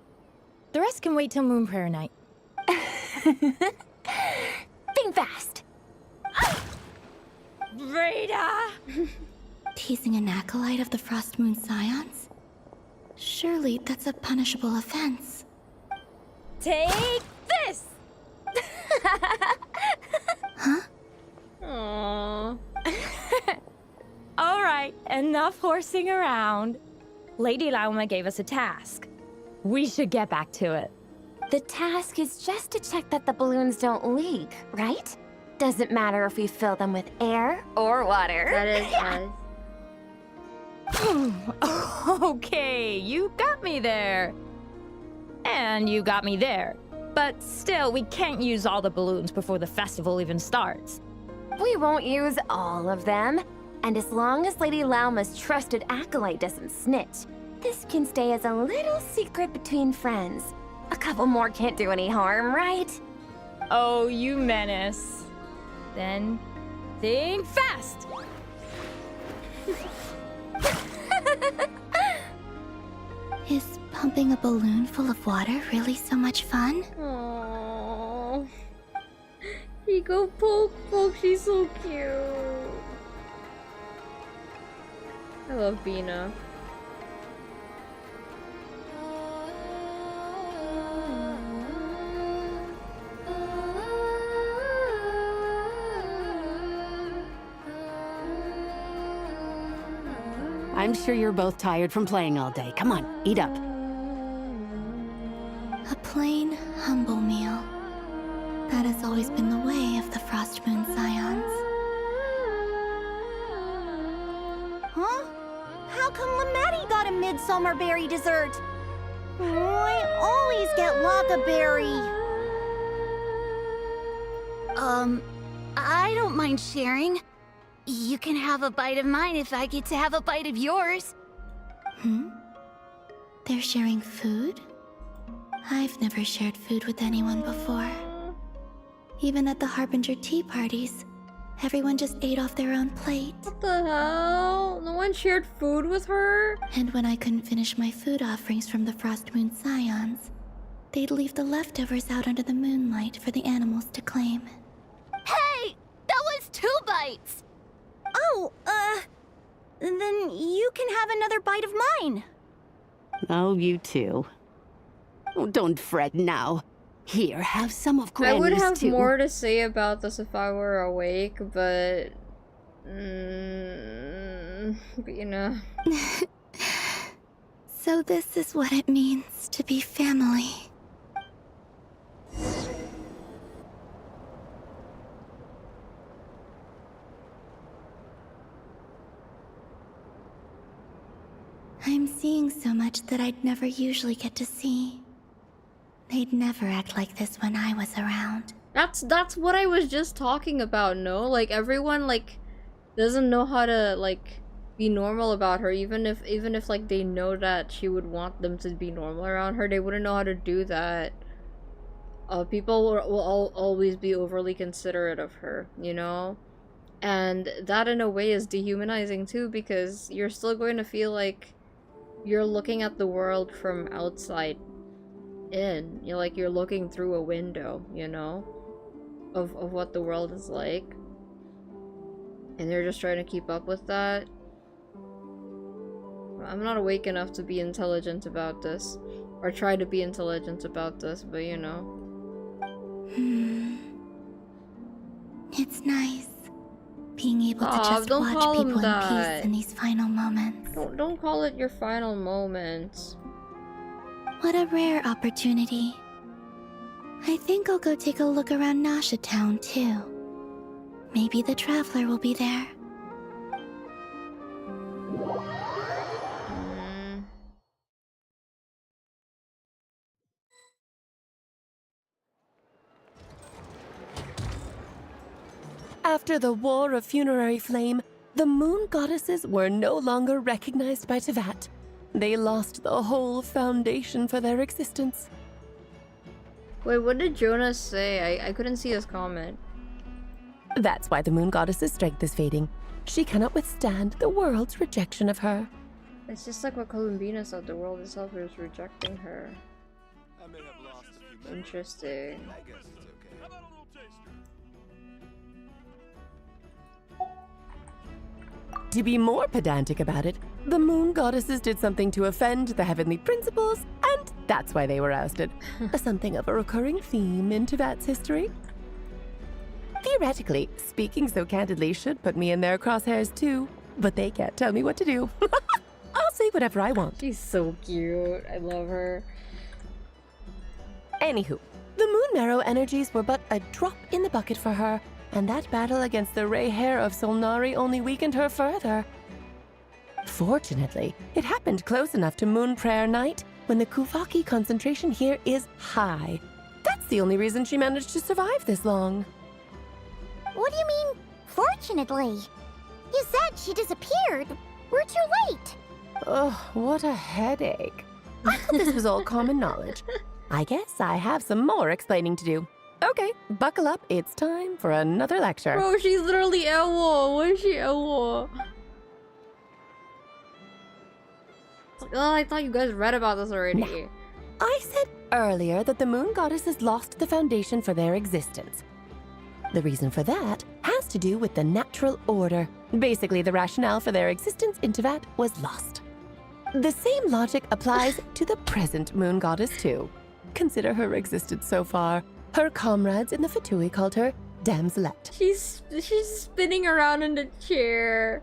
The rest can wait till Moon Prayer night. Think fast. Rita! Teasing an acolyte of the Frost Moon Scions? Surely that's a punishable offense. Take this! Huh? Aww. Alright, enough horsing around. Lady Lauma gave us a task. We should get back to it. The task is just to check that the balloons don't leak, right? Doesn't matter if we fill them with air or water. That is nice. Okay, you got me there. And you got me there. But still, we can't use all the balloons before the festival even starts. We won't use all of them. And as long as Lady Lauma's trusted acolyte doesn't snitch, this can stay as a little secret between friends. A couple more can't do any harm, right? Oh, you menace. Then, think fast! Is pumping a balloon full of water really so much fun? Aww. Hiko Poke, she's so cute. I love Bina. I'm sure you're both tired from playing all day. Come on, eat up. A plain, humble meal. That has always been the way of the Frost Moon Scions. Huh? How come Lametti got a midsummer berry dessert? I always get Lockaberry. I don't mind sharing. You can have a bite of mine if I get to have a bite of yours. Hmm? They're sharing food? I've never shared food with anyone before. Even at the Harbinger tea parties, everyone just ate off their own plate. What the hell? No one shared food with her? And when I couldn't finish my food offerings from the Frost Moon Scions, they'd leave the leftovers out under the moonlight for the animals to claim. Hey! That was 2 bites! Oh, then you can have another bite of mine. Oh, you too. Oh, don't fret now. Here, have some of Granny's I would have too. more to say about this if I were awake, but... you know... So this is what it means to be family. I'm seeing so much that I'd never usually get to see. They'd never act like this when I was around. That's what I was just talking about, no? Like, everyone, like, doesn't know how to, like, be normal about her. Even if like, they know that she would want them to be normal around her, they wouldn't know how to do that. People will always be overly considerate of her, you know? And that, in a way, is dehumanizing, too, because you're still going to feel like you're looking at the world from outside in. You're like, you're looking through a window, you know, of what the world is like, and they're just trying to keep up with that. I'm not awake enough to be intelligent about this, or try to be intelligent about this, but you know. It's nice being able to just watch people in peace in these final moments. Don't call it your final moments. What a rare opportunity. I think I'll go take a look around Nasha Town too. Maybe the Traveler will be there. After the War of Funerary Flame, the Moon Goddesses were no longer recognized by Tevat. They lost the whole foundation for their existence. Wait, what did Jonas say? I couldn't see his comment. That's why the moon goddess's strength is fading. She cannot withstand the world's rejection of her. It's just like what Columbina said, the world itself is rejecting her. Interesting. To be more pedantic about it, the moon goddesses did something to offend the heavenly principles, and that's why they were ousted. Something of a recurring theme in Teyvat's history. Theoretically, speaking so candidly should put me in their crosshairs too, but they can't tell me what to do. I'll say whatever I want. She's so cute. I love her. Anywho, the moon marrow energies were but a drop in the bucket for her, and that battle against the Ray Hair of Solnari only weakened her further. Fortunately, it happened close enough to Moon Prayer Night when the Kuvaki concentration here is high. That's the only reason she managed to survive this long. What do you mean, fortunately? You said she disappeared. We're too late. Ugh, what a headache. I thought this was all common knowledge. I guess I have some more explaining to do. Okay, buckle up. It's time for another lecture. Bro, she's literally Elwo. What is she, Elwo? Oh, I thought you guys read about this already. Now, I said earlier that the moon goddesses lost the foundation for their existence. The reason for that has to do with the natural order. Basically, the rationale for their existence in Teyvat was lost. The same logic applies to the present moon goddess too. Consider her existence so far. Her comrades in the Fatui called her Damselette. She's spinning around in the chair.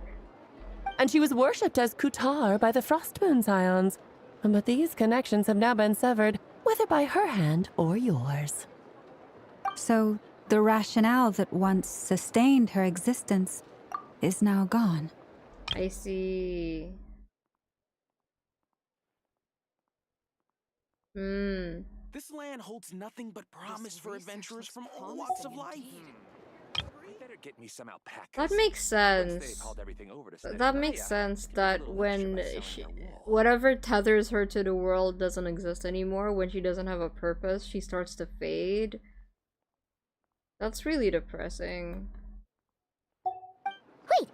And she was worshipped as Kutar by the Frost Moon Scions. But these connections have now been severed, whether by her hand or yours. So, the rationale that once sustained her existence is now gone. I see. This land holds nothing but promise for adventurers from all walks of life. We better get me some alpacas. That makes sense. That makes sense that when whatever tethers her to the world doesn't exist anymore, when she doesn't have a purpose, she starts to fade. That's really depressing. Wait,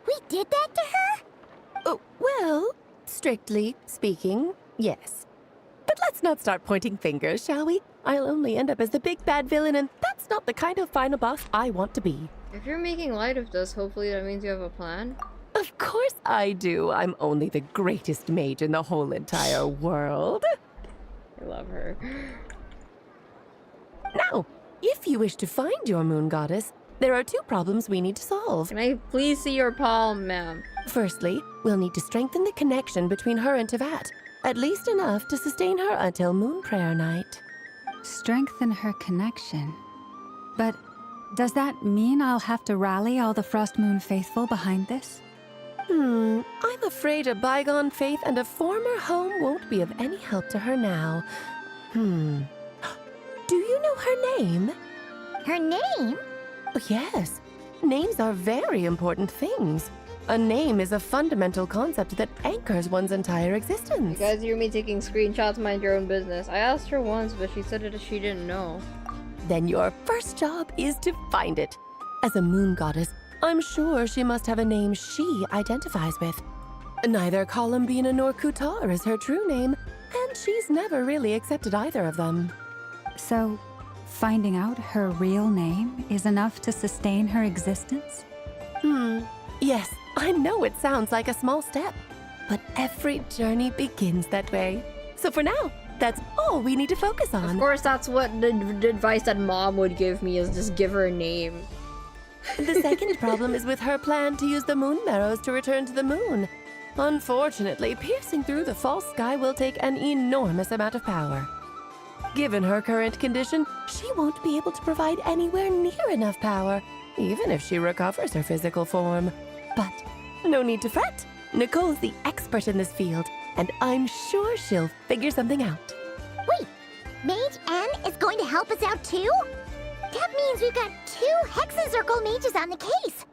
we did that to her? Oh, well, strictly speaking, yes. But let's not start pointing fingers, shall we? I'll only end up as the big bad villain, and that's not the kind of final boss I want to be. If you're making light of this, hopefully that means you have a plan. Of course I do. I'm only the greatest mage in the whole entire world. I love her. Now, if you wish to find your moon goddess, there are two problems we need to solve. Can I please see your palm, ma'am? Firstly, we'll need to strengthen the connection between her and Teyvat. At least enough to sustain her until Moon Prayer Night. Strengthen her connection. But does that mean I'll have to rally all the Frost Moon faithful behind this? I'm afraid a bygone faith and a former home won't be of any help to her now. Do you know her name? Her name? Oh, yes. Names are very important things. A name is a fundamental concept that anchors one's entire existence. You guys hear me taking screenshots, mind your own business. I asked her once, but she said that she didn't know. Then your first job is to find it. As a moon goddess, I'm sure she must have a name she identifies with. Neither Columbina nor Kutar is her true name, and she's never really accepted either of them. So, finding out her real name is enough to sustain her existence? Yes, I know it sounds like a small step, but every journey begins that way. So for now, that's all we need to focus on. Of course, that's what the advice that mom would give me, is just give her a name. The second problem is with her plan to use the moon marrows to return to the moon. Unfortunately, piercing through the false sky will take an enormous amount of power. Given her current condition, she won't be able to provide anywhere near enough power, even if she recovers her physical form. But no need to fret. Nicole's the expert in this field, and I'm sure she'll figure something out. Wait, Mage N is going to help us out too? That means we've got 2 Hexacircle mages on the case.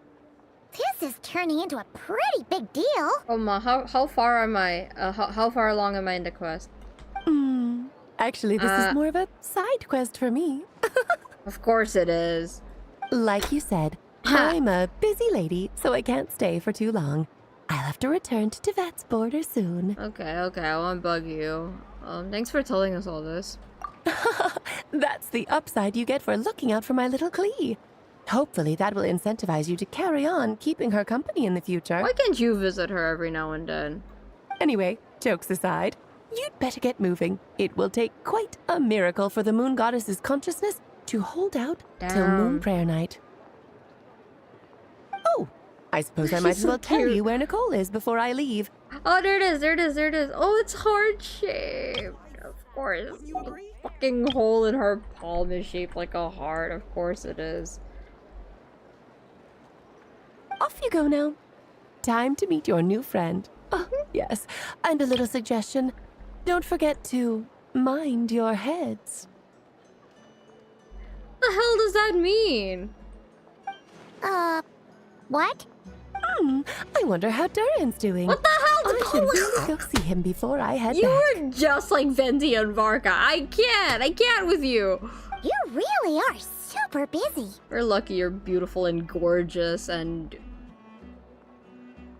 This is turning into a pretty big deal. Oh ma, how far am I? How far along am I in the quest? Actually, this is more of a side quest for me. Of course it is. Like you said, I'm a busy lady, so I can't stay for too long. I'll have to return to Tivet's border soon. Okay, I won't bug you. Thanks for telling us all this. That's the upside you get for looking out for my little Klee. Hopefully that will incentivize you to carry on keeping her company in the future. Why can't you visit her every now and then? Anyway, jokes aside, you'd better get moving. It will take quite a miracle for the moon goddess's consciousness to hold out till moon prayer night. Oh, I suppose I might as well tell you where Nicole is before I leave. Oh, there it is. Oh, it's heart-shaped. Of course. The fucking hole in her palm is shaped like a heart. Of course it is. Off you go now. Time to meet your new friend. Oh, yes, and a little suggestion. Don't forget to mind your heads. The hell does that mean? What? I wonder how Durin's doing. What the hell? I should really go see him before I head You back. were just like Venti and Varka. I can't with you. You really are super busy. We're lucky you're beautiful and gorgeous and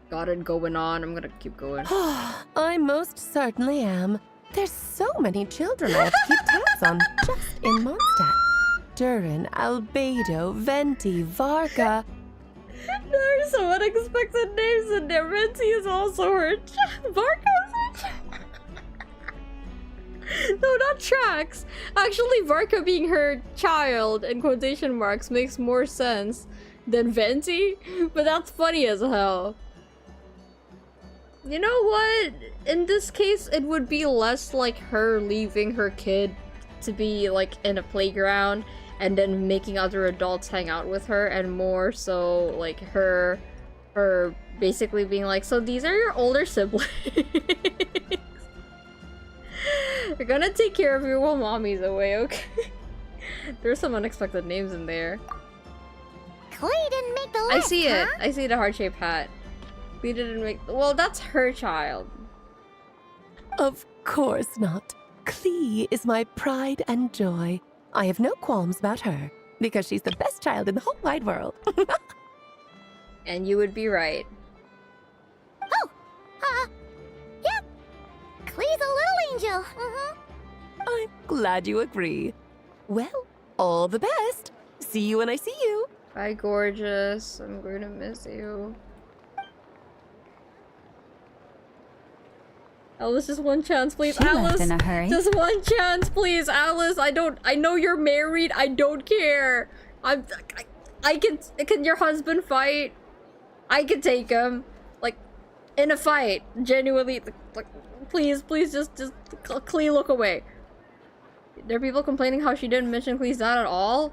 got it going on. I'm gonna keep going. I most certainly am. There's so many children I have to keep tabs on just in Mondstadt. Durin, Albedo, Venti, Varka. There are some unexpected names in there. Venti is also her Varka is her No, not Trax. Actually, Varka being her child, in quotation marks, makes more sense than Venti. But that's funny as hell. You know what? In this case, it would be less like her leaving her kid to be like in a playground and then making other adults hang out with her, and more so like her basically being like, so these are your older siblings. You're gonna take care of you while mommy's away, okay? There's some unexpected names in there. Klee didn't make the list, I see it. huh? I see the heart-shaped hat. We didn't make. Well, that's her child. Of course not. Klee is my pride and joy. I have no qualms about her, because she's the best child in the whole wide world. And you would be right. Yep. Klee's a little angel. I'm glad you agree. Well, all the best. See you when I see you. Bye, gorgeous. I'm going to miss you. Alice, just one chance, please. She Alice, left in a hurry. just one chance, please. Alice, I know you're married. I don't care. I can your husband fight? I can take him. Like, in a fight. Genuinely. Like, please, just Klee, look away. There are people complaining how she didn't mention Klee's dad at all.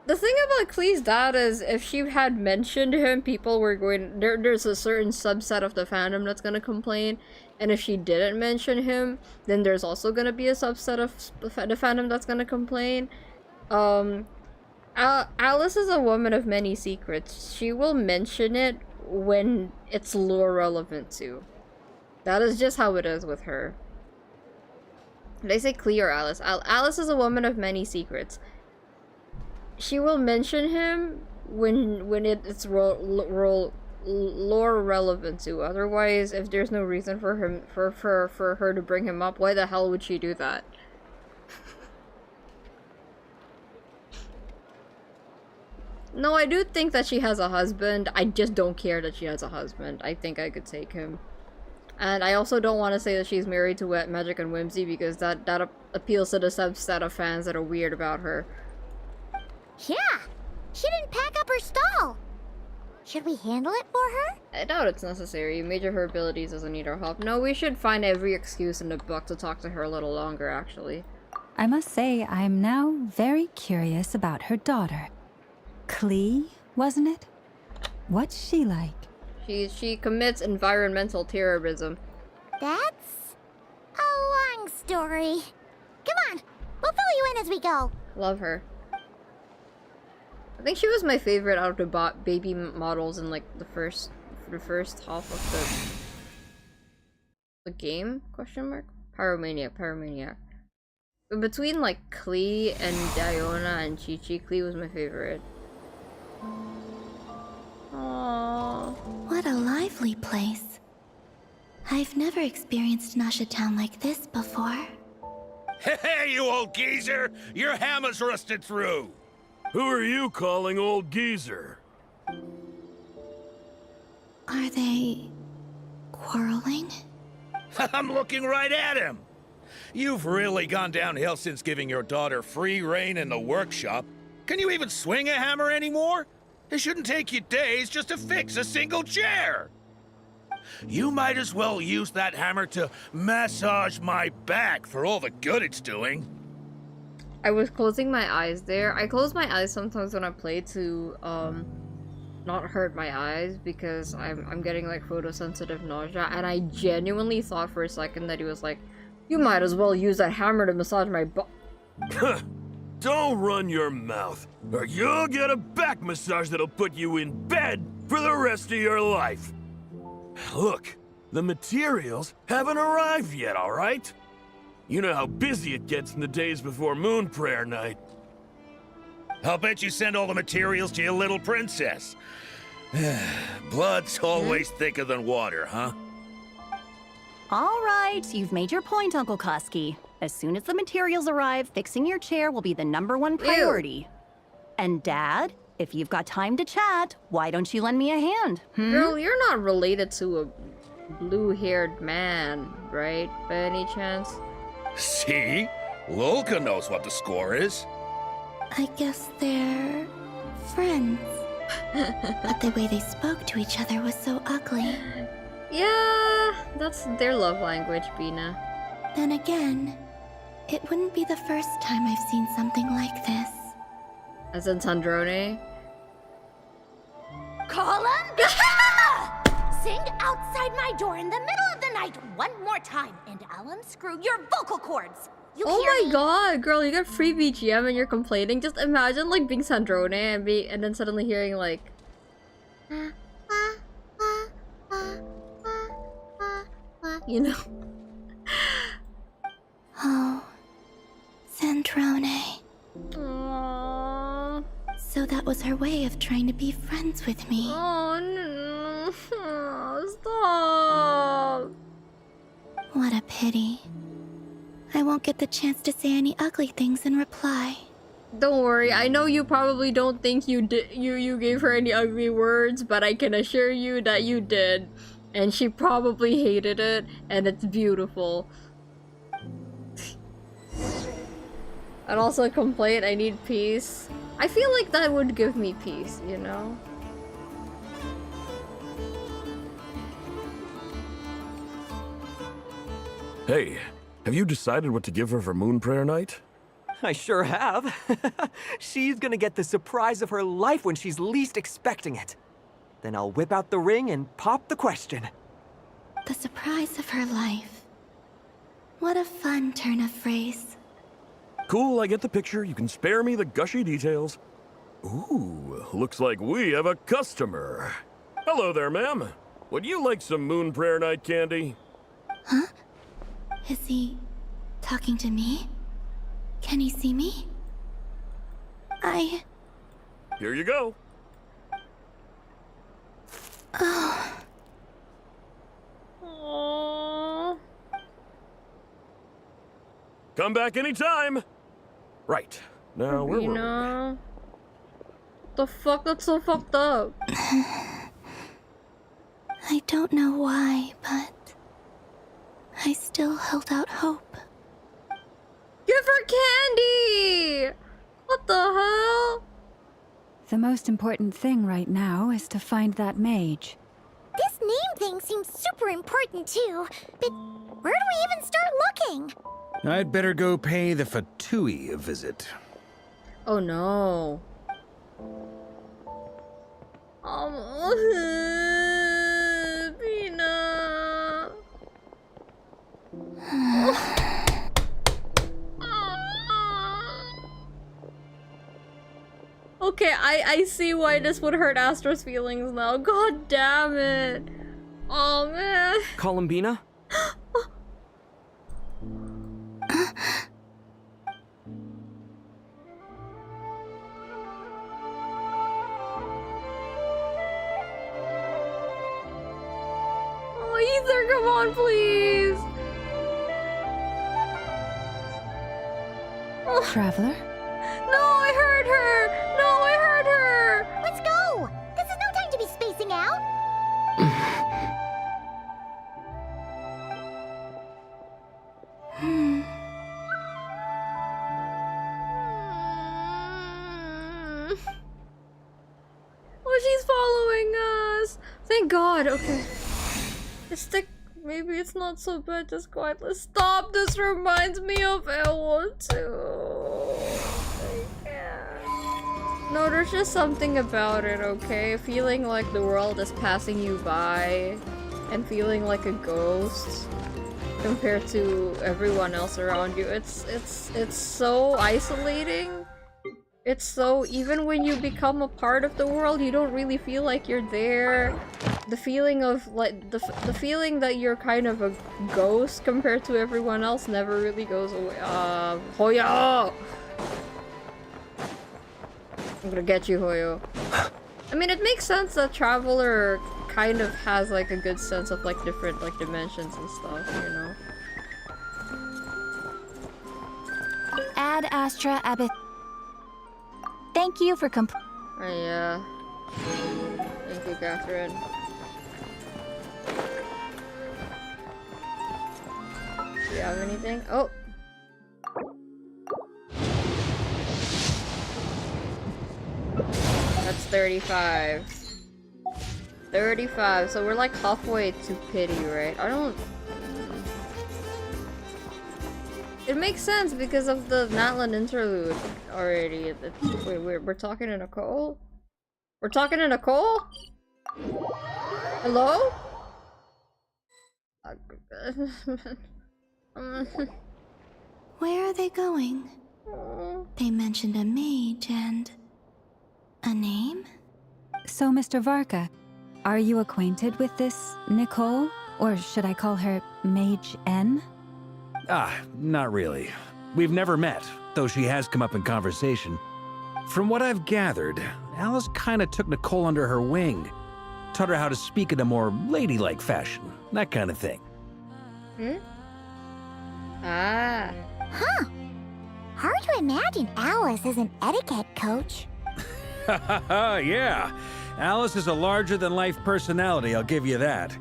The thing about Klee's dad is, if she had mentioned him, people were going... There's a certain subset of the fandom that's gonna complain. And if she didn't mention him, then there's also gonna be a subset of the fandom that's gonna complain. Alice is a woman of many secrets. She will mention it when it's lore relevant to. That is just how it is with her. Did I say Klee or Alice? Alice is a woman of many secrets. She will mention him when it's lore relevant to. Otherwise, if there's no reason for him for her to bring him up, why the hell would she do that? No, I do think that she has a husband. I just don't care that she has a husband. I think I could take him. And I also don't want to say that she's married to Wet Magic and Whimsy, because that appeals to the subset of fans that are weird about her. Yeah, she didn't pack up her stall. Should we handle it for her? I doubt it's necessary. Major her abilities doesn't need our help. No, we should find every excuse in the book to talk to her a little longer, actually. I must say, I'm now very curious about her daughter. Klee, wasn't it? What's she like? She commits environmental terrorism. That's a long story. Come on, we'll fill you in as we go. Love her. I think she was my favorite out of the baby models in like the first half of the game? Question mark? Pyromaniac. But between like Klee and Diona and Chi-Chi, Klee was my favorite. Aww. What a lively place. I've never experienced Nasha Town like this before. Hey, you old geezer! Your hammer's rusted through! Who are you calling old geezer? Are they quarreling? I'm looking right at him! You've really gone downhill since giving your daughter free reign in the workshop. Can you even swing a hammer anymore? It shouldn't take you days just to fix a single chair! You might as well use that hammer to massage my back for all the good it's doing. I was closing my eyes there. I close my eyes sometimes when I play to not hurt my eyes because I'm getting like photosensitive nausea, and I genuinely thought for a second that he was like, you might as well use that hammer to massage my butt. Don't run your mouth, or you'll get a back massage that'll put you in bed for the rest of your life. Look, the materials haven't arrived yet, all right? You know how busy it gets in the days before Moon Prayer Night. I'll bet you send all the materials to your little princess. Blood's always thicker than water, huh? All right, you've made your point, Uncle Koski. As soon as the materials arrive, fixing your chair will be the #1 priority. And Dad, if you've got time to chat, why don't you lend me a hand? Girl, you're not related to a blue-haired man, right? By any chance? See? Lolka knows what the score is. I guess they're friends. But the way they spoke to each other was so ugly. Yeah, that's their love language, Bina. Then again, it wouldn't be the first time I've seen something like this. As in Sandrone? Columbia! Sing outside my door in the middle of the night one more time, and I'll unscrew your vocal cords. You Oh hear my me? god, girl, you got free BGM and you're complaining. Just imagine like being Sandrone and then suddenly hearing like you know. Oh, Sandrone. Aww. So that was her way of trying to be friends with me. Oh no. Stop. What a pity. I won't get the chance to say any ugly things in reply. Don't worry, I know you probably don't think you gave her any ugly words, but I can assure you that you did. And she probably hated it, and it's beautiful. And also a complaint, I need peace. I feel like that would give me peace, you know? Hey, have you decided what to give her for Moon Prayer Night? I sure have. She's gonna get the surprise of her life when she's least expecting it. Then I'll whip out the ring and pop the question. The surprise of her life. What a fun turn of phrase. Cool, I get the picture. You can spare me the gushy details. Ooh, looks like we have a customer. Hello there, ma'am. Would you like some Moon Prayer Night candy? Huh? Is he talking to me? Can he see me? Here you go. Oh. Aww. Come back anytime. Right. Now, where were we? The fuck? That's so fucked up. I don't know why, but I still held out hope. Give her candy! What the hell? The most important thing right now is to find that mage. This name thing seems super important too, but where do we even start looking? I'd better go pay the Fatui a visit. Oh no. Bina. Okay, I see why this would hurt Astro's feelings now. God damn it. Oh man. Columbina? please. Oh. Traveler? No, I heard her! No, I heard her! Let's go! This is no time to be spacing out! Oh, she's following us! Thank God, okay. Maybe it's not so bad, just quietly stop. This reminds me of Ella too. No, there's just something about it, okay? Feeling like the world is passing you by and feeling like a ghost compared to everyone else around you. It's so isolating. It's so, even when you become a part of the world, you don't really feel like you're there. The feeling of, like, the feeling that you're kind of a ghost compared to everyone else never really goes away. Hoyo! I'm gonna get you, Hoyo. I mean, it makes sense that Traveler kind of has, like, a good sense of, like, different, like, dimensions and stuff, you know? Ad Astra Abbott. Thank you for Oh, yeah. Thank you, Catherine. Do you have anything? Oh! That's 35. 35, so we're like halfway to pity, right? I don't... It makes sense because of the Natlan interlude already. Wait, we're talking to Nicole? We're talking to Nicole? Hello? Where are they going? They mentioned a mage and... a name? So, Mr. Varka, are you acquainted with this Nicole? Or should I call her Mage N? Not really. We've never met, though she has come up in conversation. From what I've gathered, Alice kinda took Nicole under her wing. Taught her how to speak in a more ladylike fashion, that kind of thing. Hmm? Ah. Huh. Hard to imagine Alice as an etiquette coach. Yeah. Alice is a larger-than-life personality, I'll give you that.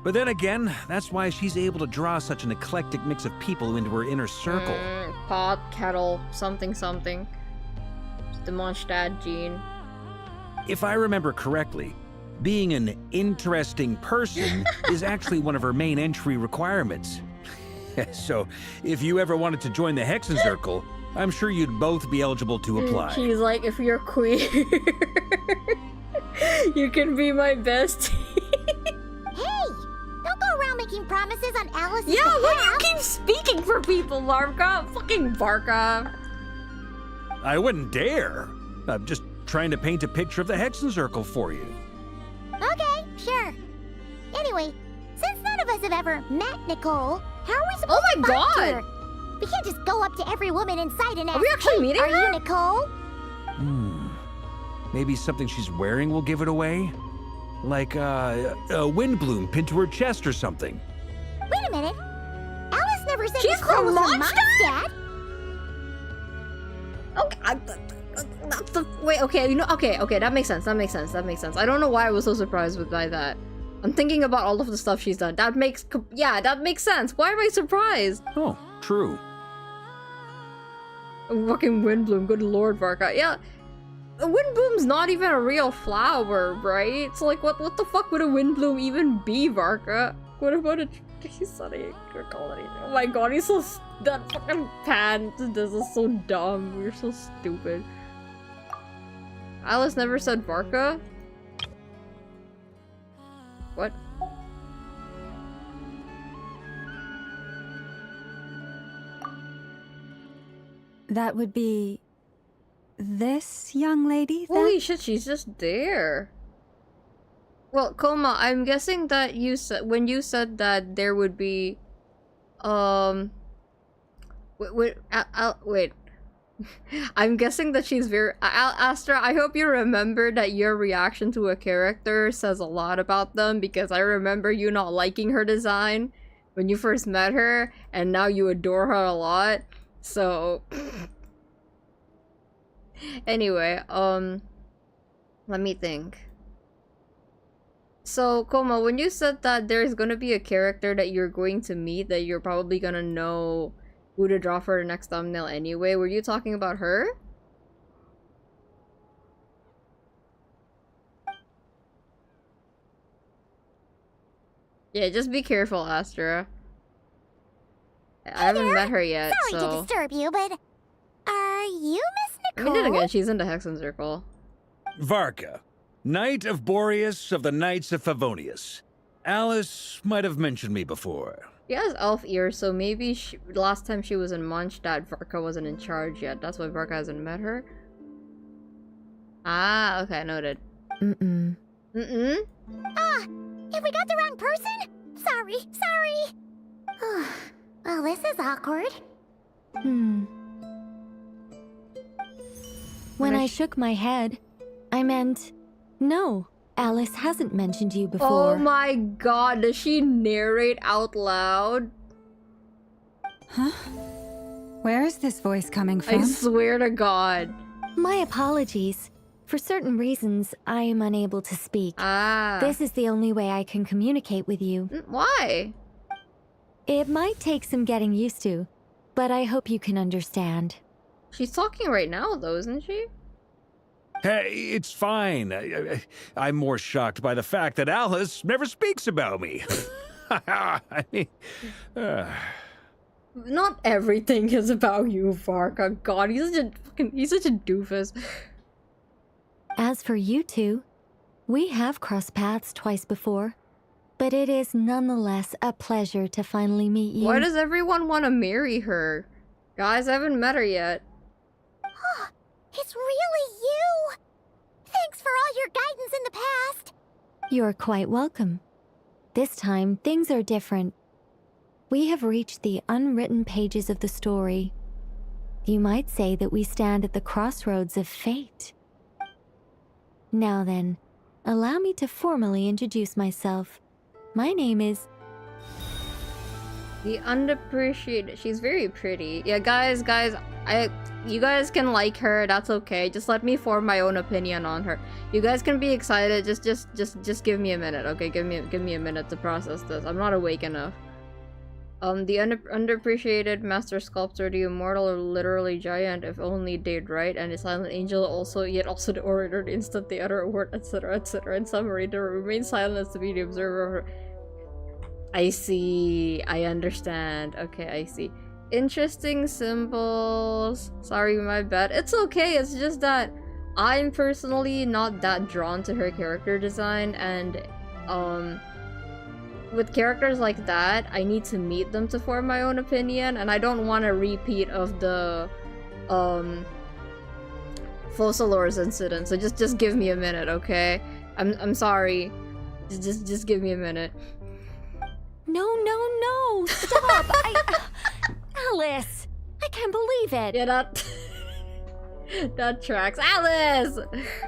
But then again, that's why she's able to draw such an eclectic mix of people into her inner circle. Pot, kettle, something something. The Mondstadt gene. If I remember correctly, being an interesting person is actually one of her main entry requirements. So, if you ever wanted to join the Hexen Circle, I'm sure you'd both be eligible to apply. She's like, if you're queer, you can be my bestie. Hey! Don't go around making promises on Alice's Yeah, behalf. why do you keep speaking for people, Varka? Fucking Varka. I wouldn't dare. I'm just trying to paint a picture of the Hexen Circle for you. Okay, sure. Anyway, since none of us have ever met Nicole, how are we supposed to find her? We can't just go up to every woman in sight and ask, Are we actually "Hey, meeting are her?" you Nicole? Maybe something she's wearing will give it away? Like, a wind bloom pinned to her chest or something. Wait a minute. Alice never said She's Nicole from was from Mondstadt? Mondstadt. Okay, wait, okay, you know, okay, that makes sense, I don't know why I was so surprised by that. I'm thinking about all of the stuff she's done. That makes sense. Why am I surprised? Oh, true. Fucking Windbloom, good lord, Varka. Yeah, a Windbloom's not even a real flower, right? So like, what the fuck would a Windbloom even be, Varka? What about a... He's sorry, I can't call it anything. Oh my god, he's so... That fucking pan. This is so dumb. We're so stupid. Alice never said Varka? What? That would be... this young lady, then? Holy shit, she's just there. Well, Koma, I'm guessing that you said... When you said that there would be... Wait. I'm guessing that she's very... Astra, I hope you remember that your reaction to a character says a lot about them, because I remember you not liking her design. when you first met her, and now you adore her a lot. So anyway, let me think. So, Koma, when you said that there's gonna be a character that you're going to meet that you're probably gonna know who to draw for the next thumbnail anyway, were you talking about her? Yeah, just be careful, Astra. I haven't met her yet, Sorry so... to disturb you, but are you Miss I Nicole? mean, then again, she's in the Hexen Circle. Varka, Knight of Boreas of the Knights of Favonius. Alice might have mentioned me before. She has elf ears, so maybe last time she was in Mondstadt, Varka wasn't in charge yet. That's why Varka hasn't met her. Ah, okay, noted. Mm-mm. Mm-mm? Ah, have we got the wrong person? Sorry. Well, this is awkward. When I shook my head, I meant, no, Alice hasn't mentioned you before. Oh my god, does she narrate out loud? Huh? Where is this voice coming from? I swear to god. My apologies. For certain reasons, I am unable to speak. Ah. This is the only way I can communicate with you. Why? It might take some getting used to, but I hope you can understand. She's talking right now, though, isn't she? Hey, it's fine. I'm more shocked by the fact that Alice never speaks about me. I mean, Not everything is about you, Varka. God, he's such a doofus. As for you two, we have crossed paths twice before, but it is nonetheless a pleasure to finally meet you. Why does everyone want to marry her? Guys, I haven't met her yet. It's really you! Thanks for all your guidance in the past! You're quite welcome. This time, things are different. We have reached the unwritten pages of the story. You might say that we stand at the crossroads of fate. Now then, allow me to formally introduce myself. My name is... The unappreciated. She's very pretty. Yeah, guys, you guys can like her. That's okay. Just let me form my own opinion on her. You guys can be excited. Just give me a minute, okay? Give me a minute to process this. I'm not awake enough. The underappreciated master sculptor, the immortal or literally giant, if only did right, and the silent angel also, yet also the orator, the instant the utter a word, etc., etc. In summary, to remain silent to be the observer of her. I see. I understand. Okay, I see. Interesting symbols. Sorry, my bad. It's okay. It's just that I'm personally not that drawn to her character design, and with characters like that, I need to meet them to form my own opinion, and I don't want a repeat of the Fossilors incident. So just give me a minute, okay? I'm sorry. Just give me a minute. No, stop! Alice! I can't believe it! Yeah, that tracks. Alice!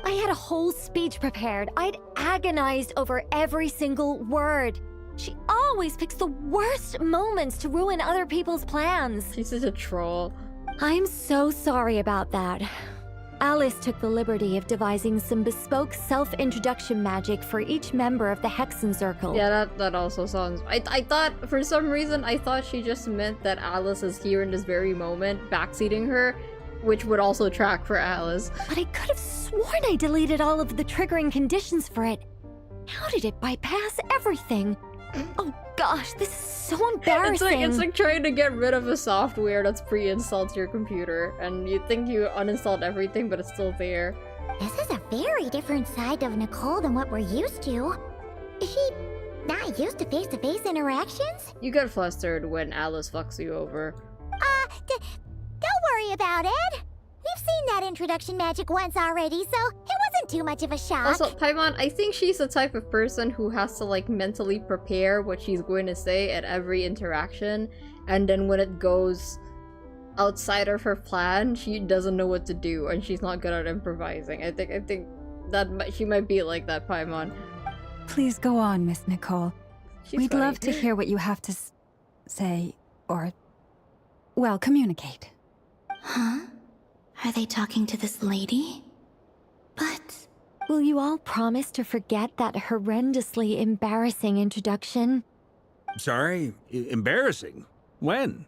I had a whole speech prepared. I'd agonized over every single word. She always picks the worst moments to ruin other people's plans. She's such a troll. I'm so sorry about that. Alice took the liberty of devising some bespoke self-introduction magic for each member of the Hexen Circle. Yeah, that also sounds... I thought, for some reason, I thought she just meant that Alice is here in this very moment, backseating her, which would also track for Alice. But I could have sworn I deleted all of the triggering conditions for it. How did it bypass everything? Oh gosh, this is so embarrassing. It's like trying to get rid of a software that's pre-installed to your computer, and you think you uninstalled everything, but it's still there. This is a very different side of Nicole than what we're used to. Is she not used to face-to-face interactions? You get flustered when Alice fucks you over. Don't worry about it. We've seen that introduction magic once already, so it wasn't too much of a shock. Also, Paimon, I think she's the type of person who has to like mentally prepare what she's going to say at every interaction, and then when it goes outside of her plan, she doesn't know what to do, and she's not good at improvising. I think that she might be like that, Paimon. Please go on, Miss Nicole. She's We'd funny. love to hear what you have to say, or, well, communicate. Huh? Are they talking to this lady? But... Will you all promise to forget that horrendously embarrassing introduction? Sorry? Embarrassing? When?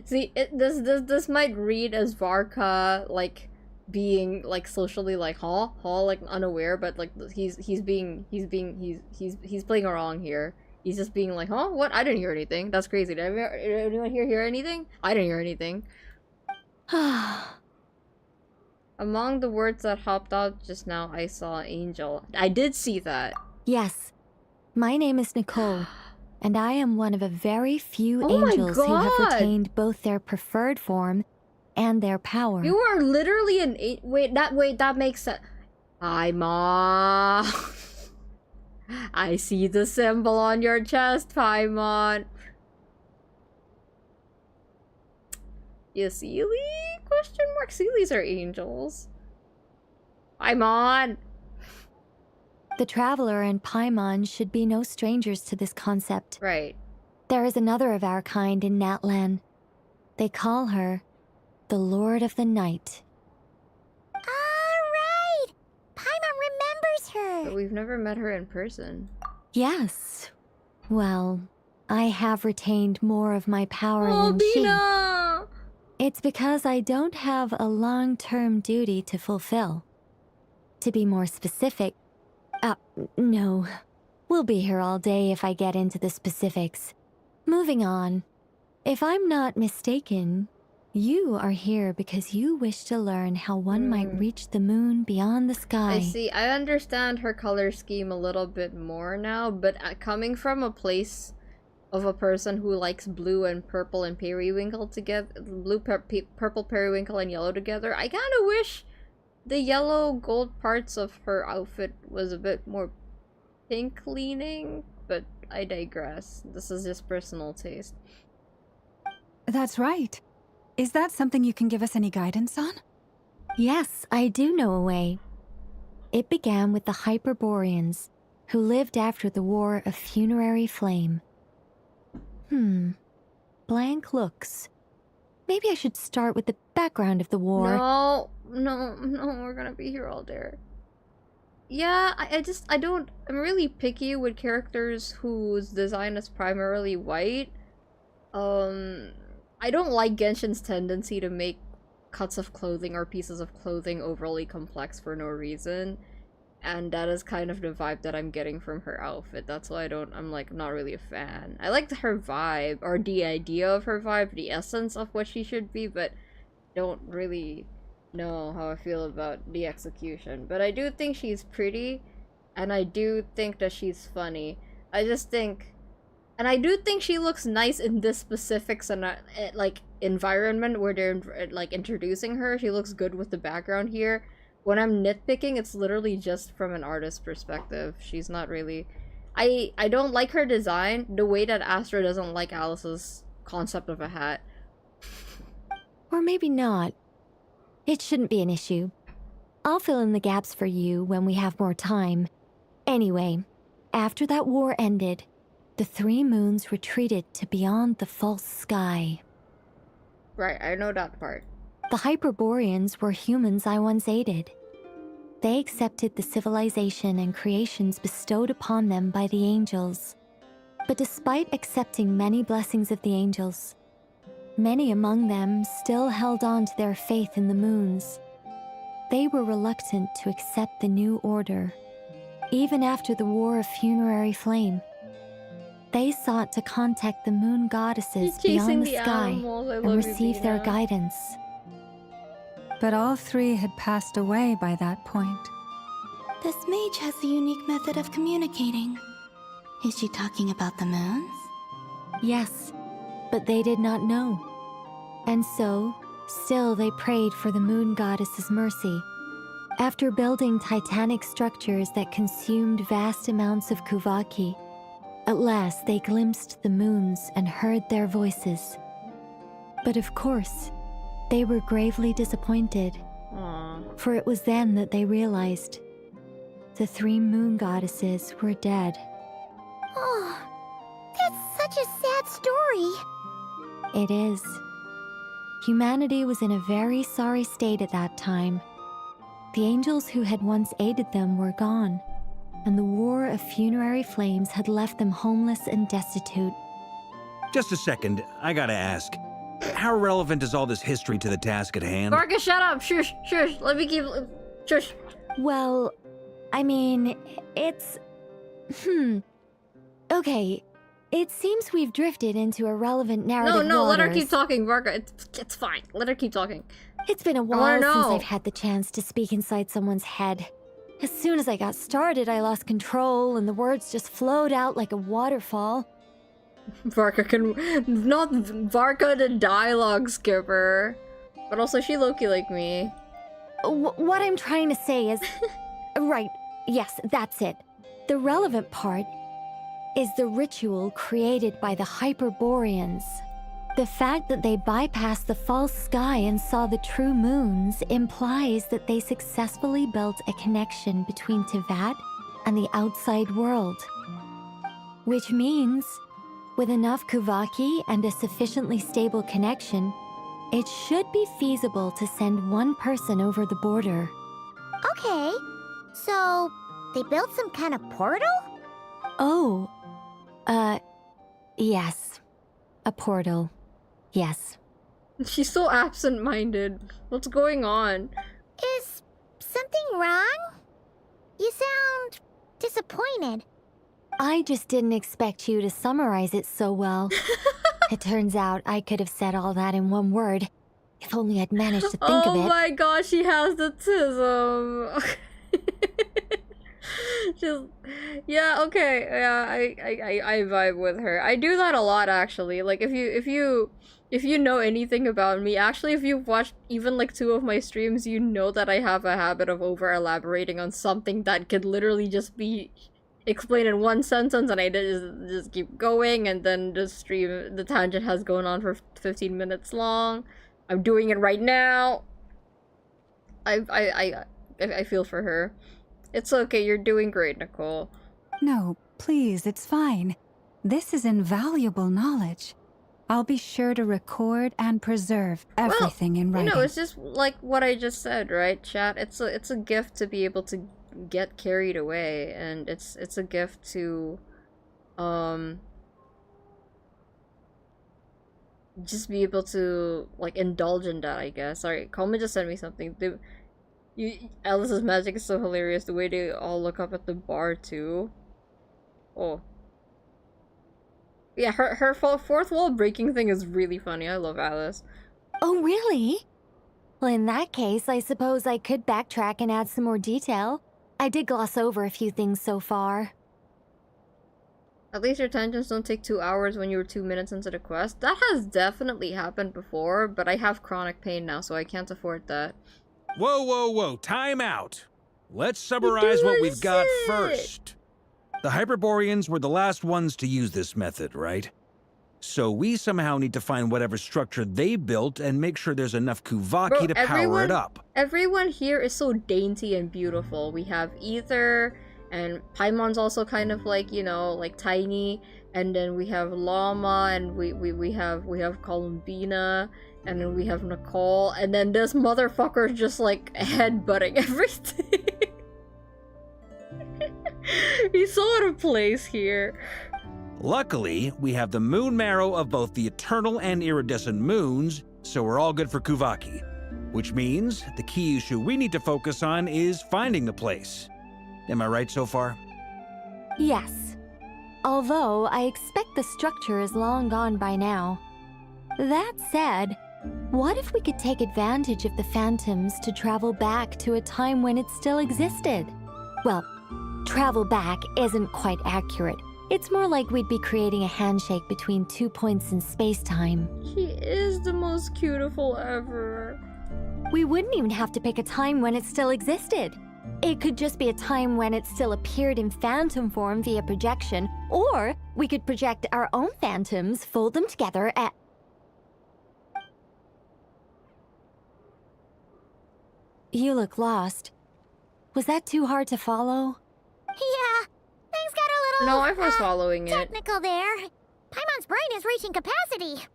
See, this might read as Varka like being like socially like like unaware, but like he's playing along here. He's just being like, huh? What? I didn't hear anything. That's crazy. Did anyone here hear anything? I didn't hear anything. Among the words that hopped out just now, I saw angel. I did see that. Yes. My name is Nicole, and I am one of a very few Oh angels my who have God. retained both their preferred form and their power. You are literally an wait, that makes sense. Hi, Ma. I see the symbol on your chest, Paimon. You Sealy? Question mark. Sealies are angels. Paimon. The Traveler and Paimon should be no strangers to this concept. Right. There is another of our kind in Natlan. They call her the Lord of the Night. Alright! Paimon remembers her! But we've never met her in person. Yes. Well, I have retained more of my power than Bina! she. It's because I don't have a long-term duty to fulfill. To be more specific, no. We'll be here all day if I get into the specifics. Moving on. If I'm not mistaken, you are here because you wish to learn how one might reach the moon beyond the sky. I see. I understand her color scheme a little bit more now, but coming from a place of a person who likes blue and purple and periwinkle together, purple periwinkle and yellow together, I kind of wish the yellow gold parts of her outfit was a bit more pink leaning, but I digress. This is just personal taste. That's right. Is that something you can give us any guidance on? Yes, I do know a way. It began with the Hyperboreans, who lived after the War of Funerary Flame. Blank looks. Maybe I should start with the background of the war. No, we're gonna be here all day. Yeah, I'm really picky with characters whose design is primarily white. I don't like Genshin's tendency to make cuts of clothing or pieces of clothing overly complex for no reason. And that is kind of the vibe that I'm getting from her outfit. That's why I'm like not really a fan. I liked her vibe, or the idea of her vibe, the essence of what she should be, but don't really know how I feel about the execution. But I do think she's pretty, and I do think that she's funny. I do think she looks nice in this specific like environment where they're like introducing her. She looks good with the background here. When I'm nitpicking, it's literally just from an artist's perspective. She's not really... I don't like her design the way that Astra doesn't like Alice's concept of a hat. Or maybe not. It shouldn't be an issue. I'll fill in the gaps for you when we have more time. Anyway, after that war ended, the three moons retreated to beyond the false sky. Right, I know that part. The Hyperboreans were humans I once aided. They accepted the civilization and creations bestowed upon them by the angels. But despite accepting many blessings of the angels, many among them still held on to their faith in the moons. They were reluctant to accept the new order, even after the War of Funerary Flame. They sought to contact the moon goddesses beyond the sky and receive their guidance. But all three had passed away by that point. This mage has a unique method of communicating. Is she talking about the moons? Yes, but they did not know. And so, still they prayed for the moon goddess's mercy. After building titanic structures that consumed vast amounts of Kuvaki, at last they glimpsed the moons and heard their voices. But of course, they were gravely disappointed. For it was then that they realized the three moon goddesses were dead. Oh, That's such a sad story. It is. Humanity was in a very sorry state at that time. The angels who had once aided them were gone, and the war of funerary flames had left them homeless and destitute. Just a second, I gotta ask. How relevant is all this history to the task at hand? Varka, shut up! Shush, shush. Let me keep. Shush. Well, I mean, it's... Okay, it seems we've drifted into irrelevant narrative No, let her waters. keep talking, Varka. It's fine. Let her keep talking. It's been a I wanna while since know. I've had the chance to speak inside someone's head. As soon as I got started, I lost control and the words just flowed out like a waterfall. Varka can... Not Varka the dialogue skipper. But also she Loki like me. What I'm trying to say is... Right, yes, that's it. The relevant part is the ritual created by the Hyperboreans. The fact that they bypassed the false sky and saw the true moons implies that they successfully built a connection between Tivat and the outside world. Which means, with enough Kuvaki and a sufficiently stable connection, it should be feasible to send one person over the border. Okay, so they built some kind of portal? Oh, yes. A portal. Yes. She's so absent-minded. What's going on? Is something wrong? You sound disappointed. I just didn't expect you to summarize it so well. It turns out I could have said all that in one word, if only I'd managed to think of it. Oh my gosh, she has the tism. Just, yeah, okay, yeah, I vibe with her. I do that a lot, actually. Like, if you know anything about me, actually, if you've watched even like 2 of my streams, you know that I have a habit of over elaborating on something that could literally just be explained in one sentence, and I just keep going, and then the tangent has gone on for 15 minutes long. I'm doing it right now. I feel for her. It's okay, you're doing great, Nicole. No, please, it's fine. This is invaluable knowledge. I'll be sure to record and preserve everything in writing. You know, it's just like what I just said, right, chat? It's a gift to be able to get carried away, and it's a gift to just be able to like indulge in that, I guess. Sorry, Coleman just sent me something. Alice's magic is so hilarious. The way they all look up at the bar too. Oh. Yeah, her fourth wall breaking thing is really funny. I love Alice. Oh, really? Well, in that case, I suppose I could backtrack and add some more detail. I did gloss over a few things so far. At least your tangents don't take 2 hours when you were 2 minutes into the quest. That has definitely happened before, but I have chronic pain now, so I can't afford that. Whoa, time out. Let's summarize what we've got first. The Hyperboreans were the last ones to use this method, right? So we somehow need to find whatever structure they built and make sure there's enough Kuvaki to power it up. Everyone here is so dainty and beautiful. We have Ether, and Paimon's also kind of like, you know, like tiny, and then we have Llama, and we have Columbina, and then we have Nicole, and then this motherfucker just like headbutting everything. He's so out of place here. Luckily, we have the moon marrow of both the eternal and iridescent moons, so we're all good for Kuvaki. Which means the key issue we need to focus on is finding the place. Am I right so far? Yes. Although I expect the structure is long gone by now. That said, what if we could take advantage of the phantoms to travel back to a time when it still existed? Well, travel back isn't quite accurate. It's more like we'd be creating a handshake between 2 points in space-time. She is the most beautiful ever. We wouldn't even have to pick a time when it still existed. It could just be a time when it still appeared in phantom form via projection, or we could project our own phantoms, fold them together, and... You look lost. Was that too hard to follow? Yeah, things got a little No, I was following it. technical there. Paimon's brain is reaching capacity.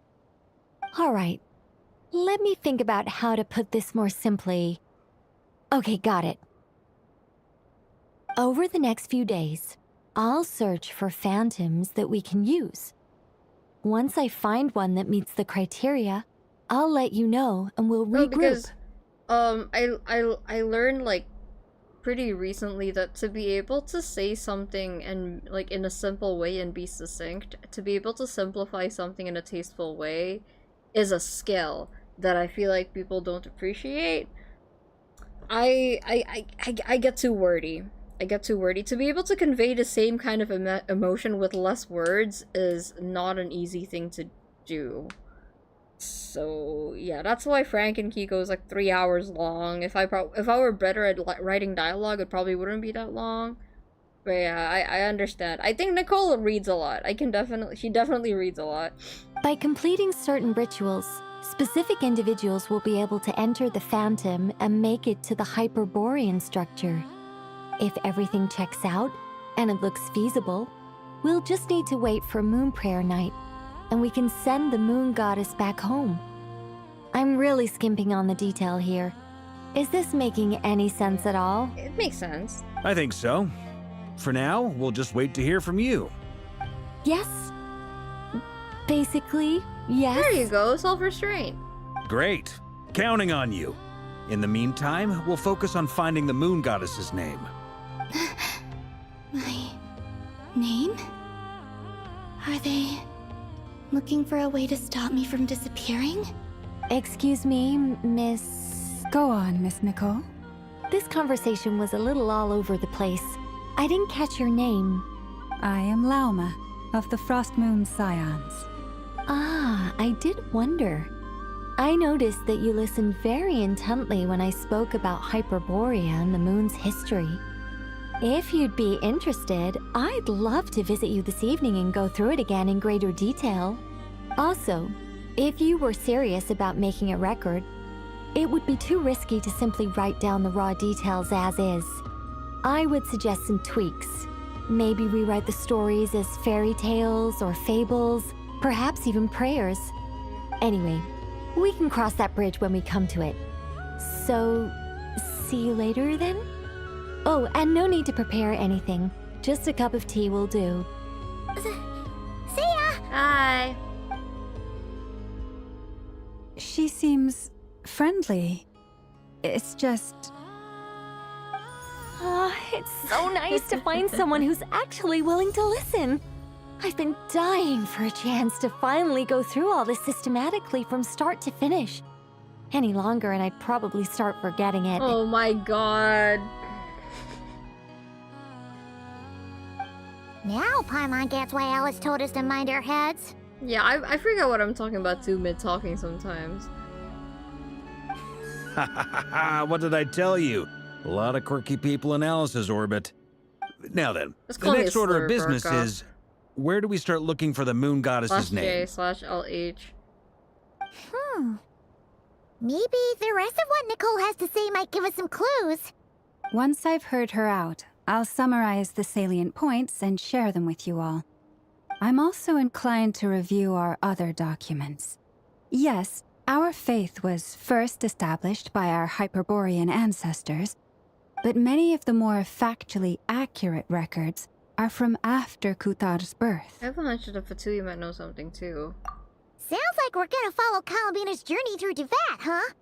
All right. Let me think about how to put this more simply. Okay, got it. Over the next few days, I'll search for phantoms that we can use. Once I find one that meets the criteria, I'll let you know and we'll regroup. No, because I learned like pretty recently that to be able to say something and like in a simple way and be succinct, to be able to simplify something in a tasteful way is a skill that I feel like people don't appreciate. I get too wordy. I get too wordy. To be able to convey the same kind of emotion with less words is not an easy thing to do. So yeah, that's why Frank and Kiko is like 3 hours long. If I were better at writing dialogue, it probably wouldn't be that long. But yeah, I understand. I think Nicole reads a lot. She definitely reads a lot. By completing certain rituals, specific individuals will be able to enter the Phantom and make it to the Hyperborean structure. If everything checks out, and it looks feasible, we'll just need to wait for Moon Prayer Night, and we can send the Moon Goddess back home. I'm really skimping on the detail here. Is this making any sense at all? It makes sense. I think so. For now, we'll just wait to hear from you. Yes. Basically, yes. There you go, self-restraint. Great. Counting on you. In the meantime, we'll focus on finding the Moon Goddess's name. My name? Are they looking for a way to stop me from disappearing? Excuse me, Miss... Go on, Miss Nicole. This conversation was a little all over the place. I didn't catch your name. I am Lauma, of the Frost Moon Scions. Ah, I did wonder. I noticed that you listened very intently when I spoke about Hyperborea and the moon's history. If you'd be interested, I'd love to visit you this evening and go through it again in greater detail. Also, if you were serious about making a record, it would be too risky to simply write down the raw details as is. I would suggest some tweaks. Maybe rewrite the stories as fairy tales or fables, perhaps even prayers. Anyway, we can cross that bridge when we come to it. So, see you later then? Oh, and no need to prepare anything. Just a cup of tea will do. See ya! Hi. She seems friendly. It's just... It's so nice to find someone who's actually willing to listen. I've been dying for a chance to finally go through all this systematically from start to finish. Any longer and I'd probably start forgetting it. Oh my god. Now Paimon gets why Alice told us to mind our heads. Yeah, I forget what I'm talking about too mid-talking sometimes. What did I tell you? A lot of quirky people in Alice's orbit. Now then, the next order of business is, where do we start looking for the Moon Goddess's name? /J/LH. Maybe the rest of what Nicole has to say might give us some clues. Once I've heard her out, I'll summarize the salient points and share them with you all. I'm also inclined to review our other documents. Yes, our faith was first established by our Hyperborean ancestors, but many of the more factually accurate records are from after Kutar's birth. I have a hunch that Fatui might know something too. Sounds like we're gonna follow Calabina's journey through Duvat, huh?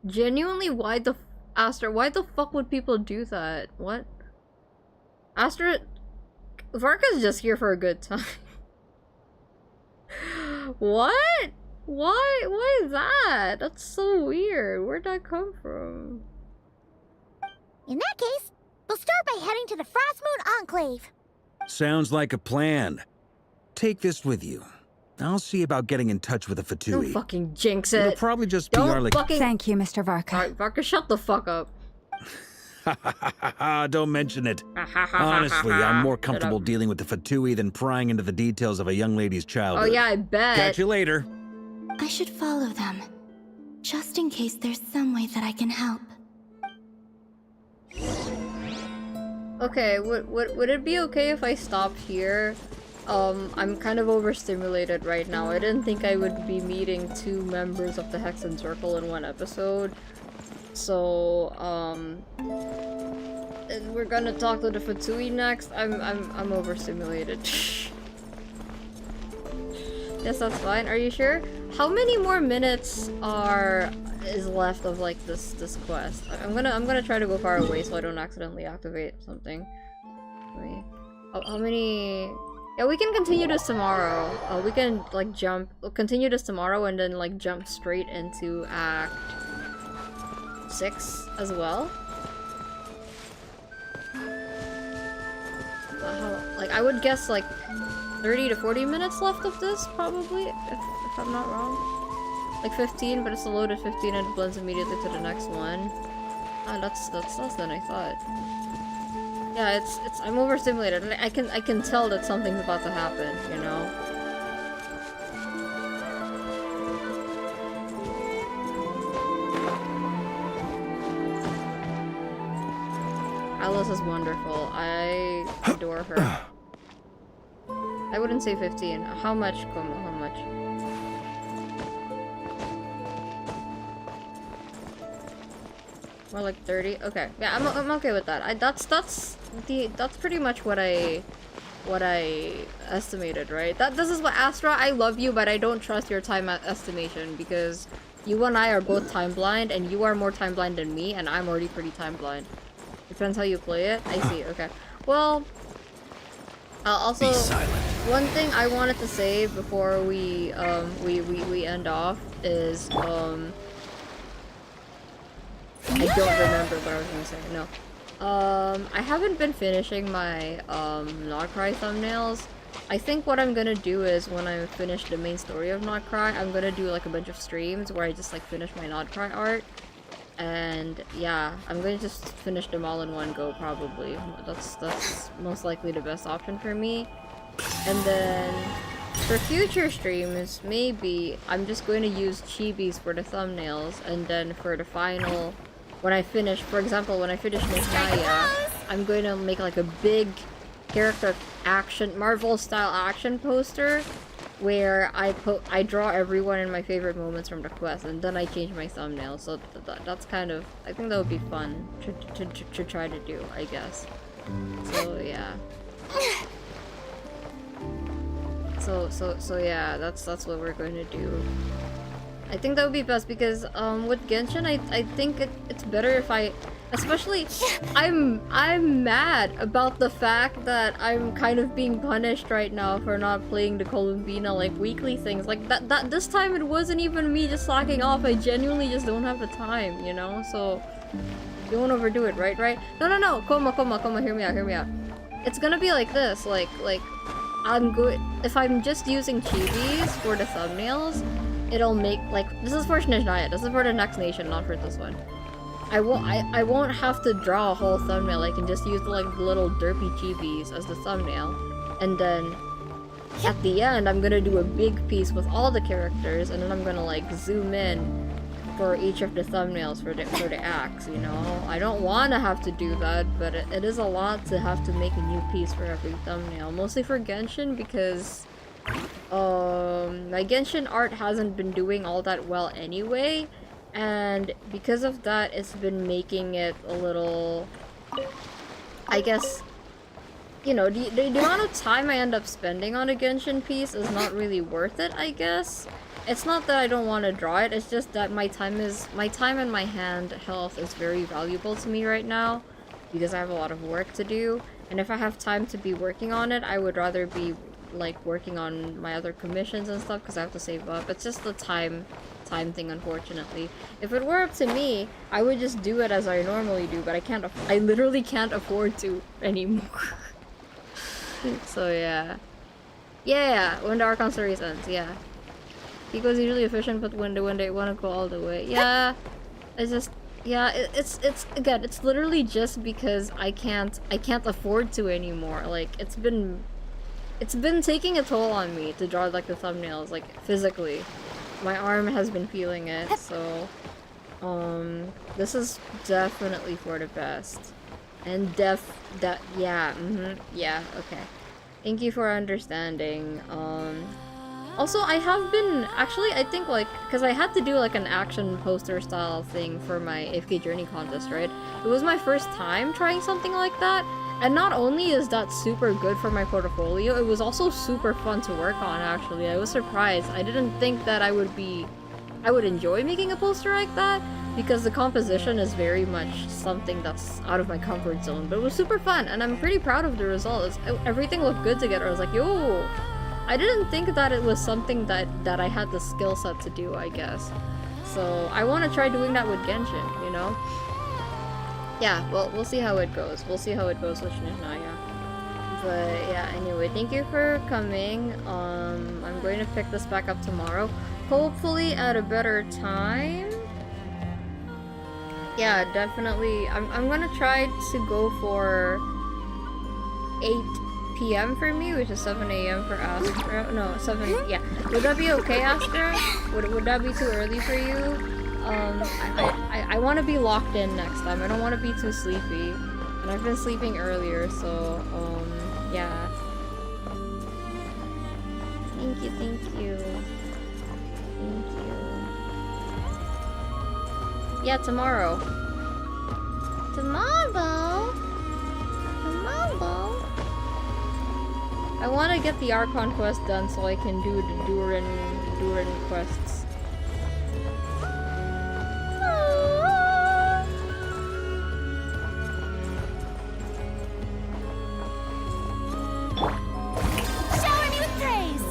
Genuinely, why the fuck would people do that? What? Astra... Varka's just here for a good time. What? Why is that? That's so weird. Where'd that come from? In that case, we'll start by heading to the Frost Moon Enclave. Sounds like a plan. Take this with you. I'll see about getting in touch with the Fatui. Don't fucking jinx it. It'll probably just be our like... Thank you, Mr. Varka. Alright, Varka, shut the fuck up. Don't mention it. Honestly, I'm more comfortable dealing with the Fatui than prying into the details of a young lady's childhood. Oh yeah, I bet. Catch you later. I should follow them, just in case there's some way that I can help. Okay, would it be okay if I stopped here I'm kind of overstimulated right now. I didn't think I would be meeting 2 members of the Hexen Circle in one episode. So, and we're gonna talk to the Fatui next. I'm overstimulated. Yes, that's fine. Are you sure? How many more minutes is left of like this quest? I'm gonna try to go far away so I don't accidentally activate something. Wait. How many? Yeah, we can continue this tomorrow. We can like continue this tomorrow and then like jump straight into Act 6 as well. Like I would guess like 30 to 40 minutes left of this probably, if I'm not wrong. Like 15, but it's a loaded 15 and it blends immediately to the next one. That's less than I thought. Yeah, I'm overstimulated, and I can tell that something's about to happen, you know? Alice is wonderful. I adore her. I wouldn't say 15. How much, Como? How much? More like 30? Okay. Yeah, I'm okay with that. That's pretty much what I estimated, right? This is what Astra, I love you, but I don't trust your time estimation because you and I are both time blind, and you are more time blind than me, and I'm already pretty time blind. Depends how you play it. I see. Okay. Well, also one thing I wanted to say before we end off is I don't remember what I was gonna say. No. I haven't been finishing my Notcry thumbnails. I think what I'm gonna do is when I finish the main story of Notcry, I'm gonna do like a bunch of streams where I just like finish my Notcry art. And yeah, I'm going to just finish them all in one go probably. That's most likely the best option for me. And then for future streams, maybe I'm just going to use chibis for the thumbnails, and then for the final, when I finish, for example, when I finish Naya, I'm going to make like a big character action, Marvel style action poster where I draw everyone in my favorite moments from the quest, and then I change my thumbnail. So that's kind of, I think that would be fun to try to do, I guess. So yeah. So yeah, that's what we're going to do. I think that would be best because with Genshin, I think it's better if especially I'm mad about the fact that I'm kind of being punished right now for not playing the Columbina like weekly things. Like that this time it wasn't even me just slacking off. I genuinely just don't have the time, you know? So you won't overdo it, right? No. Como, hear me out. It's gonna be like this, like I'm good if I'm just using chibis for the thumbnails. It'll make, like, this is for Snezhnaya, this is for the next nation, not for this one. I won't have to draw a whole thumbnail. I can just use like the little derpy chibis as the thumbnail, and then at the end I'm gonna do a big piece with all the characters, and then I'm gonna like zoom in for each of the thumbnails for the acts, you know? I don't want to have to do that, but it is a lot to have to make a new piece for every thumbnail, mostly for Genshin because my Genshin art hasn't been doing all that well anyway, and because of that it's been making it a little, I guess, you know, the amount of time I end up spending on a Genshin piece is not really worth it, I guess. It's not that I don't want to draw it, it's just that my time and my hand health is very valuable to me right now because I have a lot of work to do, and if I have time to be working on it, I would rather be like working on my other commissions and stuff because I have to save up. It's just the time thing, unfortunately. If it were up to me, I would just do it as I normally do, but I literally can't afford to anymore. So yeah, when the Archon series ends, yeah. Kiko's usually efficient, but when they want to go all the way, yeah, it's just, yeah, it's again, it's literally just because I can't afford to anymore. Like it's been taking a toll on me to draw like the thumbnails, like physically. My arm has been feeling it, so this is definitely for the best. And yeah, okay. Thank you for understanding. Also, I have been, actually, I think, like, because I had to do, like, an action poster style thing for my AFK Journey contest, right? It was my first time trying something like that, and not only is that super good for my portfolio, it was also super fun to work on, actually. I was surprised. I didn't think that I would enjoy making a poster like that, because the composition is very much something that's out of my comfort zone, but it was super fun, and I'm pretty proud of the results. Everything looked good together. I was like, yo! I didn't think that it was something that I had the skill set to do, I guess. So I want to try doing that with Genshin, you know? Yeah, well, we'll see how it goes. We'll see how it goes with Nishnaya. But yeah, anyway, thank you for coming. I'm going to pick this back up tomorrow. Hopefully at a better time. Yeah, definitely. I'm gonna try to go for 8 p.m. for me, which is 7 a.m. for Astra. No, 7, yeah. Would that be okay, Astra? Would that be too early for you? I want to be locked in next time. I don't want to be too sleepy. And I've been sleeping earlier, so, yeah. Thank you, thank you. Thank you. Yeah, tomorrow. Tomorrow? Tomorrow? I want to get the Archon quest done so I can do the Durin quests. Shower me with praise!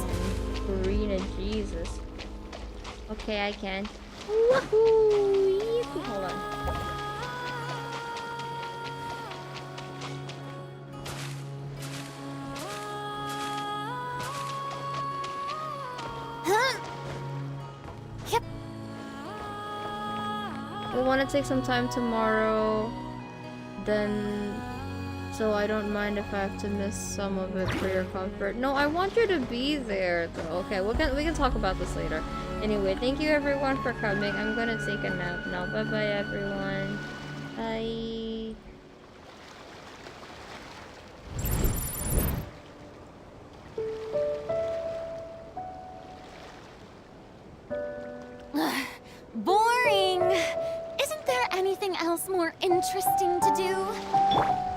Karina, Jesus. Okay, I can. Woohoo! Hold on. Yep. We'll want to take some time tomorrow, then, so I don't mind if I have to miss some of it for your comfort. No, I want you to be there, though. Okay, we can talk about this later. Anyway, thank you everyone for coming. I'm gonna take a nap now. Bye-bye, everyone. Bye. Boring! Isn't there anything else more interesting to do?